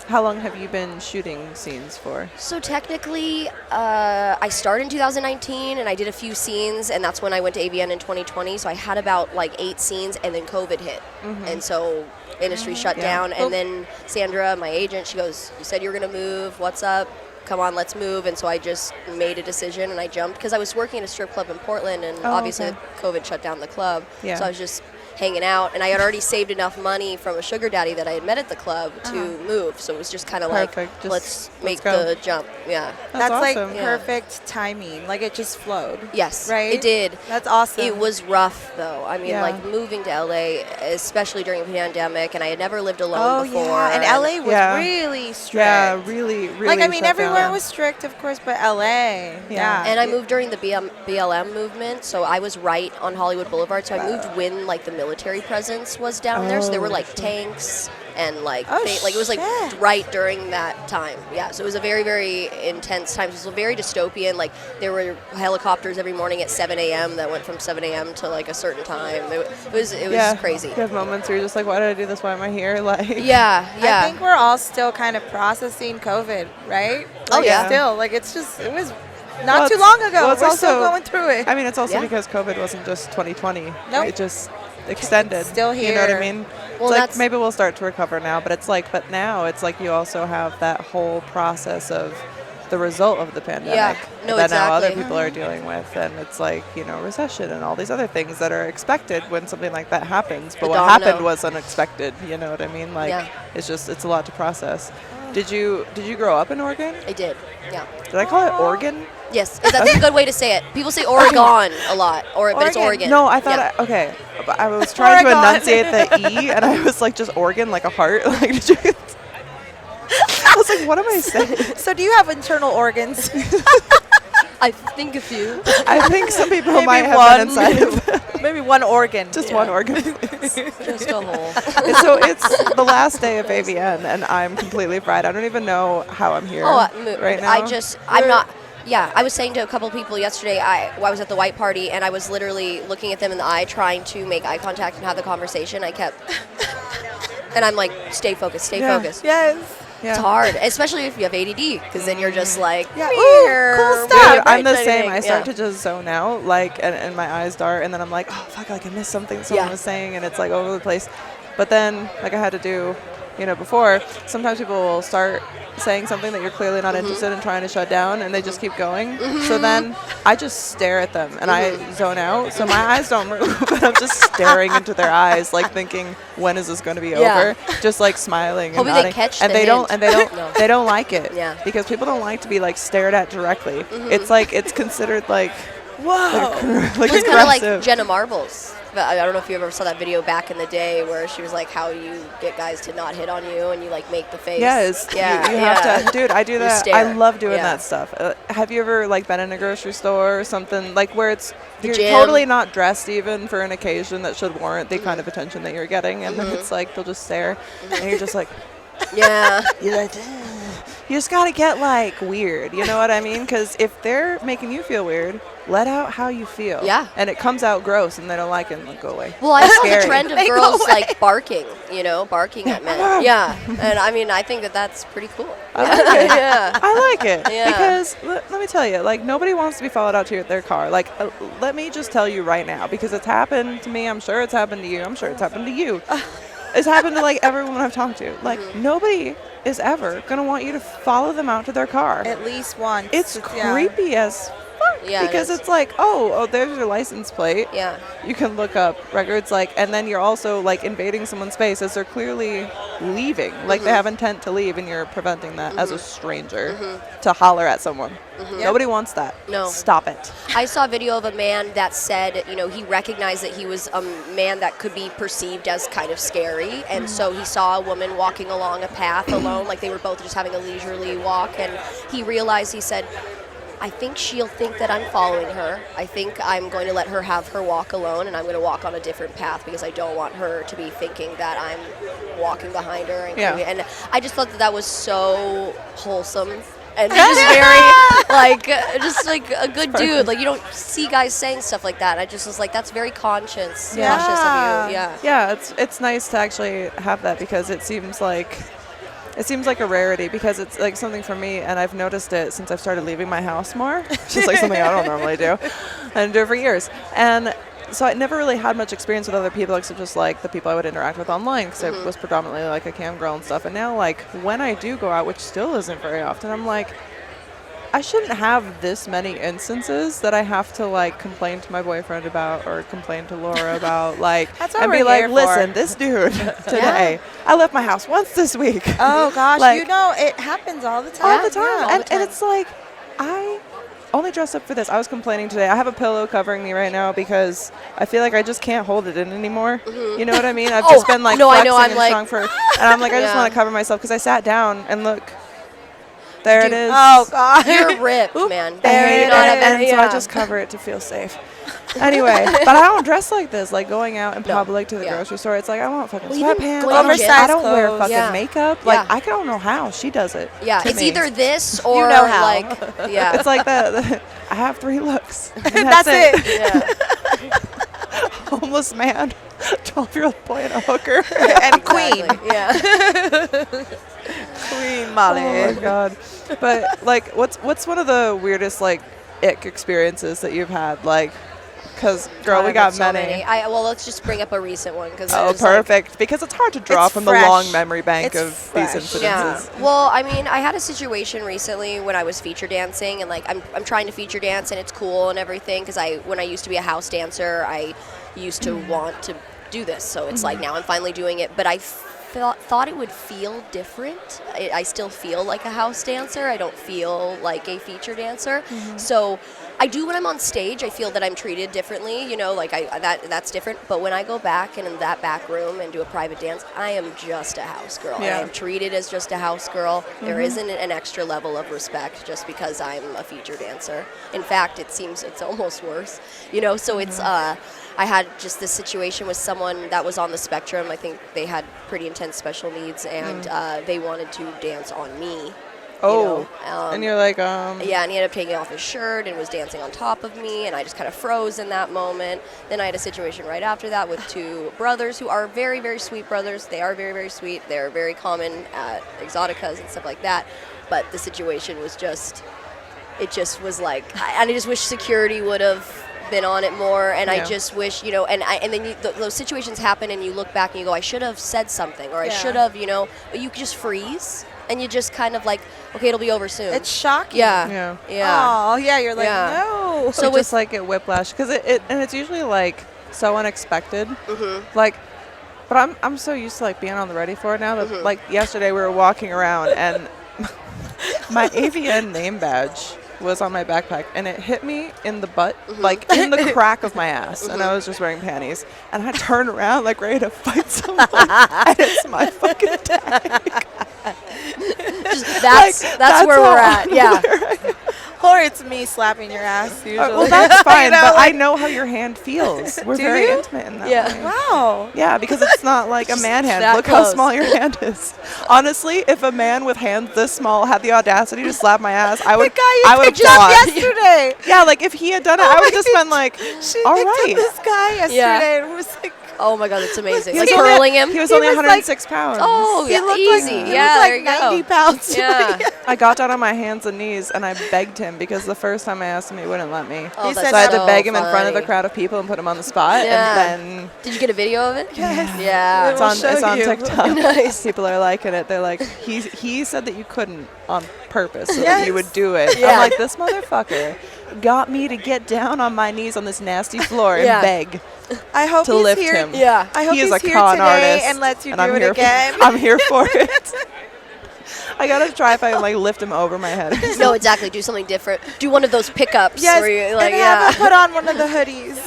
[SPEAKER 1] How long have you been shooting scenes for?
[SPEAKER 6] So technically, I started in 2019 and I did a few scenes, and that's when I went to AVN in 2020. So I had about like 8 scenes, and then COVID hit. And so industry shut down. And then Sandra, my agent, she goes, "You said you were going to move. What's up? Come on, let's move." And so I just made a decision and I jumped because I was working at a strip club in Portland, and obviously COVID shut down the club.
[SPEAKER 1] Yeah.
[SPEAKER 6] So I was just hanging out, and I had already saved enough money from a sugar daddy that I had met at the club to move. So it was just kind of like,
[SPEAKER 1] Perfect.
[SPEAKER 6] let's make
[SPEAKER 1] go.
[SPEAKER 6] the jump. Yeah.
[SPEAKER 2] That's like
[SPEAKER 1] awesome.
[SPEAKER 6] Yeah.
[SPEAKER 2] perfect timing. Like it just flowed.
[SPEAKER 6] Yes,
[SPEAKER 2] Right?
[SPEAKER 6] it did.
[SPEAKER 2] That's awesome.
[SPEAKER 6] It was rough though. I mean,
[SPEAKER 1] Yeah.
[SPEAKER 6] like moving to LA, especially during the pandemic, and I had never lived alone before.
[SPEAKER 2] yeah. And LA was
[SPEAKER 1] Yeah.
[SPEAKER 2] really strict.
[SPEAKER 1] Yeah, really, really.
[SPEAKER 2] Like, I mean,
[SPEAKER 1] shut
[SPEAKER 2] everywhere
[SPEAKER 1] down.
[SPEAKER 2] was strict, of course, but LA. Yeah.
[SPEAKER 6] And I moved during the BLM movement, so I was right on Hollywood Boulevard. So I moved when like the military presence was down there. So there were like tanks and like
[SPEAKER 2] Oh,
[SPEAKER 6] like it was like
[SPEAKER 2] shit.
[SPEAKER 6] right during that time. Yeah, so it was a very, very intense time. It was very dystopian. Like there were helicopters every morning at 7 a.m. that went from 7 a.m. to like a certain time. It was crazy.
[SPEAKER 1] You have moments where you're just like, why did I do this? Why am I here? Like,
[SPEAKER 6] Yeah.
[SPEAKER 2] I think we're all still kind of processing COVID, right?
[SPEAKER 6] Oh,
[SPEAKER 2] Like,
[SPEAKER 6] yeah.
[SPEAKER 2] Still, like it was
[SPEAKER 1] Well,
[SPEAKER 2] not too
[SPEAKER 1] it's-
[SPEAKER 2] long ago.
[SPEAKER 1] well, it's
[SPEAKER 2] We're still
[SPEAKER 1] also-
[SPEAKER 2] going through it.
[SPEAKER 1] I mean, it's also
[SPEAKER 6] Yeah.
[SPEAKER 1] because COVID wasn't just 2020.
[SPEAKER 2] Nope.
[SPEAKER 1] It just extended.
[SPEAKER 2] It's still
[SPEAKER 1] You know what I
[SPEAKER 2] here.
[SPEAKER 1] mean?
[SPEAKER 6] Well,
[SPEAKER 1] It's like
[SPEAKER 6] that's-
[SPEAKER 1] maybe we'll start to recover now, but it's like, but now it's like you also have that whole process of the result of the pandemic
[SPEAKER 6] No,
[SPEAKER 1] that now other
[SPEAKER 6] exactly.
[SPEAKER 1] people are dealing with, and it's like, you know, recession and all these other things that are expected when something like that happens. But
[SPEAKER 6] The
[SPEAKER 1] what
[SPEAKER 6] domino.
[SPEAKER 1] happened was unexpected. You know what I mean? Like,
[SPEAKER 6] Yeah.
[SPEAKER 1] it's a lot to process. Did you grow up in Oregon?
[SPEAKER 6] I did. Yeah.
[SPEAKER 1] Did I call it Oregon?
[SPEAKER 6] Yes, that's a good way to say it. People say Oregon a lot, but it's Oregon.
[SPEAKER 1] No, I thought
[SPEAKER 6] Yeah.
[SPEAKER 1] okay. But I was trying to
[SPEAKER 2] Oregon.
[SPEAKER 1] enunciate the E, and I was like, just organ, like a heart. Like, did you? I was like, what am I saying?
[SPEAKER 2] So do you have internal organs?
[SPEAKER 6] I think a few.
[SPEAKER 1] I think some people
[SPEAKER 2] Maybe
[SPEAKER 1] might have
[SPEAKER 2] one.
[SPEAKER 1] been inside of
[SPEAKER 2] Maybe one organ.
[SPEAKER 1] just one organ. please.
[SPEAKER 6] Just a hole.
[SPEAKER 1] So it's the last day of AVN, and I'm completely fried. I don't even know how I'm here right now.
[SPEAKER 6] I'm not. Yeah, I was saying to a couple people yesterday, I was at the white party, and I was literally looking at them in the eye, trying to make eye contact and have the conversation. I kept, and I'm like, stay focused, stay
[SPEAKER 1] Yeah.
[SPEAKER 6] focused.
[SPEAKER 2] Yes.
[SPEAKER 1] Yeah.
[SPEAKER 6] It's hard, especially if you have ADD, because then you're just like,
[SPEAKER 2] Yeah.
[SPEAKER 6] "Meow,
[SPEAKER 2] Ooh, cool
[SPEAKER 1] Dude,
[SPEAKER 2] stuff.
[SPEAKER 1] I'm the
[SPEAKER 6] right,
[SPEAKER 1] same. I start
[SPEAKER 6] yeah.
[SPEAKER 1] to just zone out, like, and my eyes dart, and then I'm like, oh fuck, like I missed something someone
[SPEAKER 6] Yeah.
[SPEAKER 1] was saying, and it's like all over the place. But then, like I had to do, you know, before, sometimes people will start saying something that you're clearly not interested in, trying to shut down, and they just keep going. So then I just stare at them, and I zone out. So my eyes don't move, but I'm just staring into their eyes, like thinking, when is this going to be
[SPEAKER 6] Yeah.
[SPEAKER 1] over? Just like smiling and
[SPEAKER 6] Hoping they
[SPEAKER 1] nodding.
[SPEAKER 6] catch
[SPEAKER 1] and
[SPEAKER 6] the
[SPEAKER 1] they don't,
[SPEAKER 6] hint.
[SPEAKER 1] and they don't,
[SPEAKER 6] No.
[SPEAKER 1] they don't like it.
[SPEAKER 6] Yeah.
[SPEAKER 1] Because people don't like to be like stared at directly. It's like it's considered like
[SPEAKER 2] Whoa.
[SPEAKER 1] like
[SPEAKER 6] It's kind of like
[SPEAKER 1] aggressive.
[SPEAKER 6] Jenna Marbles. But I don't know if you ever saw that video back in the day where she was like, how you get guys to not hit on you, and you like make the face.
[SPEAKER 1] Yes,
[SPEAKER 6] Yeah.
[SPEAKER 1] you have to, dude. I do
[SPEAKER 6] You
[SPEAKER 1] that.
[SPEAKER 6] stare.
[SPEAKER 1] I love doing
[SPEAKER 6] Yeah.
[SPEAKER 1] that stuff. Have you ever like been in a grocery store or something like where it's you're
[SPEAKER 6] gym.
[SPEAKER 1] totally not dressed even for an occasion that should warrant the kind of attention that you're getting, and then it's like they'll just stare, and you're just like,
[SPEAKER 6] Yeah.
[SPEAKER 1] you're like, "Ugh." You just gotta get like weird. You know what I mean? Because if they're making you feel weird, let out how you feel.
[SPEAKER 6] Yeah.
[SPEAKER 1] And it comes out gross, and they don't like it, and they'll go away.
[SPEAKER 6] Well, I saw the
[SPEAKER 1] Scary.
[SPEAKER 6] trend of
[SPEAKER 2] They go
[SPEAKER 6] girls
[SPEAKER 2] away.
[SPEAKER 6] like barking, barking at men. Yeah. And I mean, I think that that's pretty cool.
[SPEAKER 1] I like it.
[SPEAKER 6] Yeah.
[SPEAKER 1] I like it
[SPEAKER 6] Yeah.
[SPEAKER 1] because let me tell you, like nobody wants to be followed out to their car. Like, let me just tell you right now, because it's happened to me. I'm sure it's happened to you. I'm sure it's happened to you. It's happened to like every woman I've talked to. Like nobody is ever gonna want you to follow them out to their car.
[SPEAKER 2] At least once.
[SPEAKER 1] It's
[SPEAKER 2] Yeah.
[SPEAKER 1] creepy as fuck
[SPEAKER 6] Yeah, it
[SPEAKER 1] because
[SPEAKER 6] is.
[SPEAKER 1] it's like, oh, there's your license plate.
[SPEAKER 6] Yeah.
[SPEAKER 1] You can look up records, like, and then you're also like invading someone's space as they're clearly leaving, like they have intent to leave, and you're preventing that as a stranger to holler at someone. Nobody wants that.
[SPEAKER 6] No.
[SPEAKER 1] Stop it.
[SPEAKER 6] I saw a video of a man that said, he recognized that he was a man that could be perceived as kind of scary. And so he saw a woman walking along a path alone, like they were both just having a leisurely walk. And he realized, he said, I think she'll think that I'm following her. I think I'm going to let her have her walk alone, and I'm going to walk on a different path because I don't want her to be thinking that I'm walking behind her. And I just thought that was so wholesome. And just very, just like a good dude. Like, you don't see guys saying stuff like that. I just was like, that's very conscious of you. Yeah.
[SPEAKER 1] Yeah, it's nice to actually have that, because it seems like a rarity, because it's like something for me, and I've noticed it since I've started leaving my house more. It's like something I don't normally do, and do it for years. And so I never really had much experience with other people except just like the people I would interact with online, because I was predominantly like a cam girl and stuff. And now, like, when I do go out, which still isn't very often, I'm like, I shouldn't have this many instances that I have to like complain to my boyfriend about or complain to Laura about, like,
[SPEAKER 2] That's what
[SPEAKER 1] and
[SPEAKER 2] we're
[SPEAKER 1] be like,
[SPEAKER 2] here for.
[SPEAKER 1] listen, this dude today, I left my house once this week.
[SPEAKER 2] Oh gosh,
[SPEAKER 1] Like,
[SPEAKER 2] you know it happens all the time.
[SPEAKER 1] all the time.
[SPEAKER 2] Yeah, all
[SPEAKER 1] and,
[SPEAKER 2] the time.
[SPEAKER 1] and it's like, I only dressed up for this. I was complaining today. I have a pillow covering me right now because I feel like I just can't hold it in anymore. You know what I mean? I've just been like flexing
[SPEAKER 6] I'm
[SPEAKER 1] and
[SPEAKER 6] like,
[SPEAKER 1] strong for, and I'm like, I just
[SPEAKER 6] Yeah.
[SPEAKER 1] want to cover myself because I sat down and look, there it is.
[SPEAKER 2] Oh god,
[SPEAKER 6] You're ripped, man.
[SPEAKER 2] there
[SPEAKER 6] You
[SPEAKER 2] it
[SPEAKER 6] not have
[SPEAKER 2] is.
[SPEAKER 6] any-
[SPEAKER 1] And so I
[SPEAKER 6] yeah.
[SPEAKER 1] just cover it to feel safe. Anyway, but I don't dress like this. Like going out in public to the
[SPEAKER 6] Yeah.
[SPEAKER 1] grocery store, it's like I want fucking
[SPEAKER 6] Well, even
[SPEAKER 1] sweatpants.
[SPEAKER 6] going to
[SPEAKER 1] I
[SPEAKER 6] gym-
[SPEAKER 1] don't wear
[SPEAKER 2] Oversized
[SPEAKER 1] fucking
[SPEAKER 6] clothes.
[SPEAKER 1] makeup.
[SPEAKER 6] Yeah.
[SPEAKER 1] Like I don't know how she does it.
[SPEAKER 6] Yeah,
[SPEAKER 1] to
[SPEAKER 6] it's
[SPEAKER 1] me.
[SPEAKER 6] either this or
[SPEAKER 2] know how.
[SPEAKER 6] like, yeah.
[SPEAKER 1] It's like the I have 3 looks. And
[SPEAKER 2] That's it.
[SPEAKER 6] yeah.
[SPEAKER 1] Homeless man, 12-year-old boy, and a hooker.
[SPEAKER 2] And queen,
[SPEAKER 6] Exactly. Yeah.
[SPEAKER 2] Queen Molly.
[SPEAKER 1] Oh my god! But like, what's one of the weirdest like ick experiences that you've had? Like, because girl, we
[SPEAKER 6] I've
[SPEAKER 1] got
[SPEAKER 6] had so
[SPEAKER 1] many.
[SPEAKER 6] well, let's just bring up a recent one because
[SPEAKER 1] Oh, perfect. Because it's hard to draw
[SPEAKER 2] It's
[SPEAKER 1] from
[SPEAKER 2] fresh.
[SPEAKER 1] the long memory bank
[SPEAKER 2] It's
[SPEAKER 1] of
[SPEAKER 2] fresh.
[SPEAKER 1] these incidences.
[SPEAKER 6] Yeah. Well, I mean, I had a situation recently when I was feature dancing, and like I'm trying to feature dance, and it's cool and everything because when I used to be a house dancer, I used to want to do this. So it's like now I'm finally doing it, but I thought it would feel different. I still feel like a house dancer. I don't feel like a feature dancer. So I do when I'm on stage. I feel that I'm treated differently. You know, like that's different. But when I go back and in that back room and do a private dance, I am just a house girl.
[SPEAKER 1] Yeah.
[SPEAKER 6] I am treated as just a house girl. There isn't an extra level of respect just because I'm a feature dancer. In fact, it seems it's almost worse. You know, so it's I had just this situation with someone that was on the spectrum. I think they had pretty intense special needs, and they wanted to dance on me.
[SPEAKER 1] Oh, and you're like,
[SPEAKER 6] Yeah, and he ended up taking off his shirt and was dancing on top of me, and I just kind of froze in that moment. Then I had a situation right after that with 2 brothers who are very, very sweet brothers. They are very, very sweet. They're very common at exoticas and stuff like that. But the situation was it just was like, I just wish security would have been on it more, and I just wish, you know, and then those situations happen, and you look back and you go, I should have said something, or I should have, you know, but you just freeze, and you just kind of like, okay, it'll be over soon.
[SPEAKER 2] It's shocking.
[SPEAKER 6] Yeah.
[SPEAKER 2] Oh yeah, you're like
[SPEAKER 6] Yeah.
[SPEAKER 2] no.
[SPEAKER 1] so just like get whiplash because and it's usually like so unexpected. Like, but I'm so used to like being on the ready for it now that like yesterday we were walking around and my AVN name badge was on my backpack and it hit me in the butt, like in the crack of my ass, and I was just wearing panties, and I turned around like ready to fight someone, and it's my fucking tag.
[SPEAKER 6] That's where we're at. Yeah.
[SPEAKER 2] Or it's me slapping your ass usually.
[SPEAKER 1] Well, that's fine,
[SPEAKER 2] You know,
[SPEAKER 1] but
[SPEAKER 2] like,
[SPEAKER 1] I know how your hand feels. We're
[SPEAKER 2] Do
[SPEAKER 1] very
[SPEAKER 2] you?
[SPEAKER 1] intimate in that
[SPEAKER 6] Yeah.
[SPEAKER 1] way.
[SPEAKER 2] wow.
[SPEAKER 1] Yeah, because it's not like a man hand.
[SPEAKER 6] that
[SPEAKER 1] Look how
[SPEAKER 6] close.
[SPEAKER 1] small your hand is. Honestly, if a man with hands this small had the audacity to slap my ass, I would.
[SPEAKER 2] The guy you
[SPEAKER 1] I would
[SPEAKER 2] picked up
[SPEAKER 1] applaud.
[SPEAKER 2] yesterday.
[SPEAKER 1] Yeah, like if he had done it, I would have just been like,
[SPEAKER 2] She
[SPEAKER 1] all
[SPEAKER 2] picked
[SPEAKER 1] right.
[SPEAKER 2] up this guy yesterday and was like,
[SPEAKER 6] Oh my God, that's amazing.
[SPEAKER 1] He
[SPEAKER 6] Like
[SPEAKER 1] was only-
[SPEAKER 6] curling him.
[SPEAKER 1] He was
[SPEAKER 2] He
[SPEAKER 1] only
[SPEAKER 2] was like-
[SPEAKER 1] 106 pounds.
[SPEAKER 6] Oh,
[SPEAKER 2] he
[SPEAKER 6] yeah,
[SPEAKER 2] looked
[SPEAKER 6] easy.
[SPEAKER 2] like, he
[SPEAKER 6] Yeah,
[SPEAKER 2] looked
[SPEAKER 6] there
[SPEAKER 2] like
[SPEAKER 6] you go.
[SPEAKER 2] 90 pounds.
[SPEAKER 6] Yeah.
[SPEAKER 1] I got down on my hands and knees and I begged him because the first time I asked him, he wouldn't let me.
[SPEAKER 6] Oh,
[SPEAKER 2] He
[SPEAKER 6] that's
[SPEAKER 2] said
[SPEAKER 1] So I had to
[SPEAKER 6] so
[SPEAKER 1] beg him in front of the
[SPEAKER 6] funny.
[SPEAKER 1] crowd of people and put him on the spot.
[SPEAKER 6] Yeah.
[SPEAKER 1] And then
[SPEAKER 6] Did you get a video of it?
[SPEAKER 2] Yes.
[SPEAKER 6] Yeah.
[SPEAKER 1] it's
[SPEAKER 2] We'll
[SPEAKER 1] on,
[SPEAKER 2] show
[SPEAKER 1] it's on
[SPEAKER 2] you.
[SPEAKER 1] TikTok.
[SPEAKER 6] Nice.
[SPEAKER 1] People are liking it. They're like, he said that you couldn't on purpose so that
[SPEAKER 2] Yes.
[SPEAKER 1] you would do it.
[SPEAKER 6] Yeah.
[SPEAKER 1] I'm like, this motherfucker got me to get down on my knees on this nasty floor and
[SPEAKER 6] Yeah.
[SPEAKER 1] beg
[SPEAKER 2] I hope
[SPEAKER 1] to
[SPEAKER 2] he's
[SPEAKER 1] lift
[SPEAKER 2] here.
[SPEAKER 1] him.
[SPEAKER 6] Yeah.
[SPEAKER 2] I hope
[SPEAKER 1] He is
[SPEAKER 2] he's
[SPEAKER 1] a
[SPEAKER 2] here
[SPEAKER 1] con
[SPEAKER 2] today
[SPEAKER 1] artist,
[SPEAKER 2] and lets you do
[SPEAKER 1] I'm
[SPEAKER 2] it
[SPEAKER 1] here
[SPEAKER 2] again.
[SPEAKER 1] I'm here for it. I gotta try if I can like lift him over my head.
[SPEAKER 6] No, exactly. Do something different. Do one of those pickups
[SPEAKER 2] Yes,
[SPEAKER 6] where you like,
[SPEAKER 2] and
[SPEAKER 6] yeah.
[SPEAKER 2] have him put on one of the hoodies.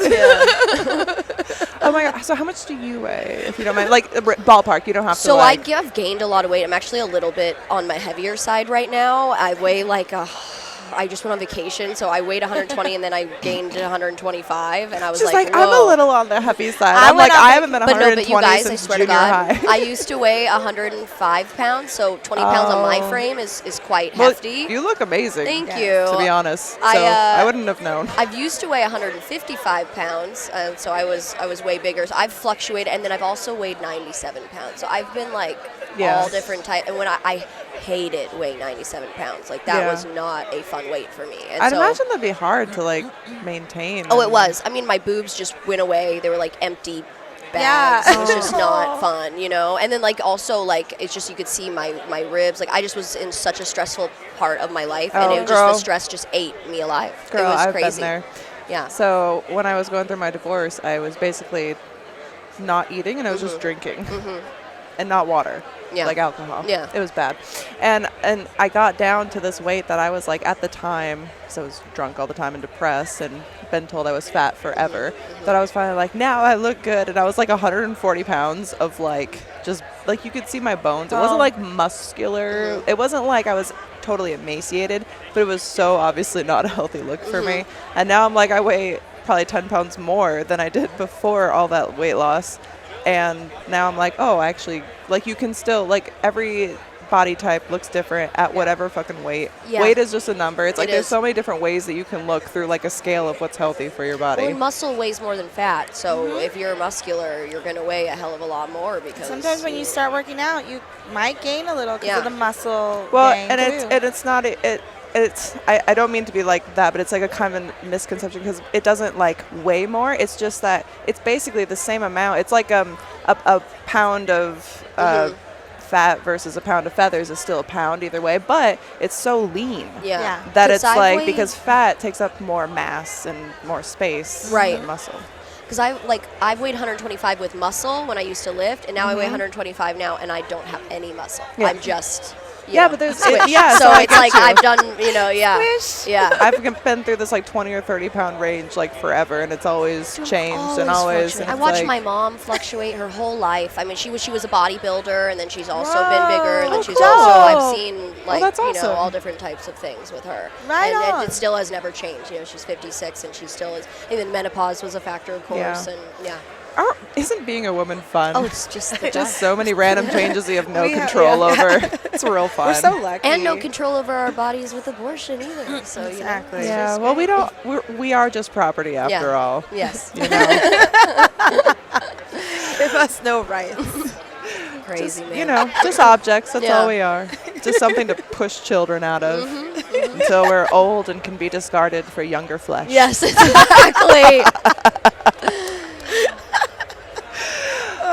[SPEAKER 1] Oh my god! So how much do you weigh, if you don't mind? Like ballpark. You don't have to.
[SPEAKER 6] So
[SPEAKER 1] like,
[SPEAKER 6] I've gained a lot of weight. I'm actually a little bit on my heavier side right now. I weigh like I just went on vacation, so I weighed 120 and then I gained 125, and I was
[SPEAKER 1] She's like, I'm a
[SPEAKER 6] whoa.
[SPEAKER 1] little on the heavy side.
[SPEAKER 2] I
[SPEAKER 1] I'm
[SPEAKER 2] went
[SPEAKER 1] like,
[SPEAKER 2] on
[SPEAKER 1] I haven't been
[SPEAKER 6] But no,
[SPEAKER 1] 120
[SPEAKER 6] but you guys, I
[SPEAKER 1] since
[SPEAKER 6] swear to
[SPEAKER 1] junior
[SPEAKER 6] God,
[SPEAKER 1] high.
[SPEAKER 6] I used to weigh 105 pounds, so 20 pounds on my
[SPEAKER 1] Oh.
[SPEAKER 6] frame is quite
[SPEAKER 1] Well,
[SPEAKER 6] hefty.
[SPEAKER 1] you look amazing.
[SPEAKER 6] Thank
[SPEAKER 2] Yeah.
[SPEAKER 6] you.
[SPEAKER 1] To be honest, so
[SPEAKER 6] I,
[SPEAKER 1] I wouldn't have known.
[SPEAKER 6] I've used to weigh 155 pounds, and so I was way bigger. So I've fluctuated, and then I've also weighed 97 pounds. So I've been like
[SPEAKER 1] Yeah.
[SPEAKER 6] all different types. And when I hated weighing 97 pounds, like that
[SPEAKER 1] Yeah.
[SPEAKER 6] was not a fun weight for me. And
[SPEAKER 1] I'd
[SPEAKER 6] so,
[SPEAKER 1] imagine that'd be hard to like maintain.
[SPEAKER 6] Oh, it
[SPEAKER 1] and-
[SPEAKER 6] was. I mean, my boobs just went away. They were like empty
[SPEAKER 2] Yeah.
[SPEAKER 6] bags. It was just
[SPEAKER 2] Oh.
[SPEAKER 6] not fun, you know? And then like also like it's just you could see my ribs. Like I just was in such a stressful part of my life,
[SPEAKER 1] Oh,
[SPEAKER 6] and it was
[SPEAKER 1] girl.
[SPEAKER 6] just the stress just ate me alive.
[SPEAKER 1] Girl,
[SPEAKER 6] it was
[SPEAKER 1] I've
[SPEAKER 6] crazy.
[SPEAKER 1] been there.
[SPEAKER 6] Yeah.
[SPEAKER 1] So when I was going through my divorce, I was basically not eating, and I was just drinking, and not water,
[SPEAKER 6] Yeah.
[SPEAKER 1] like alcohol.
[SPEAKER 6] Yeah.
[SPEAKER 1] It was bad, and I got down to this weight that I was like at the time, because I was drunk all the time and depressed, and been told I was fat forever. That I was finally like, now I look good, and I was like 140 pounds of like just like you could see my bones. It wasn't like muscular. It wasn't like I was totally emaciated, but it was so obviously not a healthy look for me. And now I'm like, I weigh probably 10 pounds more than I did before all that weight loss. And now I'm like, oh, actually, like you can still, like every body type looks different at whatever fucking weight.
[SPEAKER 6] Yeah.
[SPEAKER 1] Weight is just a number. It's like
[SPEAKER 6] It
[SPEAKER 1] there's
[SPEAKER 6] is.
[SPEAKER 1] so many different ways that you can look through like a scale of what's healthy for your body.
[SPEAKER 6] Well, and muscle weighs more than fat, so if you're muscular, you're going to weigh a hell of a lot more because
[SPEAKER 2] Sometimes when you start working out, you might gain a little because
[SPEAKER 6] Yeah.
[SPEAKER 2] of the muscle.
[SPEAKER 1] Well,
[SPEAKER 2] gain
[SPEAKER 1] and
[SPEAKER 2] too.
[SPEAKER 1] it's not it's I don't mean to be like that, but it's like a kind of misconception because it doesn't like weigh more. It's just that it's basically the same amount. It's like a pound of fat versus a pound of feathers is still a pound either way, but it's so lean
[SPEAKER 6] Yeah.
[SPEAKER 2] Yeah.
[SPEAKER 1] that
[SPEAKER 6] 'Cause
[SPEAKER 1] it's
[SPEAKER 6] I've
[SPEAKER 1] like
[SPEAKER 6] weighed-
[SPEAKER 1] because fat takes up more mass and more space
[SPEAKER 6] Right.
[SPEAKER 1] than muscle.
[SPEAKER 6] Because I've weighed 125 with muscle when I used to lift, and now I weigh 125 now, and I don't have any muscle.
[SPEAKER 1] Yeah.
[SPEAKER 6] I'm just
[SPEAKER 1] Yeah, but there's yeah.
[SPEAKER 6] So
[SPEAKER 1] I
[SPEAKER 6] it's
[SPEAKER 1] get
[SPEAKER 6] like
[SPEAKER 1] you.
[SPEAKER 6] I've done, yeah,
[SPEAKER 2] Squish.
[SPEAKER 6] yeah.
[SPEAKER 1] I've been through this like 20 or 30 pound range like forever, and it's always changed and always.
[SPEAKER 6] fluctuate.
[SPEAKER 1] And
[SPEAKER 6] I
[SPEAKER 1] it's
[SPEAKER 6] watched
[SPEAKER 1] like,
[SPEAKER 6] my mom fluctuate her whole life. I mean, she was a bodybuilder, and then she's also been bigger, and then she's
[SPEAKER 2] cool.
[SPEAKER 6] also I've seen like
[SPEAKER 1] that's awesome.
[SPEAKER 6] all different types of things with her.
[SPEAKER 2] Right
[SPEAKER 6] and
[SPEAKER 2] on.
[SPEAKER 6] it still has never changed. You know, she's 56, and she still is. And then menopause was a factor, of course,
[SPEAKER 1] Yeah.
[SPEAKER 6] and yeah.
[SPEAKER 1] Isn't being a woman fun?
[SPEAKER 6] Oh, it's just the
[SPEAKER 1] Just so many random changes you have no
[SPEAKER 2] We have-
[SPEAKER 1] control
[SPEAKER 2] yeah.
[SPEAKER 1] over. It's real fun.
[SPEAKER 2] We're so lucky.
[SPEAKER 6] and no control over our bodies with abortion either. So you know,
[SPEAKER 2] Exactly.
[SPEAKER 6] it's
[SPEAKER 1] Yeah,
[SPEAKER 6] just
[SPEAKER 1] well,
[SPEAKER 6] great.
[SPEAKER 1] we are just property after
[SPEAKER 6] Yeah.
[SPEAKER 1] all.
[SPEAKER 6] Yes,
[SPEAKER 1] You know,
[SPEAKER 2] Give us no rights.
[SPEAKER 6] crazy man.
[SPEAKER 1] you know, just objects. That's
[SPEAKER 6] Yeah.
[SPEAKER 1] all we are. Just something to push children out of
[SPEAKER 6] Mm-hmm,
[SPEAKER 1] until we're old and can be discarded for younger flesh.
[SPEAKER 6] Yes, exactly.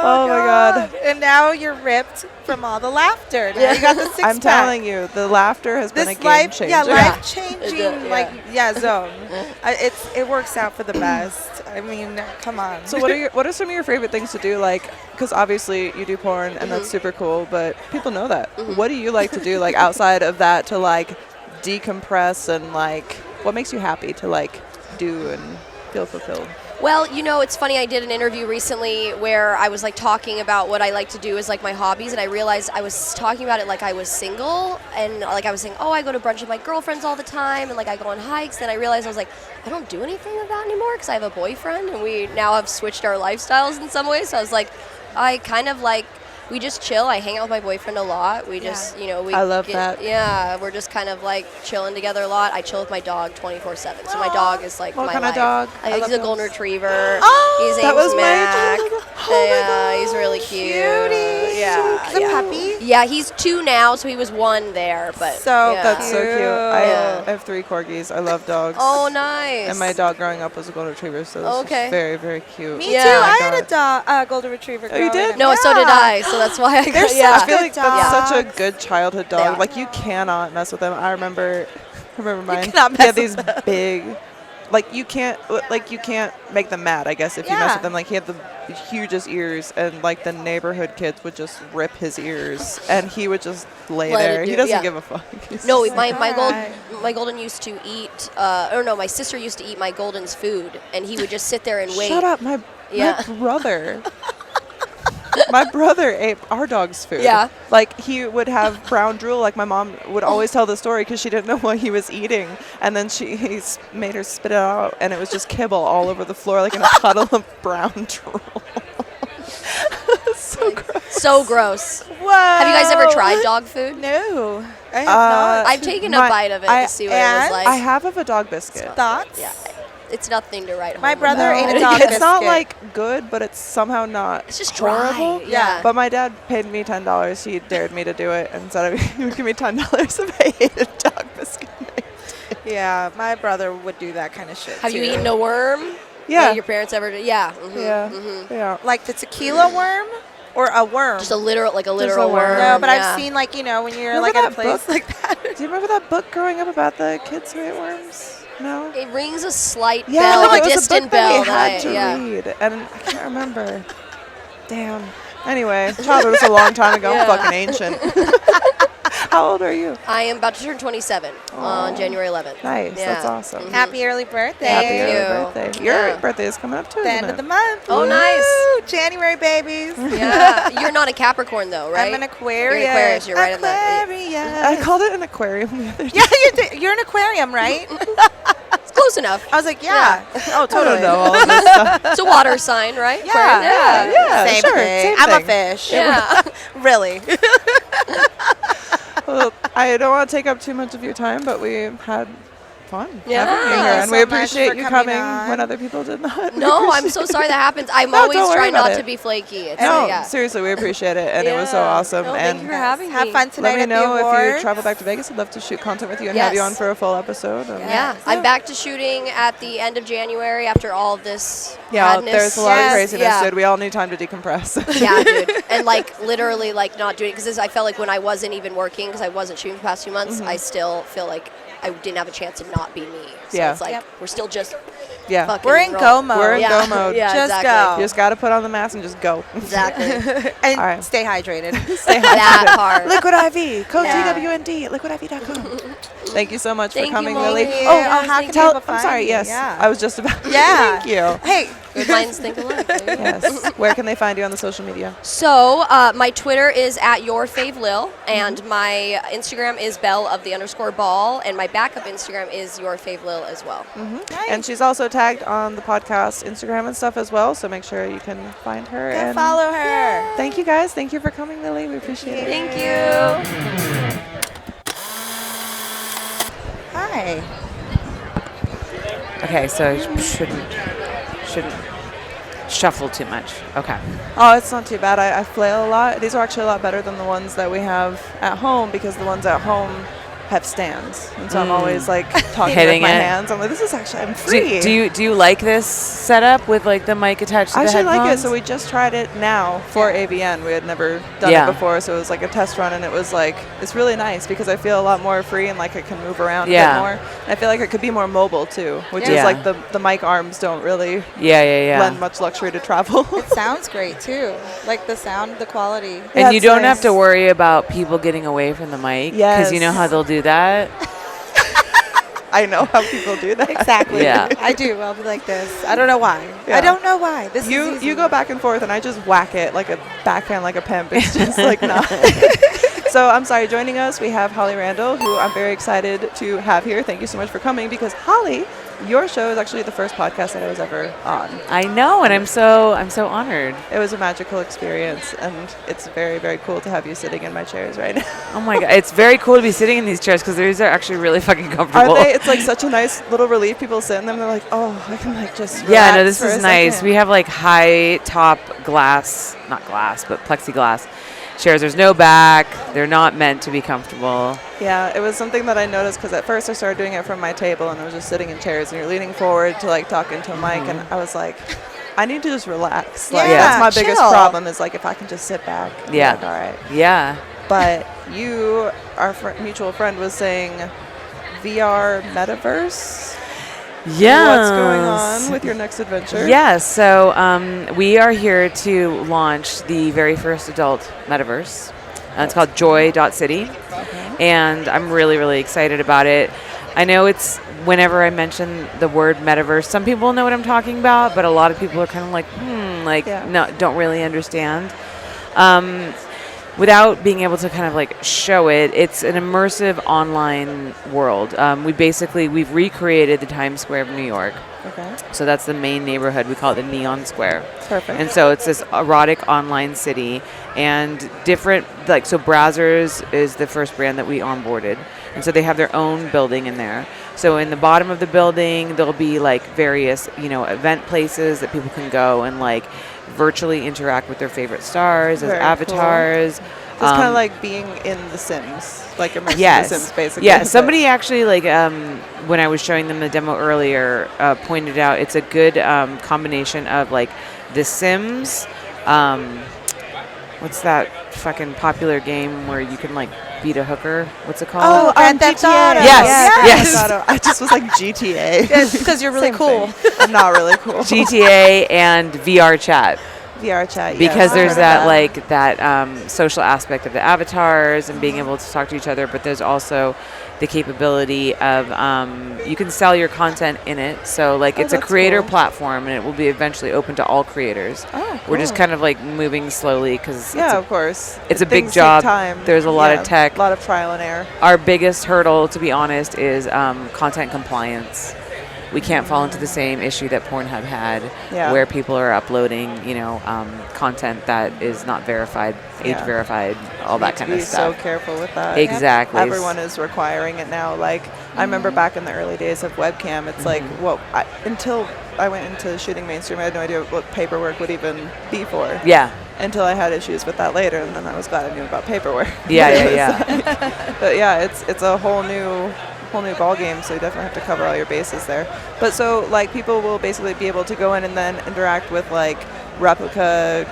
[SPEAKER 1] Oh my God.
[SPEAKER 2] And now you're ripped from all the laughter. Now you got the six
[SPEAKER 1] I'm telling you, the laughter has been a
[SPEAKER 2] This
[SPEAKER 1] game
[SPEAKER 2] life,
[SPEAKER 1] changer.
[SPEAKER 2] yeah,
[SPEAKER 6] Yeah.
[SPEAKER 2] life changing,
[SPEAKER 6] Yeah.
[SPEAKER 2] zone. It works out for the best. I mean, come on.
[SPEAKER 1] So what are some of your favorite things to do? Like, because obviously you do porn and that's super cool, but people know that. What do you like to do, like outside of that, to like decompress and like what makes you happy to like do and feel fulfilled?
[SPEAKER 6] Well, you know, it's funny. I did an interview recently where I was like talking about what I like to do as like my hobbies, and I realized I was talking about it like I was single, and like I was saying, oh, I go to brunch with my girlfriends all the time, and like I go on hikes. Then I realized I was like, I don't do anything of that anymore because I have a boyfriend, and we now have switched our lifestyles in some ways. So I was like, I kind of like. We just chill. I hang out with my boyfriend a lot. We just, you know, we.
[SPEAKER 1] I love that.
[SPEAKER 6] Yeah, we're just kind of like chilling together a lot. I chill with my dog 24/7. So my dog is like
[SPEAKER 1] What
[SPEAKER 6] my
[SPEAKER 1] kind of
[SPEAKER 6] life.
[SPEAKER 1] dog? I
[SPEAKER 6] He's
[SPEAKER 1] love
[SPEAKER 6] a
[SPEAKER 1] dogs.
[SPEAKER 6] golden retriever.
[SPEAKER 2] Oh,
[SPEAKER 6] His
[SPEAKER 1] that
[SPEAKER 6] name's
[SPEAKER 1] was my
[SPEAKER 6] Mac.
[SPEAKER 1] dog. Oh my
[SPEAKER 6] Yeah, he's
[SPEAKER 1] God.
[SPEAKER 6] really cute.
[SPEAKER 2] Cutie.
[SPEAKER 6] Yeah,
[SPEAKER 2] He's a
[SPEAKER 6] yeah.
[SPEAKER 2] puppy.
[SPEAKER 6] Yeah, he's 2 now, so he was 1 there, but
[SPEAKER 2] So
[SPEAKER 6] yeah.
[SPEAKER 1] That's so cute.
[SPEAKER 6] Yeah.
[SPEAKER 1] I have 3 corgis. I love dogs.
[SPEAKER 6] Oh, nice.
[SPEAKER 1] And my dog growing up was a golden retriever, so it's
[SPEAKER 6] Okay.
[SPEAKER 1] very, very cute.
[SPEAKER 2] Me
[SPEAKER 6] Yeah.
[SPEAKER 2] too.
[SPEAKER 6] Oh
[SPEAKER 2] I
[SPEAKER 1] my
[SPEAKER 2] had
[SPEAKER 1] God.
[SPEAKER 2] a golden retriever.
[SPEAKER 1] Oh, you
[SPEAKER 2] growing
[SPEAKER 1] did?
[SPEAKER 2] up.
[SPEAKER 6] No, so did I. So that's why I got.
[SPEAKER 2] They're
[SPEAKER 6] Yeah.
[SPEAKER 1] I feel like
[SPEAKER 2] Good
[SPEAKER 1] that's such a
[SPEAKER 2] dogs.
[SPEAKER 1] good childhood
[SPEAKER 6] They
[SPEAKER 1] dog.
[SPEAKER 6] are.
[SPEAKER 1] Like you cannot mess with them. I remember mine.
[SPEAKER 2] cannot
[SPEAKER 1] He
[SPEAKER 2] mess
[SPEAKER 1] had these big, like you can't make them mad. I guess if you mess
[SPEAKER 2] Yeah.
[SPEAKER 1] with them, like he had the hugest ears, and like the neighborhood kids would just rip his ears, and he would just lay
[SPEAKER 6] Let it
[SPEAKER 1] there.
[SPEAKER 6] do-
[SPEAKER 1] He doesn't
[SPEAKER 6] yeah.
[SPEAKER 1] give a fuck. He's
[SPEAKER 6] No,
[SPEAKER 1] just
[SPEAKER 6] my
[SPEAKER 2] alright.
[SPEAKER 6] golden used to eat. Or no, my sister used to eat my golden's food, and he would just sit there and wait.
[SPEAKER 1] Shut up, my
[SPEAKER 6] Yeah.
[SPEAKER 1] brother. My brother ate our dog's food.
[SPEAKER 6] Yeah.
[SPEAKER 1] Like he would have brown drool. Like my mom would always tell the story because she didn't know what he was eating, and then made her spit it out, and it was just kibble all over the floor, like in a puddle of brown drool. So gross.
[SPEAKER 6] So gross.
[SPEAKER 2] Whoa.
[SPEAKER 6] Have you guys ever tried dog food?
[SPEAKER 2] No, I have not.
[SPEAKER 6] I've taken a
[SPEAKER 1] My-
[SPEAKER 6] bite of it
[SPEAKER 1] I-
[SPEAKER 6] to see what it
[SPEAKER 2] and
[SPEAKER 6] was like.
[SPEAKER 1] I have of a dog biscuit.
[SPEAKER 2] Thoughts?
[SPEAKER 6] Yeah, it's nothing to write home.
[SPEAKER 2] My brother
[SPEAKER 6] about.
[SPEAKER 2] ate a dog
[SPEAKER 1] It's not
[SPEAKER 2] biscuit.
[SPEAKER 1] like good, but it's somehow not.
[SPEAKER 6] It's just dry.
[SPEAKER 1] horrible.
[SPEAKER 6] Yeah.
[SPEAKER 1] But my dad paid me $10. He dared me to do it and said he would give me $10 if I ate a dog biscuit.
[SPEAKER 2] Yeah, my brother would do that kind of shit.
[SPEAKER 6] Have you
[SPEAKER 2] too.
[SPEAKER 6] eaten a worm?
[SPEAKER 1] Yeah.
[SPEAKER 6] Did your parents ever? Yeah. Mhm,
[SPEAKER 1] Yeah.
[SPEAKER 6] mhm.
[SPEAKER 1] Yeah.
[SPEAKER 2] Like the tequila worm? Or a worm.
[SPEAKER 6] Just a literal
[SPEAKER 1] worm.
[SPEAKER 6] worm.
[SPEAKER 2] No, but
[SPEAKER 6] yeah.
[SPEAKER 2] I've seen like, when you're
[SPEAKER 1] Remember
[SPEAKER 2] like at a
[SPEAKER 1] that
[SPEAKER 2] place
[SPEAKER 1] book?
[SPEAKER 2] like that.
[SPEAKER 1] Do you remember that book growing up about the kids who ate worms? No?
[SPEAKER 6] It rings a slight
[SPEAKER 1] Yeah,
[SPEAKER 6] bell,
[SPEAKER 1] no,
[SPEAKER 6] a
[SPEAKER 1] it was
[SPEAKER 6] distant
[SPEAKER 1] a book that
[SPEAKER 6] bell.
[SPEAKER 1] we had to
[SPEAKER 6] yeah.
[SPEAKER 1] read, and I can't remember. Damn. Anyway, childhood was a long time ago.
[SPEAKER 6] Yeah.
[SPEAKER 1] I'm fucking ancient. How old are you?
[SPEAKER 6] I am about to turn 27 on January 11th.
[SPEAKER 1] Nice.
[SPEAKER 6] Yeah.
[SPEAKER 1] That's awesome.
[SPEAKER 6] Mhm.
[SPEAKER 2] Happy early birthday.
[SPEAKER 6] Thank
[SPEAKER 1] Happy
[SPEAKER 6] you.
[SPEAKER 1] early birthday. Your
[SPEAKER 6] Yeah.
[SPEAKER 1] birthday is coming up too,
[SPEAKER 2] The
[SPEAKER 1] isn't
[SPEAKER 2] end
[SPEAKER 1] it?
[SPEAKER 2] of the month.
[SPEAKER 6] Oh, nice.
[SPEAKER 2] Woo! January babies.
[SPEAKER 6] Yeah. You're not a Capricorn, though, right?
[SPEAKER 2] I'm an Aquarius.
[SPEAKER 6] You're an Aquarius. You're right on that.
[SPEAKER 1] I
[SPEAKER 2] Aquarius.
[SPEAKER 1] called it an aquarium the other day.
[SPEAKER 2] Yeah, you're an aquarium, right?
[SPEAKER 6] It's close enough.
[SPEAKER 2] I was like, yeah. Oh,
[SPEAKER 1] I
[SPEAKER 2] totally.
[SPEAKER 1] don't know all of this stuff.
[SPEAKER 6] It's a water sign, right?
[SPEAKER 2] Yeah.
[SPEAKER 1] Yeah,
[SPEAKER 2] Same
[SPEAKER 1] sure,
[SPEAKER 2] thing.
[SPEAKER 1] same
[SPEAKER 2] I'm a
[SPEAKER 1] thing.
[SPEAKER 2] fish.
[SPEAKER 6] Yeah.
[SPEAKER 2] Really.
[SPEAKER 1] Well, I don't want to take up too much of your time, but we had fun
[SPEAKER 6] Yeah.
[SPEAKER 1] having you
[SPEAKER 6] Thank
[SPEAKER 1] here,
[SPEAKER 2] you
[SPEAKER 1] and
[SPEAKER 2] so
[SPEAKER 1] we
[SPEAKER 2] much
[SPEAKER 1] appreciate
[SPEAKER 2] for
[SPEAKER 1] you
[SPEAKER 2] coming
[SPEAKER 1] coming
[SPEAKER 2] on.
[SPEAKER 1] when other people did not. We
[SPEAKER 6] No, I'm
[SPEAKER 1] appreciate
[SPEAKER 6] so
[SPEAKER 1] it.
[SPEAKER 6] sorry that happens. I'm
[SPEAKER 1] No,
[SPEAKER 6] always
[SPEAKER 1] don't worry
[SPEAKER 6] trying
[SPEAKER 1] about
[SPEAKER 6] not
[SPEAKER 1] it.
[SPEAKER 6] to be flaky. It's,
[SPEAKER 1] No,
[SPEAKER 6] yeah.
[SPEAKER 1] seriously, we appreciate it, and it was so
[SPEAKER 6] Yeah.
[SPEAKER 1] awesome.
[SPEAKER 6] No,
[SPEAKER 1] and
[SPEAKER 6] thank you for having me.
[SPEAKER 2] Have fun tonight
[SPEAKER 1] let me
[SPEAKER 2] at the
[SPEAKER 1] know if
[SPEAKER 2] awards.
[SPEAKER 1] you travel back to Vegas. I'd love to shoot content with you and have you
[SPEAKER 6] Yes.
[SPEAKER 1] on for a full episode.
[SPEAKER 6] Yeah. I'm back to shooting at the end of January after all of this
[SPEAKER 1] Yeah,
[SPEAKER 6] madness.
[SPEAKER 1] there's a lot of
[SPEAKER 2] Yes,
[SPEAKER 1] craziness,
[SPEAKER 6] yeah.
[SPEAKER 1] dude. We all need time to decompress.
[SPEAKER 6] Yeah, dude. And like literally like not doing it because I felt like when I wasn't even working because I wasn't shooting for the past 2 months, I still feel like I didn't have a chance to not be me. So
[SPEAKER 1] Yeah.
[SPEAKER 6] it's like
[SPEAKER 2] Yep.
[SPEAKER 6] we're still just
[SPEAKER 1] Yeah.
[SPEAKER 6] fucking
[SPEAKER 2] We're in
[SPEAKER 6] roll.
[SPEAKER 2] go mode.
[SPEAKER 1] We're in
[SPEAKER 6] Yeah.
[SPEAKER 1] go mode.
[SPEAKER 6] Yeah,
[SPEAKER 2] Just
[SPEAKER 6] exactly.
[SPEAKER 2] go.
[SPEAKER 1] You just got to put on the mask and just go.
[SPEAKER 6] Exactly.
[SPEAKER 2] And
[SPEAKER 1] All right.
[SPEAKER 2] stay hydrated.
[SPEAKER 1] Stay
[SPEAKER 6] That
[SPEAKER 1] hydrated.
[SPEAKER 6] part.
[SPEAKER 1] Liquid IV. Code
[SPEAKER 6] Yeah.
[SPEAKER 1] TWND. LiquidIV.com. Thank you so much
[SPEAKER 6] Thank
[SPEAKER 1] for
[SPEAKER 6] you,
[SPEAKER 1] coming,
[SPEAKER 6] Molly.
[SPEAKER 1] Lily.
[SPEAKER 6] Yeah,
[SPEAKER 1] Oh,
[SPEAKER 6] how
[SPEAKER 2] can
[SPEAKER 6] can
[SPEAKER 2] people
[SPEAKER 1] I'm
[SPEAKER 2] find
[SPEAKER 1] sorry.
[SPEAKER 2] you?
[SPEAKER 1] Yes,
[SPEAKER 2] Yeah.
[SPEAKER 1] I was just about.
[SPEAKER 2] Yeah.
[SPEAKER 1] Thank you.
[SPEAKER 2] Hey.
[SPEAKER 6] Good minds think alike. There you go.
[SPEAKER 1] Yes. Where can they find you on the social media?
[SPEAKER 6] So my Twitter is at YourFaveLil, and my Instagram is Belle_ball, and my backup Instagram is YourFaveLil as well.
[SPEAKER 1] And she's also tagged on the podcast Instagram and stuff as well, so make sure you can find her.
[SPEAKER 2] Go
[SPEAKER 1] and
[SPEAKER 2] follow her.
[SPEAKER 1] Thank you guys. Thank you for coming, Lily. We appreciate it.
[SPEAKER 6] Thank you.
[SPEAKER 2] Hi.
[SPEAKER 7] Okay, so shouldn't shuffle too much. Okay.
[SPEAKER 1] Oh, it's not too bad. I flail a lot. These are actually a lot better than the ones that we have at home because the ones at home have stands, and so I'm always like talking with
[SPEAKER 7] Hitting
[SPEAKER 1] my
[SPEAKER 7] it.
[SPEAKER 1] hands. I'm like, this is actually I'm free.
[SPEAKER 7] Do you like this setup with like the mic attached to
[SPEAKER 1] I
[SPEAKER 7] the
[SPEAKER 1] actually
[SPEAKER 7] headphones?
[SPEAKER 1] like it. So we just tried it now for AVN. We had never done
[SPEAKER 7] Yeah.
[SPEAKER 1] it before, so it was like a test run, and it was like it's really nice because I feel a lot more free and like I can move around a
[SPEAKER 7] Yeah.
[SPEAKER 1] bit more. And I feel like it could be more mobile too, which
[SPEAKER 7] Yeah.
[SPEAKER 1] is like the mic arms don't really
[SPEAKER 7] yeah.
[SPEAKER 1] lend much luxury to travel.
[SPEAKER 2] It sounds great too. Like the sound, the quality.
[SPEAKER 1] Yeah,
[SPEAKER 7] And you
[SPEAKER 1] it's
[SPEAKER 7] don't
[SPEAKER 1] nice.
[SPEAKER 7] have to worry about people getting away from the mic because you know
[SPEAKER 1] Yes.
[SPEAKER 7] how they'll do that.
[SPEAKER 1] I know how people do that.
[SPEAKER 2] Exactly.
[SPEAKER 7] Yeah.
[SPEAKER 2] I do. I'll be like this. I don't know why.
[SPEAKER 1] Yeah.
[SPEAKER 2] I don't know why. This is
[SPEAKER 1] You
[SPEAKER 2] easy.
[SPEAKER 1] go back and forth, and I just whack it like a backhand, like a pimp. It's just like not. So I'm sorry. Joining us, we have Holly Randall, who I'm very excited to have here. Thank you so much for coming because Holly, your show is actually the first podcast that I was ever on.
[SPEAKER 7] I know, and I'm so honored.
[SPEAKER 1] It was a magical experience, and it's very, very cool to have you sitting in my chairs right now.
[SPEAKER 7] Oh my god, it's very cool to be sitting in these chairs because these are actually really fucking comfortable.
[SPEAKER 1] Are they? It's like such a nice little relief. People sit in them, they're like, oh, I can like just.
[SPEAKER 7] Yeah, no,
[SPEAKER 1] relax
[SPEAKER 7] this
[SPEAKER 1] for
[SPEAKER 7] is
[SPEAKER 1] a
[SPEAKER 7] nice.
[SPEAKER 1] second."
[SPEAKER 7] We have like high top glass, not glass, but plexiglass chairs. There's no back. They're not meant to be comfortable.
[SPEAKER 1] Yeah, it was something that I noticed because at first I started doing it from my table and I was just sitting in chairs and you're leaning forward to like talk into a mic and I was like, I need to just relax. Like
[SPEAKER 2] Yeah,
[SPEAKER 1] that's my biggest
[SPEAKER 2] chill.
[SPEAKER 1] problem is like if I can just sit back. and be
[SPEAKER 7] Yeah.
[SPEAKER 1] like, all right.
[SPEAKER 7] Yeah.
[SPEAKER 1] But you, our mutual friend, was saying VR metaverse.
[SPEAKER 7] Yeah.
[SPEAKER 1] What's going on with your next adventure?
[SPEAKER 7] Yes, so we are here to launch the very first adult metaverse. It's called JOI.city, and I'm really, really excited about it. I know it's whenever I mention the word metaverse, some people know what I'm talking about, but a lot of people are kind of like,
[SPEAKER 1] Yeah.
[SPEAKER 7] no, don't really understand. Without being able to kind of like show it, it's an immersive online world. We've recreated the Times Square of New York.
[SPEAKER 1] Okay.
[SPEAKER 7] So that's the main neighborhood. We call it the Neon Square.
[SPEAKER 1] Perfect.
[SPEAKER 7] And so it's this erotic online city and different, like, so Brazzers is the first brand that we onboarded. And so they have their own building in there. So in the bottom of the building, there'll be like various, event places that people can go and like virtually interact with their favorite stars as
[SPEAKER 1] Very cool.
[SPEAKER 7] avatars.
[SPEAKER 1] So it's kind of like being in The Sims, like immersed
[SPEAKER 7] Yes.
[SPEAKER 1] in The Sims, basically.
[SPEAKER 7] Yeah,
[SPEAKER 1] but-
[SPEAKER 7] somebody actually, like, when I was showing them the demo earlier, pointed out it's a good combination of, like, The Sims, what's that fucking popular game where you can like beat a hooker? What's it called?
[SPEAKER 2] Oh, Grand Theft Auto.
[SPEAKER 7] Yes.
[SPEAKER 1] Auto. I just was like GTA.
[SPEAKER 5] Yes, because you're really
[SPEAKER 1] Same
[SPEAKER 5] cool.
[SPEAKER 1] thing. I'm not really cool.
[SPEAKER 7] GTA and VR chat.
[SPEAKER 1] VR chat.
[SPEAKER 7] Because
[SPEAKER 1] yes,
[SPEAKER 7] there's
[SPEAKER 1] I've heard
[SPEAKER 7] that
[SPEAKER 1] of
[SPEAKER 7] like that social aspect of the avatars and being able to talk to each other, but there's also the capability of you can sell your content in it. So like it's a
[SPEAKER 1] that's
[SPEAKER 7] creator
[SPEAKER 1] cool.
[SPEAKER 7] platform, and it will be eventually open to all creators.
[SPEAKER 1] Oh,
[SPEAKER 7] We're just
[SPEAKER 1] cool.
[SPEAKER 7] kind of like moving slowly because
[SPEAKER 1] Yeah, of course.
[SPEAKER 7] it's a
[SPEAKER 1] Things
[SPEAKER 7] big
[SPEAKER 1] take
[SPEAKER 7] job.
[SPEAKER 1] Time.
[SPEAKER 7] There's a lot of tech.
[SPEAKER 1] A lot of trial and error.
[SPEAKER 7] Our biggest hurdle, to be honest, is content compliance. We can't fall into the same issue that Pornhub had,
[SPEAKER 1] Yeah.
[SPEAKER 7] where people are uploading, content that is not verified, age
[SPEAKER 1] Yeah.
[SPEAKER 7] verified, all that kind of
[SPEAKER 1] Be
[SPEAKER 7] stuff.
[SPEAKER 1] so careful with that.
[SPEAKER 7] Exactly.
[SPEAKER 1] Everyone is requiring it now. Like I remember back in the early days of webcam, it's like until I went into shooting mainstream, I had no idea what paperwork would even be for.
[SPEAKER 7] Yeah.
[SPEAKER 1] Until I had issues with that later, and then I was glad I knew about paperwork.
[SPEAKER 7] Yeah.
[SPEAKER 1] But yeah, it's a whole new ball game, so you definitely have to cover all your bases there. But so like people will basically be able to go in and then interact with like replica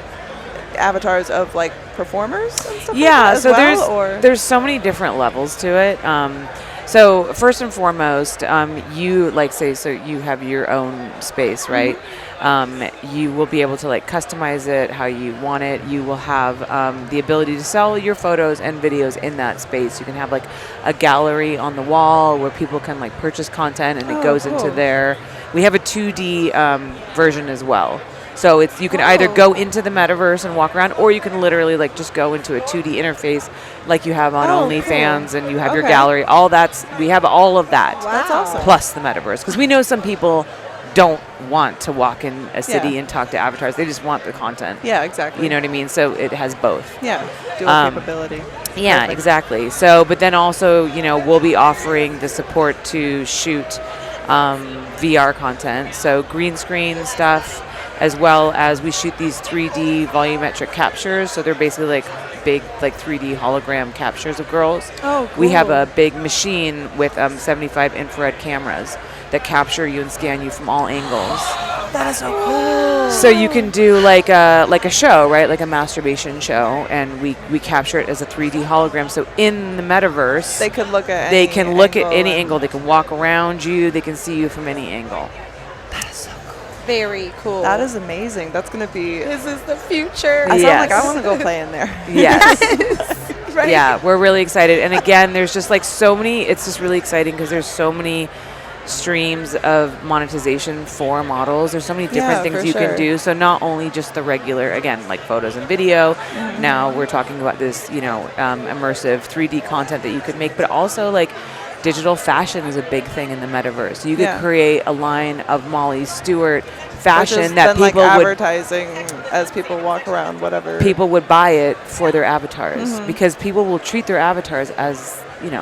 [SPEAKER 1] avatars of like performers and stuff
[SPEAKER 7] Yeah,
[SPEAKER 1] like that as
[SPEAKER 7] so
[SPEAKER 1] well,
[SPEAKER 7] there's so many different levels to it. So first and foremost, you like say so you have your own space, right? You will be able to like customize it how you want it. You will have the ability to sell your photos and videos in that space. You can have like a gallery on the wall where people can like purchase content, and it goes into there. We have a 2D version as well. So you can either go into the metaverse and walk around, or you can literally like just go into a 2D interface like you have on OnlyFans, and you have your gallery. We have all of that.
[SPEAKER 2] Wow.
[SPEAKER 1] That's awesome.
[SPEAKER 7] Plus the metaverse, because we know some people don't want to walk in a city and talk to avatars. They just want the content.
[SPEAKER 1] Yeah, exactly.
[SPEAKER 7] You know what I mean? So it has both.
[SPEAKER 1] Yeah, dual capability.
[SPEAKER 7] Yeah,
[SPEAKER 1] Perfect.
[SPEAKER 7] exactly. So, but then also, we'll be offering the support to shoot VR content. So green screen stuff, as well as we shoot these 3D volumetric captures. So they're basically like big, like 3D hologram captures of girls.
[SPEAKER 1] Oh,
[SPEAKER 7] We have
[SPEAKER 1] cool.
[SPEAKER 7] a big machine with 75 infrared cameras that capture you and scan you from all angles.
[SPEAKER 1] That is so cool.
[SPEAKER 7] So you can do like a show, right? Like a masturbation show, and we capture it as a 3D hologram. So in the metaverse,
[SPEAKER 1] They could look at
[SPEAKER 7] they
[SPEAKER 1] any
[SPEAKER 7] can look at any
[SPEAKER 1] and-
[SPEAKER 7] angle. They can walk around you. They can see you from any angle.
[SPEAKER 2] Very cool.
[SPEAKER 1] That is amazing. That's going to be...
[SPEAKER 2] This is the future.
[SPEAKER 1] I sound like
[SPEAKER 7] Yes.
[SPEAKER 1] I want to go play in there.
[SPEAKER 7] Yes.
[SPEAKER 2] Right?
[SPEAKER 7] Yeah, we're really excited. And again, there's just like so many, it's just really exciting because there's so many streams of monetization for models. There's so many different
[SPEAKER 1] Yeah,
[SPEAKER 7] things
[SPEAKER 1] for
[SPEAKER 7] you
[SPEAKER 1] sure.
[SPEAKER 7] can do. So not only just the regular, again, like photos and video. Now we're talking about this, immersive 3D content that you could make, but also like digital fashion is a big thing in the metaverse. You could
[SPEAKER 1] Yeah.
[SPEAKER 7] create a line of Molly Stewart
[SPEAKER 1] Which
[SPEAKER 7] fashion
[SPEAKER 1] is
[SPEAKER 7] that
[SPEAKER 1] then,
[SPEAKER 7] people
[SPEAKER 1] like
[SPEAKER 7] would
[SPEAKER 1] advertising as people walk around, whatever.
[SPEAKER 7] people would buy it for their avatars,
[SPEAKER 1] Mm-hmm.
[SPEAKER 7] because people will treat their avatars as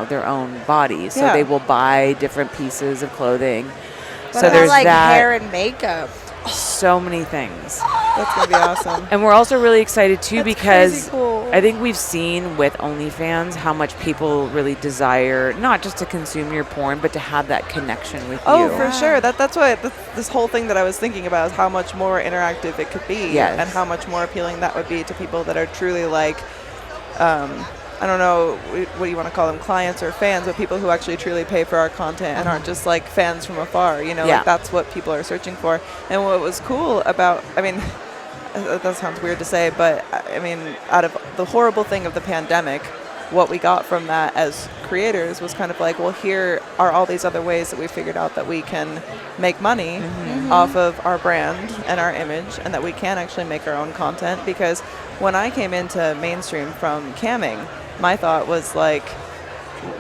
[SPEAKER 7] their own body, so
[SPEAKER 1] Yeah.
[SPEAKER 7] they will buy different pieces of clothing.
[SPEAKER 2] What
[SPEAKER 7] So
[SPEAKER 2] about
[SPEAKER 7] there's
[SPEAKER 2] like
[SPEAKER 7] that,
[SPEAKER 2] hair and makeup?
[SPEAKER 7] so many things.
[SPEAKER 1] That's going to be awesome.
[SPEAKER 7] And we're also really excited too,
[SPEAKER 2] That's
[SPEAKER 7] because
[SPEAKER 2] crazy cool.
[SPEAKER 7] I think we've seen with OnlyFans how much people really desire not just to consume your porn, but to have that connection with
[SPEAKER 1] Oh,
[SPEAKER 7] you.
[SPEAKER 1] for sure. That's what this whole thing that I was thinking about is how much more interactive it could be,
[SPEAKER 7] Yes.
[SPEAKER 1] and how much more appealing that would be to people that are truly like, I don't know what you want to call them, clients or fans, but people who actually truly pay for our content and aren't just like fans from afar.
[SPEAKER 7] Yeah.
[SPEAKER 1] Like that's what people are searching for. And what was cool about, I mean, that sounds weird to say, but I mean, out of the horrible thing of the pandemic, what we got from that as creators was kind of like, well, here are all these other ways that we figured out that we can make money off of our brand and our image, and that we can actually make our own content. Because when I came into mainstream from camming, my thought was like,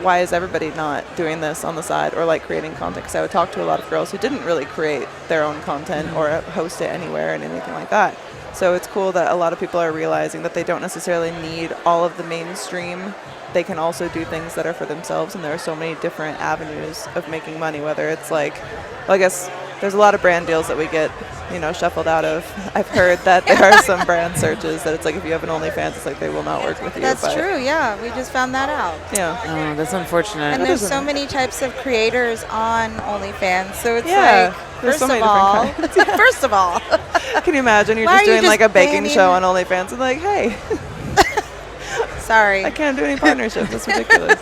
[SPEAKER 1] why is everybody not doing this on the side or like creating content? Because I would talk to a lot of girls who didn't really create their own content or host it anywhere and anything like that. So it's cool that a lot of people are realizing that they don't necessarily need all of the mainstream. They can also do things that are for themselves, and there are so many different avenues of making money, whether it's like, well, I guess there's a lot of brand deals that we get, shuffled out of. I've heard that there are some brand searches that it's like if you have an OnlyFans, it's like they will not work with you.
[SPEAKER 2] That's
[SPEAKER 1] but
[SPEAKER 2] true. Yeah, we just found that out.
[SPEAKER 1] Yeah.
[SPEAKER 7] Oh, that's unfortunate.
[SPEAKER 2] And there's so many types of creators on OnlyFans, so it's
[SPEAKER 1] Yeah,
[SPEAKER 2] like,
[SPEAKER 1] there's
[SPEAKER 2] first
[SPEAKER 1] so
[SPEAKER 2] of
[SPEAKER 1] many
[SPEAKER 2] all,
[SPEAKER 1] different
[SPEAKER 2] first of all,
[SPEAKER 1] Can you imagine you're
[SPEAKER 2] Why
[SPEAKER 1] just
[SPEAKER 2] are you
[SPEAKER 1] doing like a
[SPEAKER 2] just
[SPEAKER 1] baking
[SPEAKER 2] banning-
[SPEAKER 1] show on OnlyFans and like, hey,
[SPEAKER 2] Sorry.
[SPEAKER 1] I can't do any partnerships. That's ridiculous.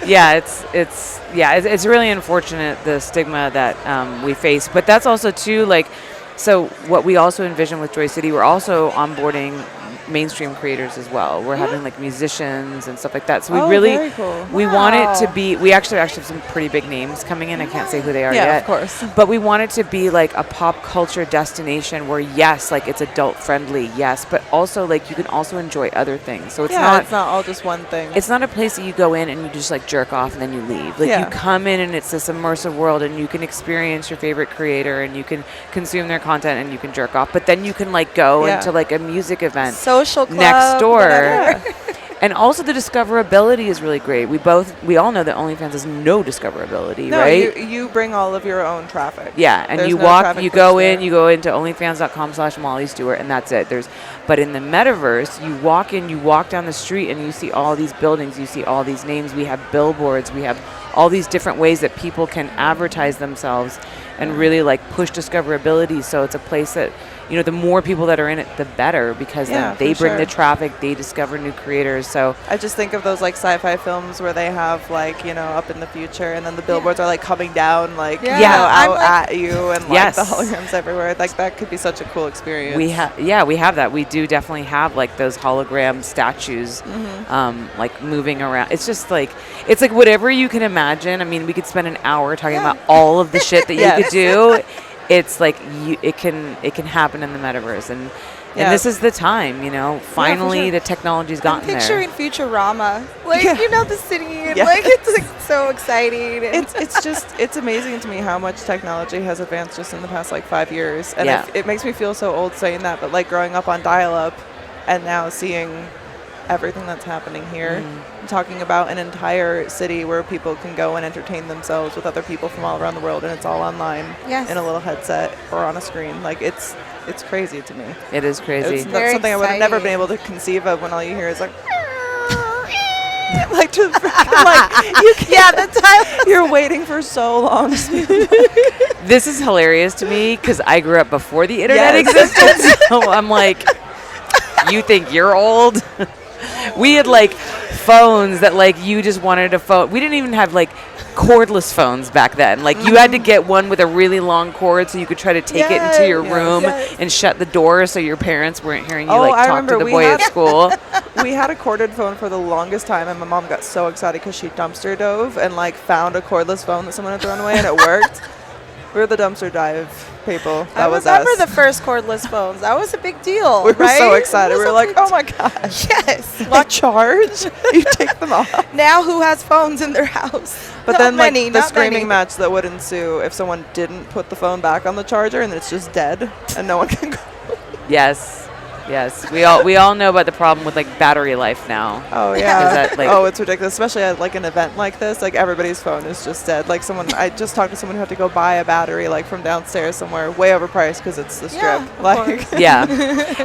[SPEAKER 7] Yeah, it's really unfortunate, the stigma that we face. But that's also too, like, so what we also envision with JOI.city, we're also onboarding mainstream creators as well. We're having like musicians and stuff like that. So we
[SPEAKER 1] very cool.
[SPEAKER 7] we want it to be, we actually have some pretty big names coming in. I can't say who they are yet.
[SPEAKER 1] Yeah, of course.
[SPEAKER 7] But we want it to be like a pop culture destination where, yes, like it's adult friendly, yes, but also like you can also enjoy other things. So it's
[SPEAKER 1] not all just one thing.
[SPEAKER 7] It's not a place that you go in and you just like jerk off and then you leave. Like you come in and it's this immersive world and you can experience your favorite creator and you can consume their content and you can jerk off. But then you can like go into like a music event.
[SPEAKER 2] Social club.
[SPEAKER 7] Next door. And also the discoverability is really great. We all know that OnlyFans has no discoverability, right?
[SPEAKER 1] You bring all of your own traffic.
[SPEAKER 7] Yeah, and
[SPEAKER 1] There's
[SPEAKER 7] you
[SPEAKER 1] no
[SPEAKER 7] walk,
[SPEAKER 1] traffic
[SPEAKER 7] you
[SPEAKER 1] push
[SPEAKER 7] go
[SPEAKER 1] there.
[SPEAKER 7] in, you go into onlyfans.com/Molly Stewart, and that's it. But in the metaverse, you walk in, you walk down the street, and you see all these buildings, you see all these names. We have billboards, we have all these different ways that people can advertise themselves and really like push discoverability. So it's a place that, you know, the more people that are in it, the better, because then they bring the traffic, they discover new creators. So
[SPEAKER 1] I just think of those like sci-fi films where they have like, you know, up in the future and then the billboards are like coming down like, you know, out at you and like the holograms everywhere. Like that could be such a cool experience.
[SPEAKER 7] We have that. We do definitely have like those hologram statues like moving around. It's just like, it's like whatever you can imagine. I mean, we could spend an hour talking about all of the shit that you could do. It's like it can happen in the metaverse, and this is the time, you know. Finally, the technology's gotten there.
[SPEAKER 2] I'm picturing Futurama, like you know, the city, and like it's like so exciting.
[SPEAKER 1] It's amazing to me how much technology has advanced just in the past like 5 years, and it makes me feel so old saying that. But like growing up on dial-up, and now seeing everything that's happening here, talking about an entire city where people can go and entertain themselves with other people from all around the world, and it's all online in a little headset or on a screen. Like it's crazy to me.
[SPEAKER 7] It is crazy.
[SPEAKER 1] It's something I would have never been able to conceive of when all you hear is like like to freaking like you can't, the time you're waiting for so long.
[SPEAKER 7] This is hilarious to me because I grew up before the internet existed. So I'm like, you think you're old? We had like phones that like you just wanted a phone. We didn't even have like cordless phones back then. Like you had to get one with a really long cord so you could try to take it into your room and shut the door so your parents weren't hearing you like talk to the boy at school.
[SPEAKER 1] We had a corded phone for the longest time, and my mom got so excited because she dumpster dove and like found a cordless phone that someone had thrown away, and it worked. We're the dumpster dive people. That was us.
[SPEAKER 2] I remember the first cordless phones. That was a big deal.
[SPEAKER 1] We were so excited. We were like, oh my gosh.
[SPEAKER 2] Yes.
[SPEAKER 1] Like charge? You take them off.
[SPEAKER 2] Now who has phones in their house?
[SPEAKER 1] But
[SPEAKER 2] not
[SPEAKER 1] then like
[SPEAKER 2] many,
[SPEAKER 1] the
[SPEAKER 2] not
[SPEAKER 1] screaming
[SPEAKER 2] many.
[SPEAKER 1] match that would ensue if someone didn't put the phone back on the charger and it's just dead and no one can go.
[SPEAKER 7] Yes. We all know about the problem with like battery life now.
[SPEAKER 1] Oh yeah.
[SPEAKER 7] That, like,
[SPEAKER 1] it's ridiculous, especially at like an event like this. Like everybody's phone is just dead. Like I just talked to someone who had to go buy a battery like from downstairs somewhere, way overpriced because it's the strip.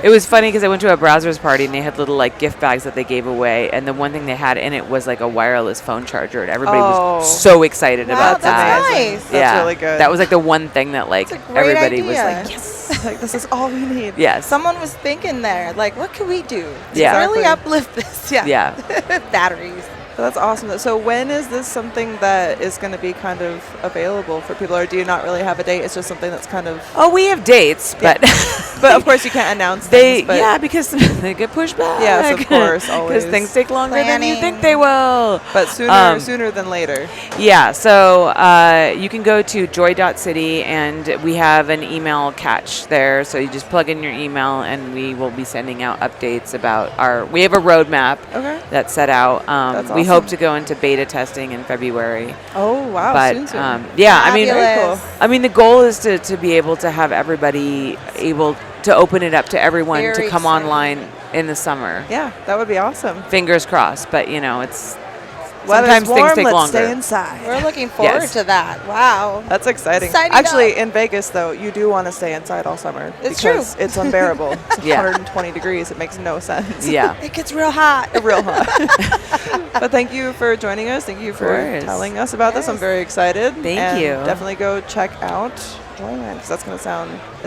[SPEAKER 7] It was funny because I went to a browsers party and they had little like gift bags that they gave away, and the one thing they had in it was like a wireless phone charger, and everybody was so excited about that.
[SPEAKER 2] That's nice.
[SPEAKER 1] That's really good.
[SPEAKER 7] That was like the one thing that like everybody was like, yes.
[SPEAKER 1] Like this is all we need.
[SPEAKER 7] Yes.
[SPEAKER 2] Someone was thinking there, like, what can we do to
[SPEAKER 7] Yeah.
[SPEAKER 2] really uplift this?
[SPEAKER 7] Yeah.
[SPEAKER 2] Batteries.
[SPEAKER 1] So that's awesome. So when is this something that is going to be kind of available for people, or do you not really have a date? It's just something that's kind of...
[SPEAKER 7] Oh, we have dates, but
[SPEAKER 1] but of course you can't announce things. But
[SPEAKER 7] because they get pushed back.
[SPEAKER 1] Yes, of course, always.
[SPEAKER 7] Because things take longer than you think they will.
[SPEAKER 1] But sooner than later.
[SPEAKER 7] Yeah, so you can go to JOI.city, and we have an email catch there. So you just plug in your email, and we will be sending out updates about we have a roadmap that's set out.
[SPEAKER 1] That's awesome.
[SPEAKER 7] We hope to go into beta testing in February.
[SPEAKER 1] Oh, wow.
[SPEAKER 7] But
[SPEAKER 1] soon.
[SPEAKER 7] I mean,
[SPEAKER 2] Very cool.
[SPEAKER 7] I mean, the goal is to be able to have everybody able to open it up to everyone to
[SPEAKER 2] Very
[SPEAKER 7] come
[SPEAKER 2] exciting.
[SPEAKER 7] online in the summer.
[SPEAKER 1] Yeah, that would be awesome.
[SPEAKER 7] Fingers crossed, but you know, it's
[SPEAKER 1] Weather's
[SPEAKER 7] sometimes
[SPEAKER 1] warm,
[SPEAKER 7] things take
[SPEAKER 1] let's
[SPEAKER 7] longer.
[SPEAKER 1] stay inside.
[SPEAKER 2] We're looking forward to that. Wow.
[SPEAKER 1] That's exciting.
[SPEAKER 2] Sign it
[SPEAKER 1] Actually,
[SPEAKER 2] up.
[SPEAKER 1] in Vegas, though, you do want to stay inside all summer.
[SPEAKER 2] It's
[SPEAKER 1] because
[SPEAKER 2] true.
[SPEAKER 1] it's unbearable. It's
[SPEAKER 7] Yeah.
[SPEAKER 1] 120 degrees. It makes no sense.
[SPEAKER 7] Yeah.
[SPEAKER 2] It gets real hot.
[SPEAKER 1] Real hot. But thank you for joining us. Thank you for
[SPEAKER 7] course.
[SPEAKER 1] telling us about this. I'm very excited.
[SPEAKER 7] Thank
[SPEAKER 1] And
[SPEAKER 7] you.
[SPEAKER 1] Definitely go check out deployment? Because it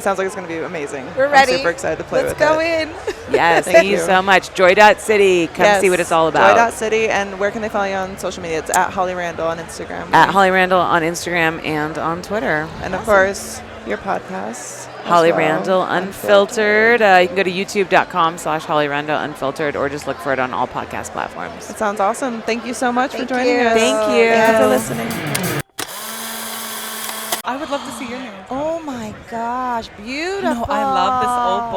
[SPEAKER 1] sounds like it's going to be amazing.
[SPEAKER 2] We're ready.
[SPEAKER 1] I'm super excited to play
[SPEAKER 2] Let's
[SPEAKER 1] with
[SPEAKER 2] go
[SPEAKER 1] it.
[SPEAKER 2] in.
[SPEAKER 7] Yes,
[SPEAKER 1] Thank
[SPEAKER 7] thank you
[SPEAKER 1] you.
[SPEAKER 7] so much. JOI.city. Come see what it's all about.
[SPEAKER 1] JOI.city, and where can they follow you on social media? It's at Holly Randall on Instagram.
[SPEAKER 7] At Holly Randall on Instagram and on Twitter.
[SPEAKER 1] And of course, your podcast.
[SPEAKER 7] Holly Randall Unfiltered. You can go to youtube.com/Holly Randall Unfiltered, or just look for it on all podcast platforms.
[SPEAKER 1] It sounds awesome. Thank you so much for
[SPEAKER 2] Thank
[SPEAKER 1] joining
[SPEAKER 2] you.
[SPEAKER 1] us.
[SPEAKER 7] Thank you.
[SPEAKER 1] Thank you for listening.
[SPEAKER 8] I would love to see your nails.
[SPEAKER 2] Oh my gosh, beautiful.
[SPEAKER 8] No, I love this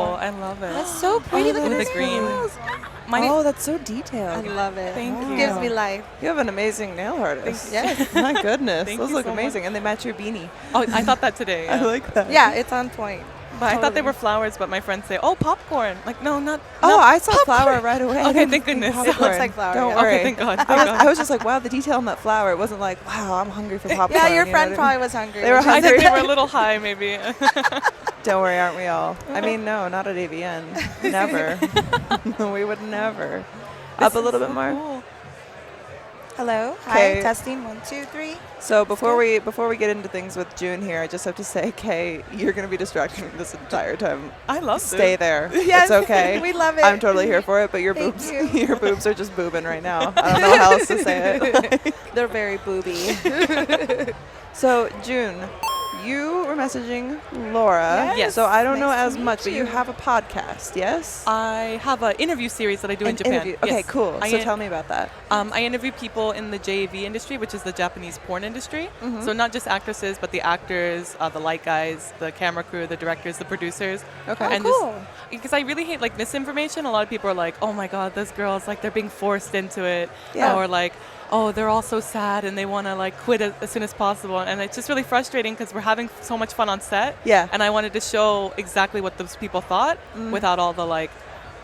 [SPEAKER 8] opal. I love it.
[SPEAKER 2] That's so pretty. Look at
[SPEAKER 8] With
[SPEAKER 2] this
[SPEAKER 8] the green.
[SPEAKER 2] nails.
[SPEAKER 1] Oh, that's so detailed.
[SPEAKER 2] I love it.
[SPEAKER 8] Thank you.
[SPEAKER 2] Gives me life.
[SPEAKER 1] You have an amazing nail artist.
[SPEAKER 2] Yes.
[SPEAKER 1] My goodness.
[SPEAKER 8] Thank
[SPEAKER 1] Those
[SPEAKER 8] you
[SPEAKER 1] look
[SPEAKER 8] so
[SPEAKER 1] amazing. And they match your beanie.
[SPEAKER 8] Oh, I thought that today.
[SPEAKER 1] I
[SPEAKER 8] Yeah.
[SPEAKER 1] like that.
[SPEAKER 2] Yeah, it's on point.
[SPEAKER 8] But I thought they were flowers, but my friends say, "Oh, popcorn!" Like, no, not.
[SPEAKER 1] Oh,
[SPEAKER 8] not
[SPEAKER 1] I saw
[SPEAKER 8] popcorn.
[SPEAKER 1] flower right away.
[SPEAKER 8] Okay, thank goodness.
[SPEAKER 2] It looks like flower.
[SPEAKER 1] Don't
[SPEAKER 2] yeah.
[SPEAKER 1] worry.
[SPEAKER 8] Okay, thank God. Thank
[SPEAKER 1] I
[SPEAKER 8] God.
[SPEAKER 1] was just like, wow, the detail on that flower. It wasn't like, wow, I'm hungry for popcorn.
[SPEAKER 2] Yeah, your
[SPEAKER 1] you know
[SPEAKER 2] friend
[SPEAKER 1] what I
[SPEAKER 2] probably
[SPEAKER 1] mean?
[SPEAKER 2] was hungry.
[SPEAKER 1] They were
[SPEAKER 8] I
[SPEAKER 1] hungry.
[SPEAKER 8] think they were a little high, maybe.
[SPEAKER 1] Don't worry, aren't we all? I mean, no, not at AVN. Never. We would never. Up a little bit more.
[SPEAKER 8] Cool.
[SPEAKER 2] Hello.
[SPEAKER 1] Okay.
[SPEAKER 2] Hi. Testing. 1, 2, 3.
[SPEAKER 1] So before we get into things with June here, I just have to say, Kay, you're going to be distracting me this entire time.
[SPEAKER 8] I love
[SPEAKER 1] Stay
[SPEAKER 8] this.
[SPEAKER 1] there.
[SPEAKER 2] Yes,
[SPEAKER 1] It's okay.
[SPEAKER 2] we love it.
[SPEAKER 1] I'm totally here for it, but your
[SPEAKER 2] Thank
[SPEAKER 1] boobs,
[SPEAKER 2] you.
[SPEAKER 1] your boobs are just boobing right now. I don't know how else to say it.
[SPEAKER 2] They're very booby.
[SPEAKER 1] So June, you were messaging Laura.
[SPEAKER 8] Yes.
[SPEAKER 1] So I don't know
[SPEAKER 2] Nice to
[SPEAKER 1] as
[SPEAKER 2] meet
[SPEAKER 1] much, but you
[SPEAKER 2] you.
[SPEAKER 1] have a podcast, yes?
[SPEAKER 8] I have an interview series that I do in
[SPEAKER 1] An
[SPEAKER 8] Japan.
[SPEAKER 1] interview. Okay,
[SPEAKER 8] Yes.
[SPEAKER 1] cool.
[SPEAKER 8] I
[SPEAKER 1] So
[SPEAKER 8] in-
[SPEAKER 1] tell me about that.
[SPEAKER 8] I interview people in the JAV industry, which is the Japanese porn industry. So not just actresses, but the actors, the light guys, the camera crew, the directors, the producers.
[SPEAKER 1] Okay.
[SPEAKER 2] Oh,
[SPEAKER 8] And
[SPEAKER 2] cool.
[SPEAKER 8] because I really hate like misinformation. A lot of people are like, "Oh my God, those girls like they're being forced into it,"
[SPEAKER 1] Yeah.
[SPEAKER 8] or like, "Oh, they're all so sad and they want to like quit as soon as possible." And it's just really frustrating because we're having so much fun on set.
[SPEAKER 1] Yeah.
[SPEAKER 8] And I wanted to show exactly what those people thought without all the like,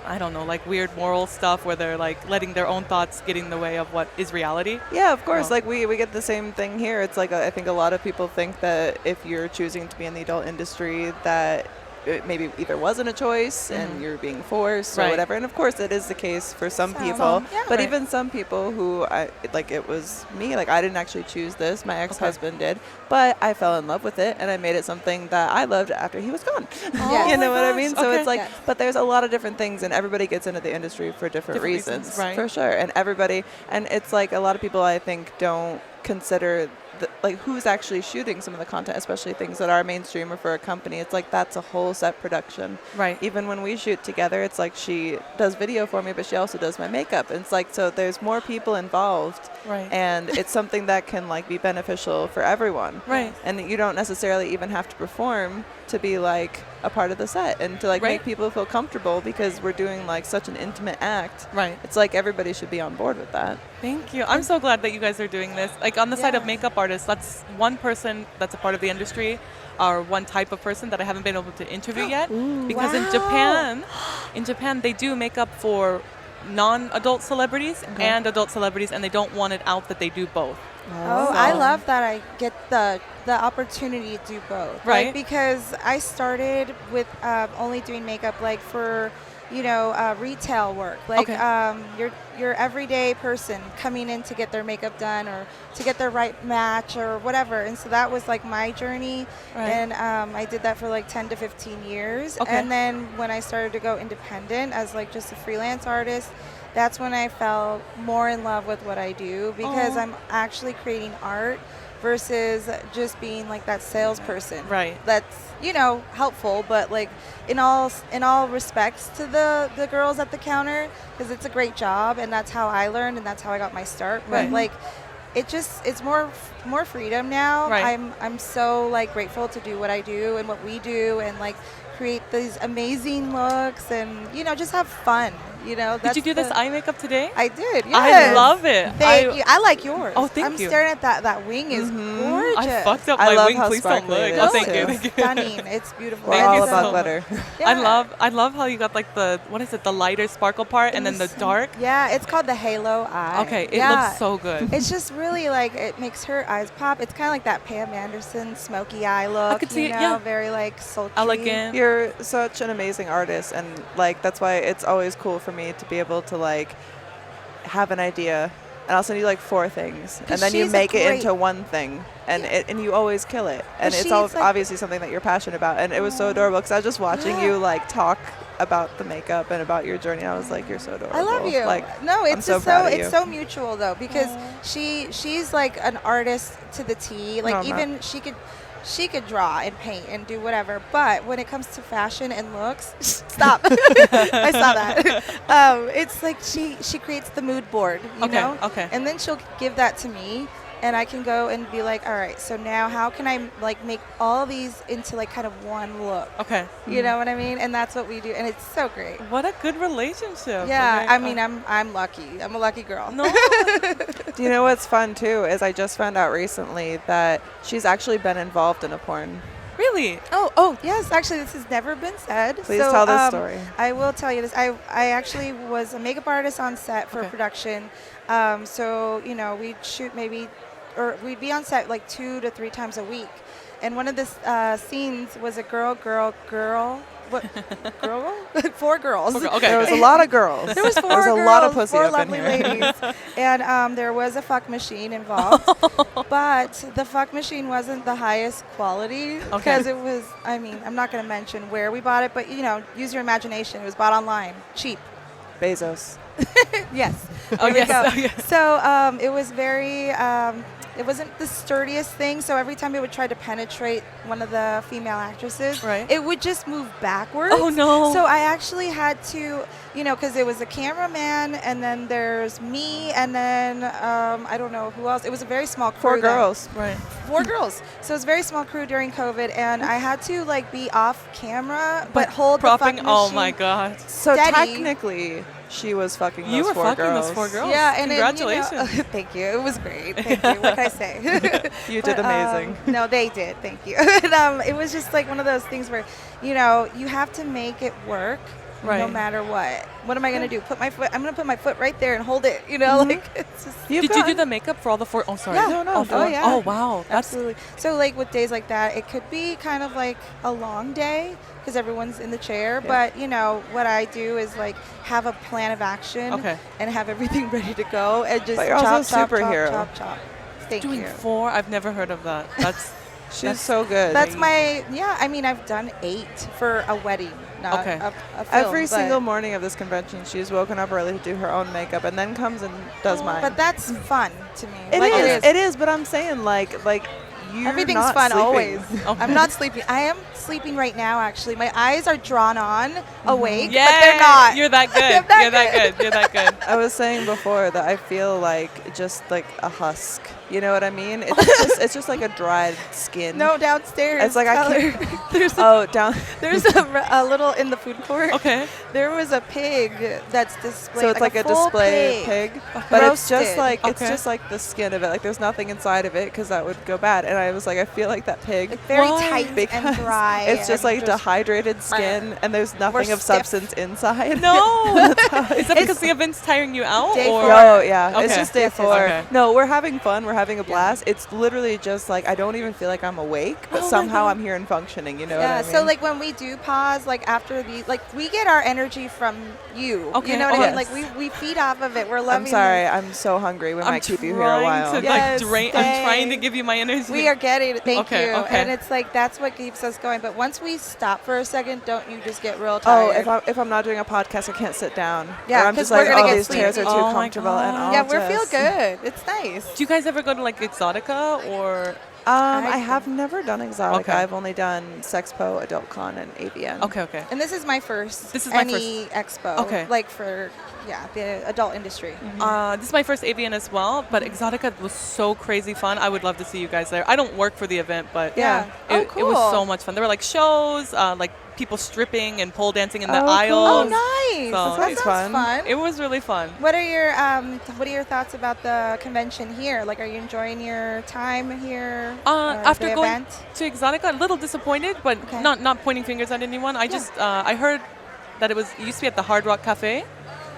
[SPEAKER 8] I don't know, like weird moral stuff where they're like letting their own thoughts get in the way of what is reality.
[SPEAKER 1] Yeah, of course.
[SPEAKER 8] No.
[SPEAKER 1] Like we get the same thing here. It's like I think a lot of people think that if you're choosing to be in the adult industry, that it maybe either wasn't a choice and you're being forced or
[SPEAKER 8] Right.
[SPEAKER 1] whatever. And of course, it is the case for some people.
[SPEAKER 2] Some, yeah.
[SPEAKER 1] But
[SPEAKER 8] Right.
[SPEAKER 1] even some people who it was me. Like I didn't actually choose this. My ex-husband did, but I fell in love with it and I made it something that I loved after he was gone.
[SPEAKER 2] Yes.
[SPEAKER 1] You know
[SPEAKER 8] Oh
[SPEAKER 1] what
[SPEAKER 8] my
[SPEAKER 1] I mean?
[SPEAKER 8] gosh,
[SPEAKER 1] So
[SPEAKER 8] okay.
[SPEAKER 1] it's like,
[SPEAKER 2] Yes.
[SPEAKER 1] but there's a lot of different things, and everybody gets into the industry for different reasons,
[SPEAKER 8] right.
[SPEAKER 1] for sure. And everybody, and it's like a lot of people I think don't consider like who's actually shooting some of the content, especially things that are mainstream or for a company. It's like that's a whole set production.
[SPEAKER 8] Right.
[SPEAKER 1] Even when we shoot together, it's like she does video for me, but she also does my makeup. And it's like, so there's more people involved,
[SPEAKER 8] Right.
[SPEAKER 1] and it's something that can like be beneficial for everyone.
[SPEAKER 8] Right.
[SPEAKER 1] And you don't necessarily even have to perform to be like a part of the set and to like
[SPEAKER 8] Right.
[SPEAKER 1] make people feel comfortable, because we're doing like such an intimate act.
[SPEAKER 8] Right.
[SPEAKER 1] It's like everybody should be on board with that.
[SPEAKER 8] Thank you. I'm so glad that you guys are doing this. Like on the side of
[SPEAKER 2] Yeah.
[SPEAKER 8] makeup artists, that's one person that's a part of the industry, or one type of person that I haven't been able to interview yet. Because
[SPEAKER 2] Wow.
[SPEAKER 8] in Japan, they do makeup for non-adult celebrities and adult celebrities, and they don't want it out that they do both.
[SPEAKER 2] Oh, I love that I get the opportunity to do both.
[SPEAKER 8] Right.
[SPEAKER 2] Like, because I started with only doing makeup like for, retail work. Like
[SPEAKER 8] Okay.
[SPEAKER 2] your everyday person coming in to get their makeup done or to get their right match or whatever. And so that was like my journey.
[SPEAKER 8] Right.
[SPEAKER 2] And I did that for like 10 to 15 years.
[SPEAKER 8] Okay.
[SPEAKER 2] And then when I started to go independent as like just a freelance artist, that's when I fell more in love with what I do, because
[SPEAKER 8] Aw.
[SPEAKER 2] I'm actually creating art versus just being like that salesperson.
[SPEAKER 8] Right.
[SPEAKER 2] That's, helpful, but like in all respects to the girls at the counter, because it's a great job and that's how I learned and that's how I got my start. But
[SPEAKER 8] Right.
[SPEAKER 2] like it's more freedom now.
[SPEAKER 8] Right.
[SPEAKER 2] I'm so like grateful to do what I do and what we do and like create these amazing looks and just have fun.
[SPEAKER 8] Did you do this eye makeup today?
[SPEAKER 2] I did. Yes.
[SPEAKER 8] I love it.
[SPEAKER 2] Thank you. I like yours.
[SPEAKER 8] Oh, thank
[SPEAKER 2] I'm
[SPEAKER 8] you.
[SPEAKER 2] staring at that wing is gorgeous.
[SPEAKER 8] I fucked up
[SPEAKER 1] I
[SPEAKER 8] my
[SPEAKER 1] love
[SPEAKER 8] wing.
[SPEAKER 1] how
[SPEAKER 8] Please don't
[SPEAKER 1] sparkly
[SPEAKER 8] look.
[SPEAKER 1] it
[SPEAKER 8] Oh,
[SPEAKER 1] is,
[SPEAKER 8] thank
[SPEAKER 1] too.
[SPEAKER 8] you. Thank you.
[SPEAKER 2] Stunning. It's beautiful.
[SPEAKER 1] We're
[SPEAKER 8] Thank
[SPEAKER 1] all
[SPEAKER 8] you
[SPEAKER 1] about
[SPEAKER 8] so
[SPEAKER 1] glitter.
[SPEAKER 2] Yeah.
[SPEAKER 8] I love how you got like the lighter sparkle part and then the dark.
[SPEAKER 2] Yeah, it's called the halo eye.
[SPEAKER 8] Okay, it
[SPEAKER 2] Yeah.
[SPEAKER 8] looks so good.
[SPEAKER 2] It's just really like it makes her eyes pop. It's kind of like that Pam Anderson smoky eye look.
[SPEAKER 8] could see it,
[SPEAKER 2] you know,
[SPEAKER 8] yeah.
[SPEAKER 2] very like sultry.
[SPEAKER 8] Elegant.
[SPEAKER 1] You're such an amazing artist, and like that's why it's always cool for me to be able to like have an idea and I'll send you like 4 things, and then you
[SPEAKER 2] she's a
[SPEAKER 1] make it
[SPEAKER 2] great-
[SPEAKER 1] into one thing, and and you always kill it, and it's
[SPEAKER 2] she's
[SPEAKER 1] all
[SPEAKER 2] like-
[SPEAKER 1] obviously something that you're passionate about, and it was so adorable because I was just watching you like talk about the makeup and about your journey. I was like, you're so adorable.
[SPEAKER 2] I love you.
[SPEAKER 1] Like,
[SPEAKER 2] No,
[SPEAKER 1] I'm
[SPEAKER 2] it's
[SPEAKER 1] so
[SPEAKER 2] just
[SPEAKER 1] proud of
[SPEAKER 2] it's
[SPEAKER 1] you.
[SPEAKER 2] so mutual though, because she's like an artist to the T. Like
[SPEAKER 1] No, I'm not.
[SPEAKER 2] even she could draw and paint and do whatever, but when it comes to fashion and looks, stop. I saw that. It's like she creates the mood board, you know?
[SPEAKER 8] Okay.
[SPEAKER 2] And then she'll give that to me, and I can go and be like, all right, so now how can I like make all these into like kind of one look?
[SPEAKER 8] Okay.
[SPEAKER 2] You know what I mean? And that's what we do, and it's so great.
[SPEAKER 8] What a good relationship.
[SPEAKER 2] Yeah,
[SPEAKER 8] Okay.
[SPEAKER 2] I mean, I'm lucky. I'm a lucky girl.
[SPEAKER 8] No.
[SPEAKER 1] Do you know what's fun too? Is I just found out recently that she's actually been involved in a porn.
[SPEAKER 8] Really?
[SPEAKER 2] Oh, yes. Actually, this has never been said.
[SPEAKER 1] Please tell this story.
[SPEAKER 2] I will tell you this. I actually was a makeup artist on set for production. So, you know, we'd shoot we'd be on set like 2 to 3 times a week. And one of the scenes was a girl. What? Girl? 4 girls.
[SPEAKER 8] Okay.
[SPEAKER 1] There was a lot of girls.
[SPEAKER 2] There was 4
[SPEAKER 1] There was
[SPEAKER 2] girls,
[SPEAKER 1] a lot of pussy
[SPEAKER 2] 4
[SPEAKER 1] up in
[SPEAKER 2] lovely
[SPEAKER 1] here.
[SPEAKER 2] ladies, and there was a fuck machine involved. But the fuck machine wasn't the highest quality because it was. I mean, I'm not going to mention where we bought it, but you know, use your imagination. It was bought online, cheap.
[SPEAKER 1] Bezos.
[SPEAKER 2] Yes.
[SPEAKER 8] Oh,
[SPEAKER 2] There we
[SPEAKER 8] yes.
[SPEAKER 2] go.
[SPEAKER 8] Oh, yes.
[SPEAKER 2] So it was very. It wasn't the sturdiest thing, so every time it would try to penetrate one of the female actresses,
[SPEAKER 8] Right.
[SPEAKER 2] it would just move backwards.
[SPEAKER 8] Oh, no.
[SPEAKER 2] So I actually had to, you know, because it was a cameraman, and then there's me, and then I don't know who else. It was a very small crew.
[SPEAKER 1] 4
[SPEAKER 2] then.
[SPEAKER 1] girls.
[SPEAKER 8] Right.
[SPEAKER 2] 4 girls. So it was a very small crew during COVID, and I had to like be off camera, but hold the fuck
[SPEAKER 8] Propping.
[SPEAKER 2] machine.
[SPEAKER 8] Oh my God.
[SPEAKER 1] So
[SPEAKER 2] Steady.
[SPEAKER 1] technically, she was fucking those
[SPEAKER 8] You were
[SPEAKER 1] 4
[SPEAKER 8] fucking
[SPEAKER 1] girls.
[SPEAKER 8] those 4 girls.
[SPEAKER 2] Yeah, and
[SPEAKER 8] Congratulations.
[SPEAKER 2] Then, you know, thank you. It was great. Thank you. What can I say?
[SPEAKER 1] You did amazing.
[SPEAKER 2] No, they did. Thank you. And, it was just like one of those things where, you know, you have to make it work. No
[SPEAKER 8] Right.
[SPEAKER 2] matter what. What am I gonna do? I'm gonna put my foot right there and hold it. You know, like it's just.
[SPEAKER 8] Did you do the makeup for all the 4? Oh, sorry.
[SPEAKER 2] Yeah.
[SPEAKER 1] No,
[SPEAKER 8] All
[SPEAKER 1] go
[SPEAKER 8] 4?
[SPEAKER 1] on.
[SPEAKER 2] yeah.
[SPEAKER 8] Oh, wow. That's
[SPEAKER 2] Absolutely. So like with days like that, it could be kind of like a long day because everyone's in the chair.
[SPEAKER 1] Yeah.
[SPEAKER 2] But you know what I do is like have a plan of action
[SPEAKER 8] Okay.
[SPEAKER 2] and have everything ready to go and just
[SPEAKER 1] But you're
[SPEAKER 2] chop,
[SPEAKER 1] also a
[SPEAKER 2] chop,
[SPEAKER 1] superhero.
[SPEAKER 2] chop, chop, chop. Thank
[SPEAKER 8] doing
[SPEAKER 2] you.
[SPEAKER 8] 4. I've never heard of that. That's
[SPEAKER 1] She's so good.
[SPEAKER 2] That's my I mean I've done 8 for a wedding, not
[SPEAKER 8] Okay.
[SPEAKER 2] a film,
[SPEAKER 1] Every
[SPEAKER 2] but-
[SPEAKER 1] single morning of this convention, she's woken up early to do her own makeup and then comes and does mine.
[SPEAKER 2] But that's fun to me.
[SPEAKER 1] It
[SPEAKER 2] Like,
[SPEAKER 1] is. It is. But I'm saying like you're
[SPEAKER 2] Everything's
[SPEAKER 1] not
[SPEAKER 2] fun
[SPEAKER 1] sleeping.
[SPEAKER 2] always.
[SPEAKER 8] Okay.
[SPEAKER 2] I'm not sleeping. I am sleeping right now. Actually, my eyes are drawn on, awake,
[SPEAKER 8] yeah.
[SPEAKER 2] but they're not.
[SPEAKER 8] You're that good.
[SPEAKER 2] I'm not
[SPEAKER 8] You're that good. You're that good.
[SPEAKER 1] I was saying before that I feel like just like a husk. You know what I mean? It's just like a dried skin.
[SPEAKER 2] No, downstairs.
[SPEAKER 1] It's like I
[SPEAKER 2] tell
[SPEAKER 1] can't.
[SPEAKER 2] her. There's
[SPEAKER 1] Down.
[SPEAKER 2] there's a little in the food court.
[SPEAKER 8] Okay.
[SPEAKER 2] There was a pig that's displayed.
[SPEAKER 1] So it's like a
[SPEAKER 2] full
[SPEAKER 1] display pig, but it's just
[SPEAKER 2] Roasted.
[SPEAKER 1] like it's
[SPEAKER 8] Okay.
[SPEAKER 1] just like the skin of it. Like there's nothing inside of it because that would go bad. And I was like, I feel like that pig.
[SPEAKER 2] Like very
[SPEAKER 8] Why?
[SPEAKER 2] tight
[SPEAKER 1] Because
[SPEAKER 2] and dry.
[SPEAKER 1] it's just
[SPEAKER 2] and
[SPEAKER 1] like dehydrated skin, and there's nothing of
[SPEAKER 2] stiff.
[SPEAKER 1] substance inside.
[SPEAKER 8] No. Is that because the event's tiring you out?
[SPEAKER 2] Day
[SPEAKER 8] or?
[SPEAKER 2] 4.
[SPEAKER 1] No, yeah, it's
[SPEAKER 8] Okay.
[SPEAKER 1] just day
[SPEAKER 2] Yes, yes,
[SPEAKER 1] 4.
[SPEAKER 8] okay.
[SPEAKER 1] No, we're having fun. We're having a blast. It's literally just like I don't even feel like I'm awake, but
[SPEAKER 8] Oh my
[SPEAKER 1] somehow
[SPEAKER 8] God.
[SPEAKER 1] I'm here and functioning. You know
[SPEAKER 2] Yeah,
[SPEAKER 1] what I mean?
[SPEAKER 2] so like when we do pause, like after we get our energy from you.
[SPEAKER 8] Okay,
[SPEAKER 2] You know what I
[SPEAKER 1] oh,
[SPEAKER 2] mean? Like we feed off of it. We're
[SPEAKER 1] I'm
[SPEAKER 2] loving
[SPEAKER 1] sorry,
[SPEAKER 2] this.
[SPEAKER 1] I'm so hungry. We
[SPEAKER 8] I'm
[SPEAKER 1] might keep you here a
[SPEAKER 8] trying
[SPEAKER 1] while.
[SPEAKER 8] to
[SPEAKER 2] Yes,
[SPEAKER 8] like drain.
[SPEAKER 2] stay.
[SPEAKER 8] I'm trying to give you my energy.
[SPEAKER 2] We are getting it. Thank
[SPEAKER 8] Okay,
[SPEAKER 2] you.
[SPEAKER 8] okay.
[SPEAKER 2] And it's like that's what keeps us going. But once we stop for a second, don't you just get real
[SPEAKER 1] Oh,
[SPEAKER 2] tired?
[SPEAKER 1] if I'm not doing a podcast, I can't sit down.
[SPEAKER 2] Yeah,
[SPEAKER 1] Or I'm
[SPEAKER 2] 'cause
[SPEAKER 1] just like,
[SPEAKER 2] we're gonna
[SPEAKER 1] oh,
[SPEAKER 2] get
[SPEAKER 1] these chairs are
[SPEAKER 2] sleepy.
[SPEAKER 1] too
[SPEAKER 8] Oh my
[SPEAKER 1] comfortable, and
[SPEAKER 8] God.
[SPEAKER 1] I'll
[SPEAKER 2] yeah, we feel
[SPEAKER 1] just-
[SPEAKER 2] good. It's nice.
[SPEAKER 8] Do you guys ever go to like Exotica or?
[SPEAKER 1] I have never done Exotica.
[SPEAKER 8] Okay.
[SPEAKER 1] I've only done Sexpo, AdultCon, and AVN.
[SPEAKER 8] Okay.
[SPEAKER 2] And this is my first.
[SPEAKER 8] This is my
[SPEAKER 2] expo.
[SPEAKER 8] Okay.
[SPEAKER 2] Like for the adult industry.
[SPEAKER 8] This is my first AVN as well, but Exotica was so crazy fun. I would love to see you guys there. I don't work for the event, but
[SPEAKER 2] Yeah.
[SPEAKER 8] it,
[SPEAKER 2] Oh,
[SPEAKER 8] it was
[SPEAKER 2] cool.
[SPEAKER 8] so much fun. There were like shows, like people stripping and pole dancing in the
[SPEAKER 1] Oh, cool.
[SPEAKER 8] aisles.
[SPEAKER 2] Oh, nice.
[SPEAKER 8] So-
[SPEAKER 2] that
[SPEAKER 1] That's
[SPEAKER 2] sounds fun.
[SPEAKER 8] It was really fun.
[SPEAKER 2] What are your thoughts about the convention here? Like, are you enjoying your time here? or
[SPEAKER 8] After
[SPEAKER 2] the
[SPEAKER 8] going
[SPEAKER 2] event?
[SPEAKER 8] to Exotica, a little disappointed, but
[SPEAKER 2] Okay.
[SPEAKER 8] not pointing fingers at anyone. I just I heard that it used to be at the Hard Rock Cafe,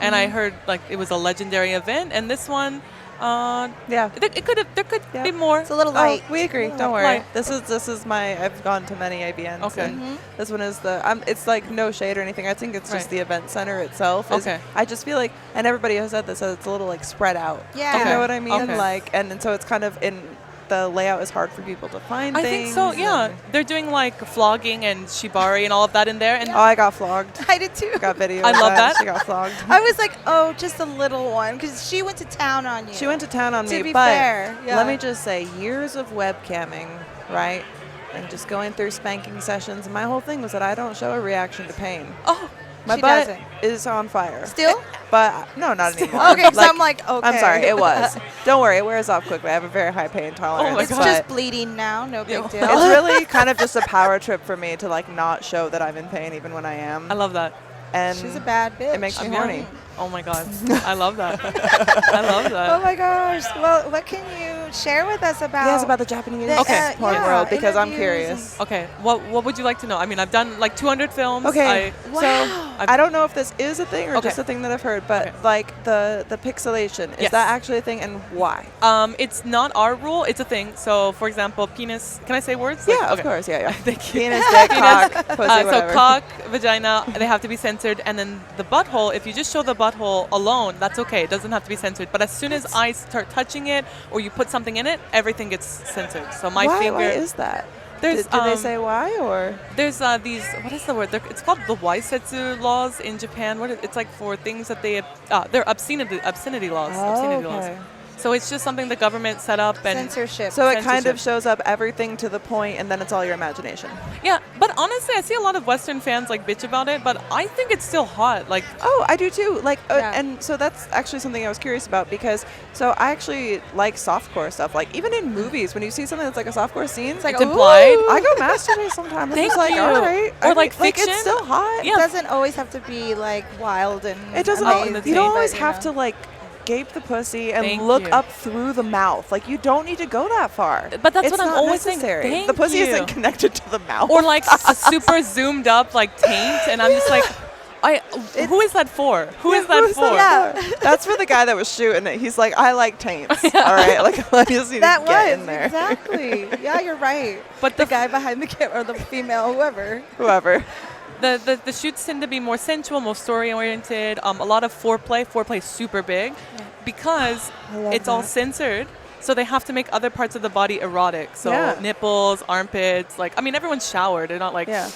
[SPEAKER 8] and I heard like it was a legendary event. And this one,
[SPEAKER 1] Yeah.
[SPEAKER 8] There could
[SPEAKER 1] Yeah.
[SPEAKER 8] be more.
[SPEAKER 2] It's a little light.
[SPEAKER 1] Oh, we agree. Don't worry.
[SPEAKER 8] Light.
[SPEAKER 1] This is my. I've gone to many AVNs.
[SPEAKER 8] Okay.
[SPEAKER 1] And this one is the. It's like no shade or anything. I think it's just
[SPEAKER 8] Right.
[SPEAKER 1] the event center itself.
[SPEAKER 8] Okay.
[SPEAKER 1] I just feel like, and everybody has said this, that it's a little like spread out.
[SPEAKER 2] Yeah.
[SPEAKER 1] Do you
[SPEAKER 8] Okay.
[SPEAKER 1] know what I mean?
[SPEAKER 8] Okay.
[SPEAKER 1] Like, and so it's kind of in. The layout is hard for people to find
[SPEAKER 8] I
[SPEAKER 1] things.
[SPEAKER 8] think so. Yeah,
[SPEAKER 1] and-
[SPEAKER 8] they're doing like flogging and shibari and all of that in there. And
[SPEAKER 1] Oh, I got flogged.
[SPEAKER 2] I did too.
[SPEAKER 1] I got video.
[SPEAKER 8] I
[SPEAKER 1] of
[SPEAKER 8] love that.
[SPEAKER 1] She got flogged.
[SPEAKER 2] I was like, oh, just a little one, because she went to town on you.
[SPEAKER 1] She went to town on me,
[SPEAKER 2] To be
[SPEAKER 1] but
[SPEAKER 2] fair, yeah.
[SPEAKER 1] let me just say, years of webcamming, right? And just going through spanking sessions. And my whole thing was that I don't show a reaction to pain.
[SPEAKER 8] oh,
[SPEAKER 1] My
[SPEAKER 2] She
[SPEAKER 1] butt
[SPEAKER 2] doesn't.
[SPEAKER 1] is on fire.
[SPEAKER 2] Still?
[SPEAKER 1] But no, not anymore.
[SPEAKER 2] Okay, so I'm like, okay.
[SPEAKER 1] I'm sorry, it was. Don't worry, it wears off quickly. I have a very high pain tolerance.
[SPEAKER 8] my
[SPEAKER 2] It's
[SPEAKER 8] God.
[SPEAKER 2] just bleeding now, no big
[SPEAKER 8] Yeah.
[SPEAKER 2] deal.
[SPEAKER 1] It's really kind of just a power trip for me to like not show that I'm in pain even when I am.
[SPEAKER 8] I love that.
[SPEAKER 1] And
[SPEAKER 2] She's a bad bitch.
[SPEAKER 1] it makes me
[SPEAKER 8] I'm
[SPEAKER 1] horny.
[SPEAKER 8] Oh my god, I love that. I love that.
[SPEAKER 2] Oh my gosh. Well, what can you share with us about?
[SPEAKER 1] Yes, about the Japanese
[SPEAKER 2] the,
[SPEAKER 8] Okay.
[SPEAKER 1] porn
[SPEAKER 2] yeah,
[SPEAKER 1] world because I'm
[SPEAKER 2] interviews
[SPEAKER 1] curious.
[SPEAKER 8] Okay, what would you like to know? I mean, I've done like 200 films.
[SPEAKER 1] Okay,
[SPEAKER 2] Wow.
[SPEAKER 1] so I don't know if this is a thing or
[SPEAKER 8] Okay.
[SPEAKER 1] just a thing that I've heard, but
[SPEAKER 8] Okay.
[SPEAKER 1] like the pixelation, is
[SPEAKER 8] Yes.
[SPEAKER 1] that actually a thing and why?
[SPEAKER 8] It's not our rule. It's a thing. So, for example, penis. Can I say words?
[SPEAKER 1] Yeah,
[SPEAKER 8] Like,
[SPEAKER 1] of
[SPEAKER 8] okay.
[SPEAKER 1] course, yeah.
[SPEAKER 8] Thank you.
[SPEAKER 1] Penis, dick, cock, pussy,
[SPEAKER 8] So
[SPEAKER 1] whatever.
[SPEAKER 8] cock, vagina, they have to be censored, and then the butthole. If you just show the butthole alone, that's okay. It doesn't have to be censored. But as soon as I start touching it, or you put something in it, everything gets censored. So my
[SPEAKER 1] why,
[SPEAKER 8] finger.
[SPEAKER 1] why is that?
[SPEAKER 8] There's,
[SPEAKER 1] Did they
[SPEAKER 8] um,
[SPEAKER 1] say why or?
[SPEAKER 8] There's these. What is the word? It's called the Waisetsu laws in Japan. It's like for things that they're obscenity laws. Obscenity laws.
[SPEAKER 1] okay.
[SPEAKER 8] So it's just something the government set up and
[SPEAKER 2] Censorship.
[SPEAKER 1] So it kind of
[SPEAKER 8] censorship.
[SPEAKER 1] shows up everything to the point, and then it's all your imagination.
[SPEAKER 8] yeah. But honestly, I see a lot of Western fans like bitch about it, but I think it's still hot. Like
[SPEAKER 1] Oh, I do too. Like,
[SPEAKER 2] Yeah.
[SPEAKER 1] and so that's actually something I was curious about because so I actually like softcore stuff. Like even in movies, when you see something that's like a softcore scene, it's
[SPEAKER 2] like,
[SPEAKER 8] it's implied.
[SPEAKER 1] I go masturbate sometimes. I'm
[SPEAKER 8] Thank
[SPEAKER 1] just like,
[SPEAKER 8] you.
[SPEAKER 1] all right.
[SPEAKER 8] Or
[SPEAKER 1] I
[SPEAKER 8] like
[SPEAKER 1] mean,
[SPEAKER 8] fiction.
[SPEAKER 1] it's still hot.
[SPEAKER 2] It doesn't always have to be like wild and.
[SPEAKER 1] It doesn't.
[SPEAKER 2] amazing,
[SPEAKER 1] You don't
[SPEAKER 2] but,
[SPEAKER 1] always
[SPEAKER 2] you
[SPEAKER 1] have
[SPEAKER 2] know.
[SPEAKER 1] to like gape the pussy and
[SPEAKER 8] Thank
[SPEAKER 1] look
[SPEAKER 8] you.
[SPEAKER 1] up through the mouth. Like you don't need to go that far.
[SPEAKER 8] But that's
[SPEAKER 1] It's
[SPEAKER 8] what I'm
[SPEAKER 1] not
[SPEAKER 8] always saying.
[SPEAKER 1] necessary.
[SPEAKER 8] Thank
[SPEAKER 1] the pussy
[SPEAKER 8] you.
[SPEAKER 1] isn't connected to the mouth.
[SPEAKER 8] or like a super zoomed up like taint, and I'm just like, who is that for? Who is that for?
[SPEAKER 2] Yeah.
[SPEAKER 1] That's for the guy that was shooting it. He's like, I like taints. All right, like I just need
[SPEAKER 2] That
[SPEAKER 1] to get
[SPEAKER 2] was
[SPEAKER 1] in there.
[SPEAKER 2] exactly. Yeah, you're right.
[SPEAKER 8] But
[SPEAKER 2] The guy behind the camera, or the female, whoever.
[SPEAKER 1] Whoever.
[SPEAKER 8] The shoots tend to be more sensual, more story oriented. A lot of foreplay. Foreplay is super big because
[SPEAKER 1] love
[SPEAKER 8] it's all
[SPEAKER 1] that.
[SPEAKER 8] censored. So they have to make other parts of the body erotic. So
[SPEAKER 1] Yeah.
[SPEAKER 8] nipples, armpits. Like I mean, everyone's showered. They're not like
[SPEAKER 1] Yeah.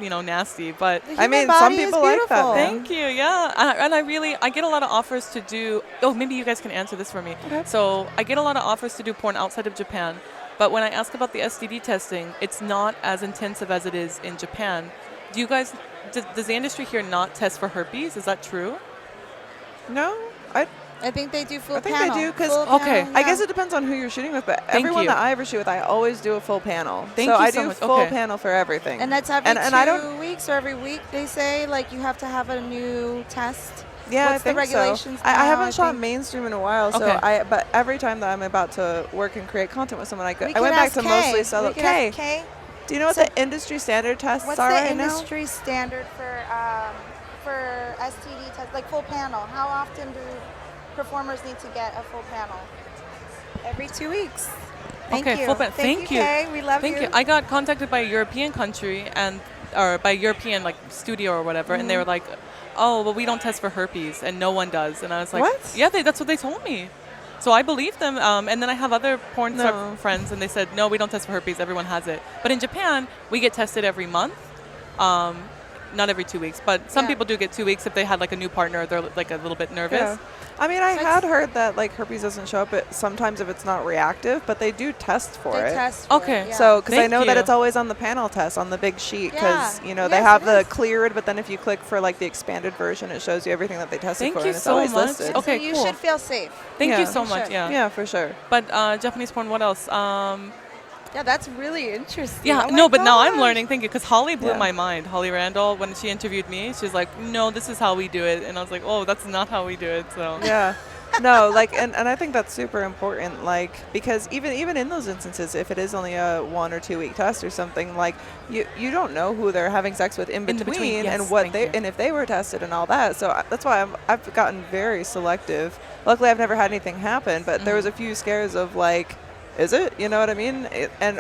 [SPEAKER 8] nasty. But
[SPEAKER 2] The
[SPEAKER 1] I
[SPEAKER 2] human
[SPEAKER 1] mean, some
[SPEAKER 2] body is
[SPEAKER 1] people like that.
[SPEAKER 2] beautiful.
[SPEAKER 1] man.
[SPEAKER 8] thank you. Yeah, and I get a lot of offers to do. Oh, maybe you guys can answer this for me.
[SPEAKER 1] Okay.
[SPEAKER 8] So I get a lot of offers to do porn outside of Japan, but when I ask about the STD testing, it's not as intensive as it is in Japan. Do you guys? Does the industry here not test for herpes? Is that true?
[SPEAKER 1] No,
[SPEAKER 2] I think they do full
[SPEAKER 1] I think
[SPEAKER 2] panel.
[SPEAKER 1] they do, 'cause-
[SPEAKER 2] Full
[SPEAKER 8] Okay.
[SPEAKER 2] panel,
[SPEAKER 1] I
[SPEAKER 2] yeah.
[SPEAKER 1] guess it depends on who you're shooting with, but
[SPEAKER 8] Thank
[SPEAKER 1] everyone
[SPEAKER 8] you.
[SPEAKER 1] that I ever shoot with, I always do a full panel.
[SPEAKER 8] Thank
[SPEAKER 1] so
[SPEAKER 8] you
[SPEAKER 1] I
[SPEAKER 8] so
[SPEAKER 1] do
[SPEAKER 8] much.
[SPEAKER 1] full
[SPEAKER 8] Okay.
[SPEAKER 1] panel for everything.
[SPEAKER 2] And that's every
[SPEAKER 1] and I
[SPEAKER 2] 2
[SPEAKER 1] don't.
[SPEAKER 2] weeks or every week. They say like you have to have a new test.
[SPEAKER 1] Yeah,
[SPEAKER 2] What's
[SPEAKER 1] I think
[SPEAKER 2] the regulations
[SPEAKER 1] so. I
[SPEAKER 2] now,
[SPEAKER 1] haven't
[SPEAKER 2] I
[SPEAKER 1] shot
[SPEAKER 2] think?
[SPEAKER 1] mainstream in a while, so
[SPEAKER 8] Okay.
[SPEAKER 1] but every time that I'm about to work and create content with someone, I
[SPEAKER 2] We
[SPEAKER 1] went back
[SPEAKER 2] ask
[SPEAKER 1] to
[SPEAKER 2] Kay.
[SPEAKER 1] mostly solo.
[SPEAKER 2] We could
[SPEAKER 1] Kay,
[SPEAKER 2] ask Kay.
[SPEAKER 1] do you know what
[SPEAKER 2] So-
[SPEAKER 1] the industry standard tests
[SPEAKER 2] What's
[SPEAKER 1] are
[SPEAKER 2] the
[SPEAKER 1] right now?
[SPEAKER 2] industry standard for STD test, like full panel? How often do performers need to get a full panel? Every 2 weeks. Thank
[SPEAKER 8] Okay,
[SPEAKER 2] you.
[SPEAKER 8] full panel. Thank you.
[SPEAKER 2] Kay. We love
[SPEAKER 8] Thank you. I got contacted by a European country or by a European like studio or whatever, and they were like, "Oh, well, we don't test for herpes, and no one does." And I was like,
[SPEAKER 1] What?
[SPEAKER 8] "Yeah, that's what they told me." So I believed them. And then I have other porn star
[SPEAKER 1] No.
[SPEAKER 8] friends, and they said, "No, we don't test for herpes. Everyone has it." But in Japan, we get tested every month. Not every 2 weeks, but some
[SPEAKER 2] Yeah.
[SPEAKER 8] people do get 2 weeks if they had like a new partner. They're like a little bit nervous.
[SPEAKER 1] Yeah. I mean, I
[SPEAKER 2] So
[SPEAKER 1] had heard that like herpes doesn't show up sometimes if it's not reactive, but they do test for
[SPEAKER 2] They
[SPEAKER 1] it.
[SPEAKER 2] test for
[SPEAKER 8] Okay.
[SPEAKER 2] it, yeah.
[SPEAKER 1] So, because I
[SPEAKER 8] Thank
[SPEAKER 1] know that
[SPEAKER 8] you.
[SPEAKER 1] it's always on the panel test on the big sheet, because
[SPEAKER 2] Yeah.
[SPEAKER 1] they
[SPEAKER 2] Yes,
[SPEAKER 1] have
[SPEAKER 2] it
[SPEAKER 1] the
[SPEAKER 2] is.
[SPEAKER 1] cleared, but then if you click for like the expanded version, it shows you everything that they tested
[SPEAKER 8] Thank
[SPEAKER 1] for,
[SPEAKER 8] you
[SPEAKER 1] and it's
[SPEAKER 8] so
[SPEAKER 1] always
[SPEAKER 8] much.
[SPEAKER 1] listed.
[SPEAKER 8] Okay,
[SPEAKER 2] so you
[SPEAKER 8] cool.
[SPEAKER 2] should feel safe.
[SPEAKER 8] Thank
[SPEAKER 1] Yeah.
[SPEAKER 8] you so
[SPEAKER 2] You
[SPEAKER 8] much.
[SPEAKER 2] should.
[SPEAKER 8] Yeah.
[SPEAKER 1] Yeah, for sure.
[SPEAKER 8] But Japanese porn, what else?
[SPEAKER 2] Yeah, that's really interesting.
[SPEAKER 8] Yeah,
[SPEAKER 2] Oh my
[SPEAKER 8] no, but now I'm
[SPEAKER 2] gosh.
[SPEAKER 8] learning. Thank you, because Holly blew
[SPEAKER 1] Yeah.
[SPEAKER 8] my mind. Holly Randall, when she interviewed me, she's like, "No, this is how we do it," and I was like, "Oh, that's not how we do it." So
[SPEAKER 1] Yeah. No, like, and I think that's super important, like, because even in those instances, if it is only a 1 or 2 week test or something, like, you don't know who they're having sex with in between
[SPEAKER 8] yes,
[SPEAKER 1] and what
[SPEAKER 8] thank you.
[SPEAKER 1] and if they were tested and all that. So that's why I've gotten very selective. Luckily, I've never had anything happen, but there was a few scares of like, is it? You know what I mean?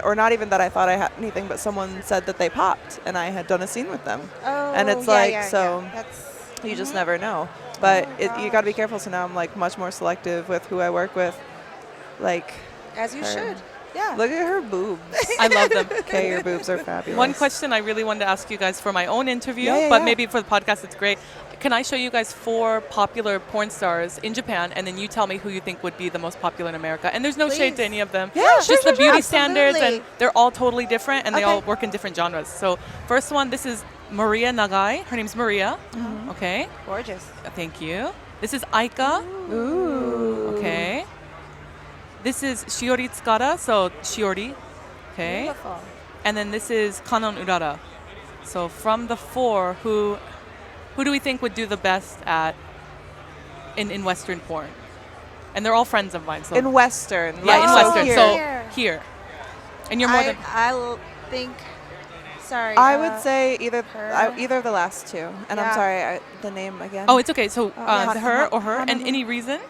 [SPEAKER 1] Or not even that I thought I had anything, but someone said that they popped and I had done a scene with them.
[SPEAKER 2] Oh,
[SPEAKER 1] And it's
[SPEAKER 2] yeah,
[SPEAKER 1] like,
[SPEAKER 2] yeah,
[SPEAKER 1] so
[SPEAKER 2] yeah. That's
[SPEAKER 1] you just never know. But
[SPEAKER 2] Oh,
[SPEAKER 1] you got to be careful. So now I'm like much more selective with who I work with. Like,
[SPEAKER 2] as you
[SPEAKER 1] her.
[SPEAKER 2] should. Yeah.
[SPEAKER 1] Look at her boobs.
[SPEAKER 8] I love them.
[SPEAKER 1] Okay, your boobs are fabulous.
[SPEAKER 8] One question I really wanted to ask you guys for my own interview,
[SPEAKER 1] Yeah,
[SPEAKER 8] but
[SPEAKER 1] yeah.
[SPEAKER 8] maybe for the podcast it's great. Can I show you guys 4 popular porn stars in Japan, and then you tell me who you think would be the most popular in America? And there's no shade to
[SPEAKER 2] Please.
[SPEAKER 8] any of them.
[SPEAKER 1] Yeah,
[SPEAKER 8] It's just
[SPEAKER 1] sure,
[SPEAKER 8] the beauty
[SPEAKER 2] sure,
[SPEAKER 8] standards, and
[SPEAKER 2] absolutely.
[SPEAKER 8] they're all totally different, and they
[SPEAKER 2] Okay.
[SPEAKER 8] all work in different genres. So first one, this is Maria Nagai. Her name's Maria. Okay,
[SPEAKER 2] Gorgeous.
[SPEAKER 8] thank you. This is Aika.
[SPEAKER 1] Ooh.
[SPEAKER 8] Okay. This is Shiori Tsukada, so Shiori. Okay.
[SPEAKER 2] Beautiful.
[SPEAKER 8] And then this is Kanon Urara. So from the 4, who do we think would do the best at in Western porn? And they're all friends of mine. So
[SPEAKER 1] In Western.
[SPEAKER 8] yeah, in
[SPEAKER 2] Oh,
[SPEAKER 8] Western.
[SPEAKER 1] Here.
[SPEAKER 8] So
[SPEAKER 2] Here.
[SPEAKER 8] here. And you're more than
[SPEAKER 2] I'll think. Sorry.
[SPEAKER 1] I would say either
[SPEAKER 2] her.
[SPEAKER 1] either of the last 2. And I'm
[SPEAKER 2] Yeah.
[SPEAKER 1] sorry, the name again.
[SPEAKER 8] oh, it's okay. So
[SPEAKER 1] yes.
[SPEAKER 8] her or her,
[SPEAKER 1] Hana-
[SPEAKER 8] and any reason?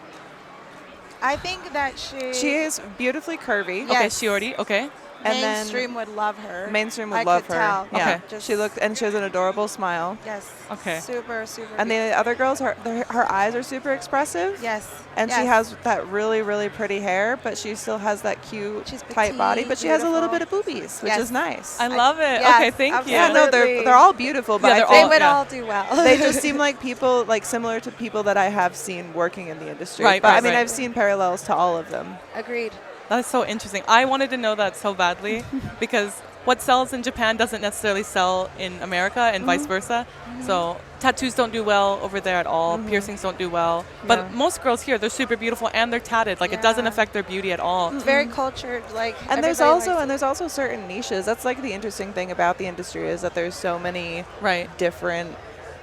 [SPEAKER 2] I think that
[SPEAKER 1] She is beautifully curvy.
[SPEAKER 8] Okay,
[SPEAKER 2] Yes.
[SPEAKER 8] Shiori. Okay.
[SPEAKER 1] And then
[SPEAKER 2] mainstream would love her.
[SPEAKER 1] Mainstream would
[SPEAKER 2] I
[SPEAKER 1] love
[SPEAKER 2] could
[SPEAKER 1] her.
[SPEAKER 2] Tell.
[SPEAKER 1] Yeah.
[SPEAKER 8] Okay.
[SPEAKER 2] Just
[SPEAKER 1] She looked, and she has an adorable smile.
[SPEAKER 2] Yes.
[SPEAKER 8] Okay.
[SPEAKER 2] Super.
[SPEAKER 1] And the other girls, her eyes are super expressive.
[SPEAKER 2] Yes.
[SPEAKER 1] And
[SPEAKER 2] yes.
[SPEAKER 1] she has that really, really pretty hair, but she still has that cute,
[SPEAKER 2] She's
[SPEAKER 1] tight body.
[SPEAKER 2] petite,
[SPEAKER 1] But she has a little
[SPEAKER 2] beautiful.
[SPEAKER 1] bit of boobies, which
[SPEAKER 2] Yes.
[SPEAKER 1] is nice.
[SPEAKER 8] I love it.
[SPEAKER 2] yes,
[SPEAKER 8] okay, thank you.
[SPEAKER 1] Yeah, no,
[SPEAKER 2] absolutely.
[SPEAKER 1] they're all beautiful, but
[SPEAKER 8] Yeah,
[SPEAKER 1] I
[SPEAKER 8] they're
[SPEAKER 2] They
[SPEAKER 1] think
[SPEAKER 8] all-
[SPEAKER 2] would
[SPEAKER 8] yeah.
[SPEAKER 2] all do well.
[SPEAKER 1] they just seem like people, like similar to people that I have seen working in the industry.
[SPEAKER 8] Right,
[SPEAKER 1] but
[SPEAKER 8] right,
[SPEAKER 1] I mean,
[SPEAKER 8] right.
[SPEAKER 1] I've seen parallels to all of them.
[SPEAKER 2] Agreed.
[SPEAKER 8] That's so interesting. I wanted to know that so badly because what sells in Japan doesn't necessarily sell in America and vice versa. So tattoos don't do well over there at all. Piercings don't do well. But
[SPEAKER 1] Yeah.
[SPEAKER 8] most girls here, they're super beautiful and they're tatted. Like it doesn't
[SPEAKER 2] Yeah.
[SPEAKER 8] affect their beauty at all.
[SPEAKER 2] It's very cultured. Like.
[SPEAKER 1] And there's
[SPEAKER 2] everybody likes
[SPEAKER 1] there's also certain niches. That's like the interesting thing about the industry is that there's so many
[SPEAKER 8] Right.
[SPEAKER 1] different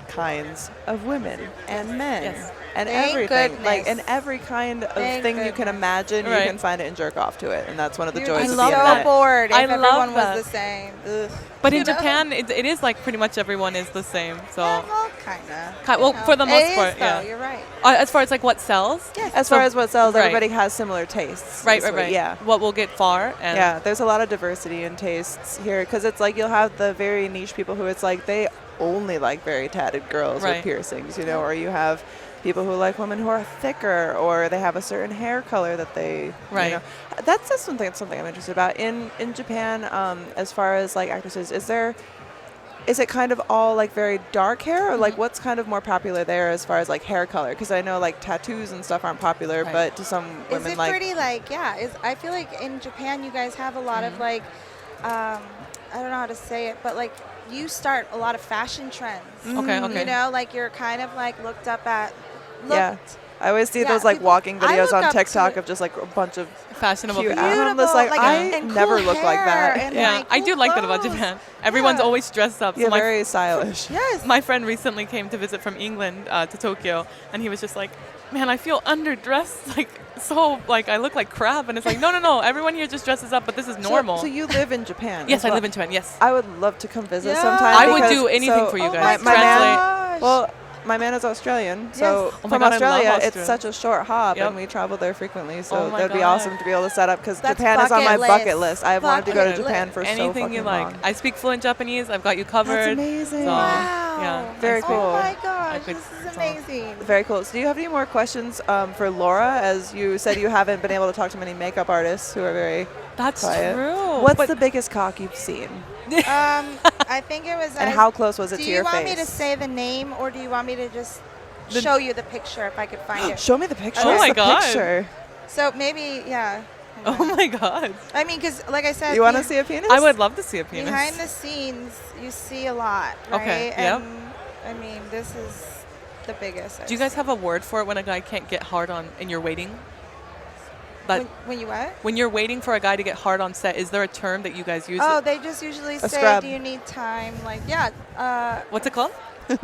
[SPEAKER 1] kinds of women and men
[SPEAKER 8] Yes.
[SPEAKER 1] and
[SPEAKER 2] Thank
[SPEAKER 1] everything. Like,
[SPEAKER 2] goodness.
[SPEAKER 1] and every kind of
[SPEAKER 2] Thank
[SPEAKER 1] thing you can
[SPEAKER 2] goodness.
[SPEAKER 1] imagine,
[SPEAKER 8] Right.
[SPEAKER 1] you can find it and jerk off to it. And that's one of the
[SPEAKER 2] You'd
[SPEAKER 1] joys
[SPEAKER 2] be
[SPEAKER 1] of
[SPEAKER 8] love
[SPEAKER 1] the
[SPEAKER 2] so
[SPEAKER 1] internet.
[SPEAKER 2] bored if
[SPEAKER 8] I love
[SPEAKER 2] everyone
[SPEAKER 8] that.
[SPEAKER 2] was the same. Ugh.
[SPEAKER 8] But in
[SPEAKER 2] You know?
[SPEAKER 8] Japan, it is like pretty much everyone is the same. So
[SPEAKER 2] Yeah, well, kinda.
[SPEAKER 8] Well,
[SPEAKER 2] You know.
[SPEAKER 8] for the most
[SPEAKER 2] It is,
[SPEAKER 8] part,
[SPEAKER 2] though,
[SPEAKER 8] yeah.
[SPEAKER 2] You're right.
[SPEAKER 8] as far as like what sells,
[SPEAKER 2] Yes.
[SPEAKER 1] As
[SPEAKER 8] So-
[SPEAKER 1] far as what sells,
[SPEAKER 8] right.
[SPEAKER 1] everybody has similar tastes.
[SPEAKER 8] right,
[SPEAKER 1] is
[SPEAKER 8] right,
[SPEAKER 1] what-
[SPEAKER 8] right.
[SPEAKER 1] Yeah.
[SPEAKER 8] What will get far and
[SPEAKER 1] Yeah, there's a lot of diversity in tastes here because it's like you'll have the very niche people who it's like they only like very tatted girls
[SPEAKER 8] Right.
[SPEAKER 1] with piercings, you know, or you have people who like women who are thicker or they have a certain hair color that they,
[SPEAKER 8] Right.
[SPEAKER 1] you know. That's something I'm interested about. In Japan, as far as like actresses, is it kind of all like very dark hair or like what's kind of more popular there as far as like hair color? Because I know like tattoos and stuff aren't popular,
[SPEAKER 8] Right.
[SPEAKER 1] but to some
[SPEAKER 2] Is
[SPEAKER 1] women
[SPEAKER 2] it
[SPEAKER 1] like
[SPEAKER 2] pretty like I feel like in Japan you guys have a lot of like I don't know how to say it, but like you start a lot of fashion trends.
[SPEAKER 8] Okay, okay.
[SPEAKER 2] You know, like you're kind of like looked up at.
[SPEAKER 1] Yeah. I always see
[SPEAKER 2] Yeah,
[SPEAKER 1] those like
[SPEAKER 2] people-
[SPEAKER 1] walking
[SPEAKER 2] I
[SPEAKER 1] videos
[SPEAKER 2] look
[SPEAKER 1] on
[SPEAKER 2] up to
[SPEAKER 1] TikTok
[SPEAKER 2] it.
[SPEAKER 1] of just like a bunch of
[SPEAKER 8] fashionable
[SPEAKER 1] cute
[SPEAKER 8] people.
[SPEAKER 1] I'm just like, I
[SPEAKER 2] and
[SPEAKER 1] never
[SPEAKER 2] cool
[SPEAKER 1] look like that.
[SPEAKER 2] hair and,
[SPEAKER 8] Yeah,
[SPEAKER 2] like,
[SPEAKER 8] I
[SPEAKER 2] cool
[SPEAKER 8] do like that about
[SPEAKER 2] clothes.
[SPEAKER 8] Japan. Everyone's
[SPEAKER 2] Yeah.
[SPEAKER 8] always dressed up.
[SPEAKER 1] Yeah,
[SPEAKER 8] So
[SPEAKER 1] very stylish.
[SPEAKER 2] Yes.
[SPEAKER 8] my friend recently came to visit from England to Tokyo, and he was just like, "Man, I feel underdressed. Like so, like I look like crap." And it's like, no. Everyone here just dresses up, but this is normal.
[SPEAKER 1] So you live in Japan?
[SPEAKER 8] yes,
[SPEAKER 1] as
[SPEAKER 8] I
[SPEAKER 1] well.
[SPEAKER 8] live in Japan. Yes.
[SPEAKER 1] I would love to come visit
[SPEAKER 2] Yeah.
[SPEAKER 1] sometime.
[SPEAKER 8] I would
[SPEAKER 1] because-
[SPEAKER 8] do anything
[SPEAKER 1] so
[SPEAKER 8] for you
[SPEAKER 2] Oh
[SPEAKER 8] guys.
[SPEAKER 2] my
[SPEAKER 8] Translate.
[SPEAKER 2] gosh.
[SPEAKER 1] Well, my man is Australian, so
[SPEAKER 2] Yes.
[SPEAKER 8] Oh my
[SPEAKER 1] from
[SPEAKER 8] God, I love
[SPEAKER 1] Australia, it's
[SPEAKER 8] Australia.
[SPEAKER 1] such a short hop,
[SPEAKER 8] Yep.
[SPEAKER 1] and we travel there frequently. So
[SPEAKER 8] Oh my
[SPEAKER 1] that'd be
[SPEAKER 8] God.
[SPEAKER 1] awesome to be able to set up because
[SPEAKER 2] That's
[SPEAKER 1] Japan is on my
[SPEAKER 2] bucket
[SPEAKER 1] bucket
[SPEAKER 2] list.
[SPEAKER 1] list. I have wanted to go to
[SPEAKER 2] Bucket
[SPEAKER 1] Japan
[SPEAKER 2] list.
[SPEAKER 1] for so
[SPEAKER 8] Anything
[SPEAKER 1] fucking
[SPEAKER 8] you like.
[SPEAKER 1] long.
[SPEAKER 8] I speak fluent Japanese. I've got you covered.
[SPEAKER 1] That's amazing.
[SPEAKER 8] So,
[SPEAKER 2] Wow.
[SPEAKER 8] yeah.
[SPEAKER 1] Very
[SPEAKER 2] Oh
[SPEAKER 1] cool.
[SPEAKER 2] my gosh,
[SPEAKER 8] could-
[SPEAKER 2] this is
[SPEAKER 8] so-
[SPEAKER 2] amazing.
[SPEAKER 1] Very cool. So do you have any more questions for Laura? As you said, you haven't been able to talk to many makeup artists who are very
[SPEAKER 8] That's
[SPEAKER 1] quiet.
[SPEAKER 8] true.
[SPEAKER 1] What's
[SPEAKER 8] But
[SPEAKER 1] the biggest cock you've seen?
[SPEAKER 2] I think it was.
[SPEAKER 1] And how close was it
[SPEAKER 2] do
[SPEAKER 1] to
[SPEAKER 2] you
[SPEAKER 1] your
[SPEAKER 2] want
[SPEAKER 1] face?
[SPEAKER 2] me to say the name, or do you want me to just show you the picture if I could find it?
[SPEAKER 1] Show me the picture.
[SPEAKER 8] Oh
[SPEAKER 1] What's
[SPEAKER 8] my
[SPEAKER 1] the
[SPEAKER 8] God.
[SPEAKER 1] picture?
[SPEAKER 2] So maybe, yeah.
[SPEAKER 8] oh my God.
[SPEAKER 2] I mean, because like I said,
[SPEAKER 1] You want to see a penis?
[SPEAKER 8] I would love to see a penis.
[SPEAKER 2] behind the scenes, you see a lot, right?
[SPEAKER 8] Okay, yep.
[SPEAKER 2] And I mean, this is the biggest. I've
[SPEAKER 8] Do you guys
[SPEAKER 2] seen.
[SPEAKER 8] have a word for it when a guy can't get hard on and you're waiting? That
[SPEAKER 2] when you what?
[SPEAKER 8] when you're waiting for a guy to get hard on set, is there a term that you guys use?
[SPEAKER 2] Oh, they just usually say,
[SPEAKER 1] scrub.
[SPEAKER 2] "Do you need time?" Like, yeah.
[SPEAKER 8] What's it called?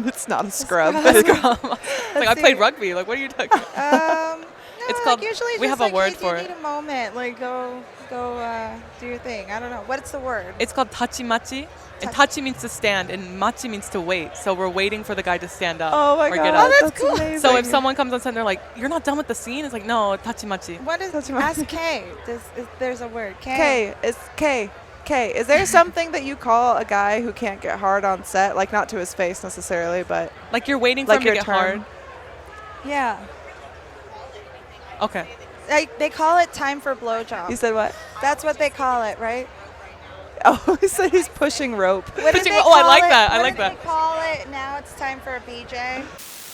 [SPEAKER 1] It's not a scrub.
[SPEAKER 8] like I
[SPEAKER 2] see.
[SPEAKER 8] played rugby. Like what are you talking about? It's called.
[SPEAKER 2] Like usually
[SPEAKER 8] We
[SPEAKER 2] just
[SPEAKER 8] have a
[SPEAKER 2] like,
[SPEAKER 8] word
[SPEAKER 2] hey,
[SPEAKER 8] for
[SPEAKER 2] you
[SPEAKER 8] it.
[SPEAKER 2] need a moment. Like go do your thing. I don't know. What's the word?
[SPEAKER 8] It's called tachimachi. And tachi means to stand, and machi means to wait. So we're waiting for the guy to stand up
[SPEAKER 1] Oh my
[SPEAKER 8] or
[SPEAKER 1] god,
[SPEAKER 8] get up.
[SPEAKER 1] that's amazing.
[SPEAKER 8] So if someone comes on set, they're like, "You're not done with the scene." It's like, "No, tachimachi."
[SPEAKER 2] What is ask K? There's a word.
[SPEAKER 1] K is K. K. Is there something that you call a guy who can't get hard on set? Like not to his face necessarily, but
[SPEAKER 8] Like you're waiting for
[SPEAKER 1] like
[SPEAKER 8] him
[SPEAKER 1] your
[SPEAKER 8] to get
[SPEAKER 1] term.
[SPEAKER 8] hard.
[SPEAKER 2] Yeah.
[SPEAKER 8] Okay.
[SPEAKER 2] Like they call it time for blowjob.
[SPEAKER 1] You said what?
[SPEAKER 2] That's what they call it, right?
[SPEAKER 1] Oh, he said he's pushing rope.
[SPEAKER 2] What did
[SPEAKER 8] Pushing-
[SPEAKER 2] they
[SPEAKER 8] oh, I
[SPEAKER 2] call
[SPEAKER 8] like
[SPEAKER 2] it?
[SPEAKER 8] that. I
[SPEAKER 2] What
[SPEAKER 8] like
[SPEAKER 2] did
[SPEAKER 8] that.
[SPEAKER 2] they call it? Now it's time for a BJ.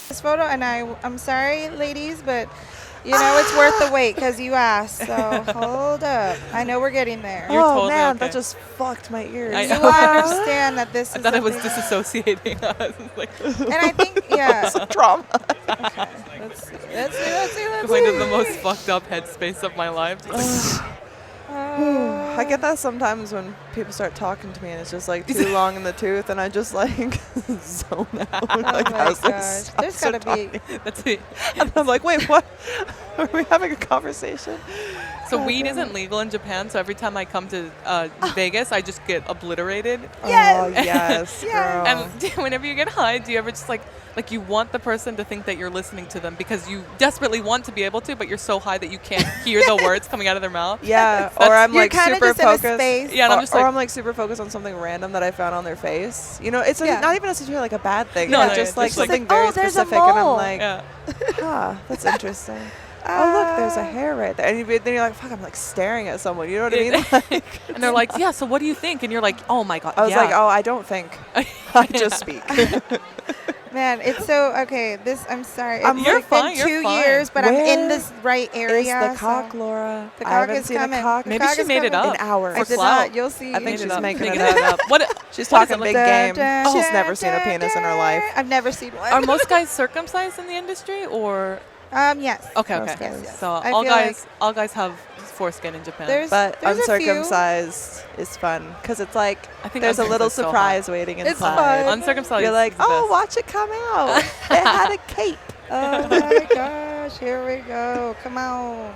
[SPEAKER 2] This photo, and I'm sorry, ladies, but you know it's worth the wait because you asked. So hold up. I know we're getting there.
[SPEAKER 8] You're
[SPEAKER 1] Oh
[SPEAKER 8] totally
[SPEAKER 1] man,
[SPEAKER 8] okay.
[SPEAKER 1] that just fucked my ears.
[SPEAKER 8] I
[SPEAKER 2] You
[SPEAKER 8] know.
[SPEAKER 2] will understand that this
[SPEAKER 8] I
[SPEAKER 2] is.
[SPEAKER 8] thought
[SPEAKER 2] a
[SPEAKER 8] it was
[SPEAKER 2] big-
[SPEAKER 8] disassociating us. Like,
[SPEAKER 2] And I think, yeah.
[SPEAKER 1] Trauma.
[SPEAKER 2] Let's see.
[SPEAKER 8] going to the most fucked up headspace of my life. Just like,
[SPEAKER 1] I get that sometimes when people start talking to me and it's just like too long in the tooth, and I just like zone out.
[SPEAKER 2] Oh
[SPEAKER 1] Like,
[SPEAKER 2] my
[SPEAKER 1] as they
[SPEAKER 2] gosh.
[SPEAKER 1] stop
[SPEAKER 2] There's gotta be.
[SPEAKER 1] talking.
[SPEAKER 8] that's it.
[SPEAKER 1] And I'm like, wait, what? Are we having a conversation?
[SPEAKER 8] So weed isn't legal in Japan, so every time I come to Vegas, I just get obliterated.
[SPEAKER 2] Yes.
[SPEAKER 1] Oh yes,
[SPEAKER 2] Yes.
[SPEAKER 1] girl.
[SPEAKER 8] And whenever you get high, do you ever just like you want the person to think that you're listening to them because you desperately want to be able to, but you're so high that you can't hear the words coming out of their mouth?
[SPEAKER 1] Yeah, or I'm
[SPEAKER 2] You're
[SPEAKER 1] like
[SPEAKER 2] kinda
[SPEAKER 1] super
[SPEAKER 2] just in a
[SPEAKER 1] focused.
[SPEAKER 2] space.
[SPEAKER 8] Yeah, and I'm just
[SPEAKER 1] or
[SPEAKER 8] like,
[SPEAKER 1] I'm like super focused on something random that I found on their face. You know, it's
[SPEAKER 2] Yeah.
[SPEAKER 1] not even necessarily like a bad thing.
[SPEAKER 8] No,
[SPEAKER 1] it's
[SPEAKER 8] no,
[SPEAKER 1] just
[SPEAKER 8] it's
[SPEAKER 1] like
[SPEAKER 8] just like,
[SPEAKER 1] something
[SPEAKER 2] oh,
[SPEAKER 1] very
[SPEAKER 2] there's a
[SPEAKER 1] specific, and I'm
[SPEAKER 2] mole.
[SPEAKER 1] like,
[SPEAKER 8] yeah.
[SPEAKER 1] that's interesting. Oh look, there's a hair right there, and then you're like, fuck, I'm like staring at someone. You know what I mean? Like,
[SPEAKER 8] And they're like, yeah, so what do you think? And you're like, oh my God.
[SPEAKER 1] I was
[SPEAKER 8] yeah.
[SPEAKER 1] like, oh, I don't think. I just speak.
[SPEAKER 2] Man, it's so okay. I'm sorry.
[SPEAKER 1] I'm
[SPEAKER 2] It's
[SPEAKER 8] You're
[SPEAKER 2] like been
[SPEAKER 8] fine, you're
[SPEAKER 2] 2
[SPEAKER 8] fine.
[SPEAKER 2] years, but I'm in
[SPEAKER 1] Where
[SPEAKER 2] this right area.
[SPEAKER 1] Is the cock,
[SPEAKER 2] so-
[SPEAKER 1] Laura?
[SPEAKER 2] The
[SPEAKER 1] I
[SPEAKER 2] cock
[SPEAKER 1] haven't
[SPEAKER 2] is
[SPEAKER 1] seen
[SPEAKER 2] coming.
[SPEAKER 1] a cock
[SPEAKER 2] The
[SPEAKER 8] Maybe
[SPEAKER 2] cock
[SPEAKER 8] she
[SPEAKER 2] is
[SPEAKER 8] made it
[SPEAKER 2] coming.
[SPEAKER 8] up.
[SPEAKER 1] in hours.
[SPEAKER 2] I
[SPEAKER 8] For
[SPEAKER 2] did
[SPEAKER 8] clout.
[SPEAKER 2] not. You'll see.
[SPEAKER 1] I think
[SPEAKER 8] Made
[SPEAKER 1] she's
[SPEAKER 8] it up.
[SPEAKER 1] making
[SPEAKER 8] Making
[SPEAKER 1] it up.
[SPEAKER 8] What?
[SPEAKER 1] She's
[SPEAKER 8] what is
[SPEAKER 1] talking
[SPEAKER 8] it,
[SPEAKER 1] big
[SPEAKER 8] like-
[SPEAKER 1] game.
[SPEAKER 2] Dun,
[SPEAKER 1] She's
[SPEAKER 2] dun,
[SPEAKER 1] never seen a
[SPEAKER 2] dun,
[SPEAKER 1] penis in her life.
[SPEAKER 2] I've never seen one.
[SPEAKER 8] Are most guys circumcised in the industry or?
[SPEAKER 2] Yes.
[SPEAKER 8] Okay,
[SPEAKER 1] Most
[SPEAKER 8] okay.
[SPEAKER 1] guys.
[SPEAKER 2] Yes.
[SPEAKER 8] So
[SPEAKER 2] I
[SPEAKER 8] all
[SPEAKER 2] feel
[SPEAKER 8] guys have foreskin in Japan.
[SPEAKER 1] But
[SPEAKER 2] there's a few.
[SPEAKER 1] uncircumcised is fun because it's like
[SPEAKER 8] I think
[SPEAKER 1] there's a little
[SPEAKER 8] uncircumcised is so
[SPEAKER 1] surprise waiting inside.
[SPEAKER 2] It's fun.
[SPEAKER 8] Uncircumcised.
[SPEAKER 1] You're like,
[SPEAKER 8] is the
[SPEAKER 1] oh,
[SPEAKER 8] best.
[SPEAKER 1] watch it come out. It had a cape.
[SPEAKER 2] Oh my gosh! Here we go. Come on.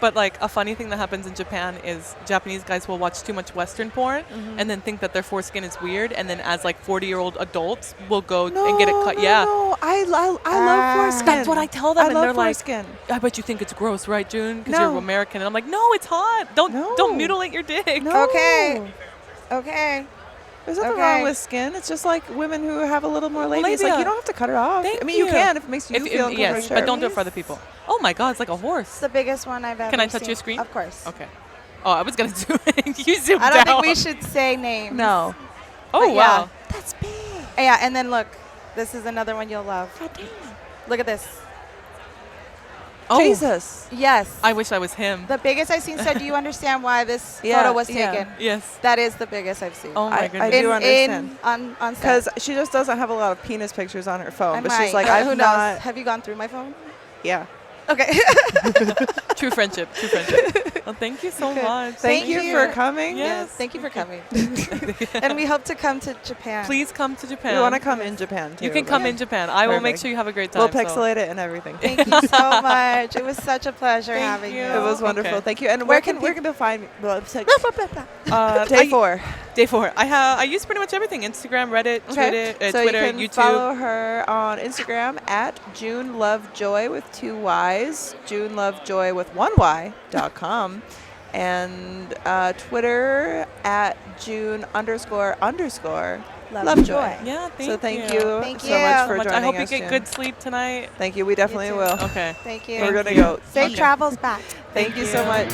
[SPEAKER 8] But like a funny thing that happens in Japan is Japanese guys will watch too much Western porn and then think that their foreskin is weird, and then as like 40-year-old adults will go and get it cut.
[SPEAKER 1] No, I love foreskin.
[SPEAKER 8] That's what I tell them,
[SPEAKER 1] I
[SPEAKER 8] and
[SPEAKER 1] love
[SPEAKER 8] they're like,
[SPEAKER 1] foreskin.
[SPEAKER 8] I bet you think it's gross, right, June? Because
[SPEAKER 1] No.
[SPEAKER 8] you're American. And I'm like, no, it's hot. Don't
[SPEAKER 1] No.
[SPEAKER 8] mutilate your dick.
[SPEAKER 1] No.
[SPEAKER 2] Okay.
[SPEAKER 1] There's nothing
[SPEAKER 2] Okay.
[SPEAKER 1] wrong with skin. It's just like women who have a little more labia. It's like
[SPEAKER 8] Labia.
[SPEAKER 1] you don't have to cut it off.
[SPEAKER 8] Thank
[SPEAKER 1] I mean, you
[SPEAKER 8] you.
[SPEAKER 1] can if it makes you
[SPEAKER 8] If-
[SPEAKER 1] feel
[SPEAKER 8] if-
[SPEAKER 1] uncomfortable.
[SPEAKER 8] yes,
[SPEAKER 1] sure.
[SPEAKER 8] but don't do it for other people. Oh my God, it's like a horse.
[SPEAKER 2] It's the biggest one I've ever
[SPEAKER 8] Can I touch
[SPEAKER 2] seen.
[SPEAKER 8] your screen?
[SPEAKER 2] Of course.
[SPEAKER 8] Okay. Oh, I was gonna do it. You zoomed
[SPEAKER 2] I don't
[SPEAKER 8] down.
[SPEAKER 2] think we should say names.
[SPEAKER 1] No.
[SPEAKER 8] Oh
[SPEAKER 2] but yeah.
[SPEAKER 8] wow.
[SPEAKER 1] That's big.
[SPEAKER 2] Yeah, and then look. This is another one you'll love.
[SPEAKER 1] God damn.
[SPEAKER 2] Look at this.
[SPEAKER 8] Oh,
[SPEAKER 1] Jesus.
[SPEAKER 2] Yes.
[SPEAKER 8] I wish I was him.
[SPEAKER 2] The biggest I've seen. So do you understand why this
[SPEAKER 1] Yeah,
[SPEAKER 2] photo was
[SPEAKER 1] yeah.
[SPEAKER 2] taken?
[SPEAKER 8] Yes.
[SPEAKER 2] That is the biggest I've seen.
[SPEAKER 8] Oh my
[SPEAKER 1] I
[SPEAKER 8] goodness.
[SPEAKER 1] do understand.
[SPEAKER 2] On set.
[SPEAKER 1] Because she just doesn't have a lot of penis pictures on her phone.
[SPEAKER 2] I
[SPEAKER 1] But
[SPEAKER 2] might.
[SPEAKER 1] she's like,
[SPEAKER 2] who
[SPEAKER 1] I've
[SPEAKER 2] knows?
[SPEAKER 1] not.
[SPEAKER 2] Have you gone through my phone?
[SPEAKER 1] Yeah.
[SPEAKER 2] Okay.
[SPEAKER 8] True friendship. True friendship. Well, thank you so
[SPEAKER 2] Okay.
[SPEAKER 8] much.
[SPEAKER 1] Thank you
[SPEAKER 2] you.
[SPEAKER 1] for coming.
[SPEAKER 8] Yes.
[SPEAKER 2] Thank you for coming. And we hope to come to Japan.
[SPEAKER 8] Please come to Japan.
[SPEAKER 1] We want to come in Japan too.
[SPEAKER 8] You can come
[SPEAKER 1] but
[SPEAKER 8] in Japan. I will make
[SPEAKER 1] Perfect.
[SPEAKER 8] sure you have a great time.
[SPEAKER 1] We'll
[SPEAKER 8] so-
[SPEAKER 1] pixelate it and everything.
[SPEAKER 2] Thank you so much. It was such a pleasure
[SPEAKER 8] Thank
[SPEAKER 2] having
[SPEAKER 8] you.
[SPEAKER 2] you.
[SPEAKER 1] It was
[SPEAKER 8] Okay.
[SPEAKER 1] wonderful. Thank you. And
[SPEAKER 2] Where
[SPEAKER 1] where
[SPEAKER 2] can
[SPEAKER 1] can people find me? Well, it's like
[SPEAKER 8] Day
[SPEAKER 1] day 4.
[SPEAKER 8] Day 4. I use pretty much everything: Instagram, Reddit,
[SPEAKER 1] Okay. So
[SPEAKER 8] Twitter,
[SPEAKER 1] you can
[SPEAKER 8] YouTube.
[SPEAKER 1] follow her on Instagram at June Lovejoy with 2 Y's, June Lovejoy with 1 Y.com, and Twitter at June__Lovejoy.
[SPEAKER 8] Yeah, thank
[SPEAKER 1] So thank
[SPEAKER 8] you.
[SPEAKER 1] you,
[SPEAKER 2] Thank
[SPEAKER 1] so
[SPEAKER 2] you.
[SPEAKER 1] much for
[SPEAKER 8] So much.
[SPEAKER 1] joining
[SPEAKER 8] I hope you
[SPEAKER 1] us,
[SPEAKER 8] get
[SPEAKER 1] June.
[SPEAKER 8] good sleep tonight.
[SPEAKER 1] Thank you. We definitely
[SPEAKER 2] too.
[SPEAKER 1] will.
[SPEAKER 8] Okay.
[SPEAKER 2] Thank you.
[SPEAKER 1] We're gonna go.
[SPEAKER 2] Safe
[SPEAKER 8] Okay.
[SPEAKER 2] travels back.
[SPEAKER 1] Thank you so much.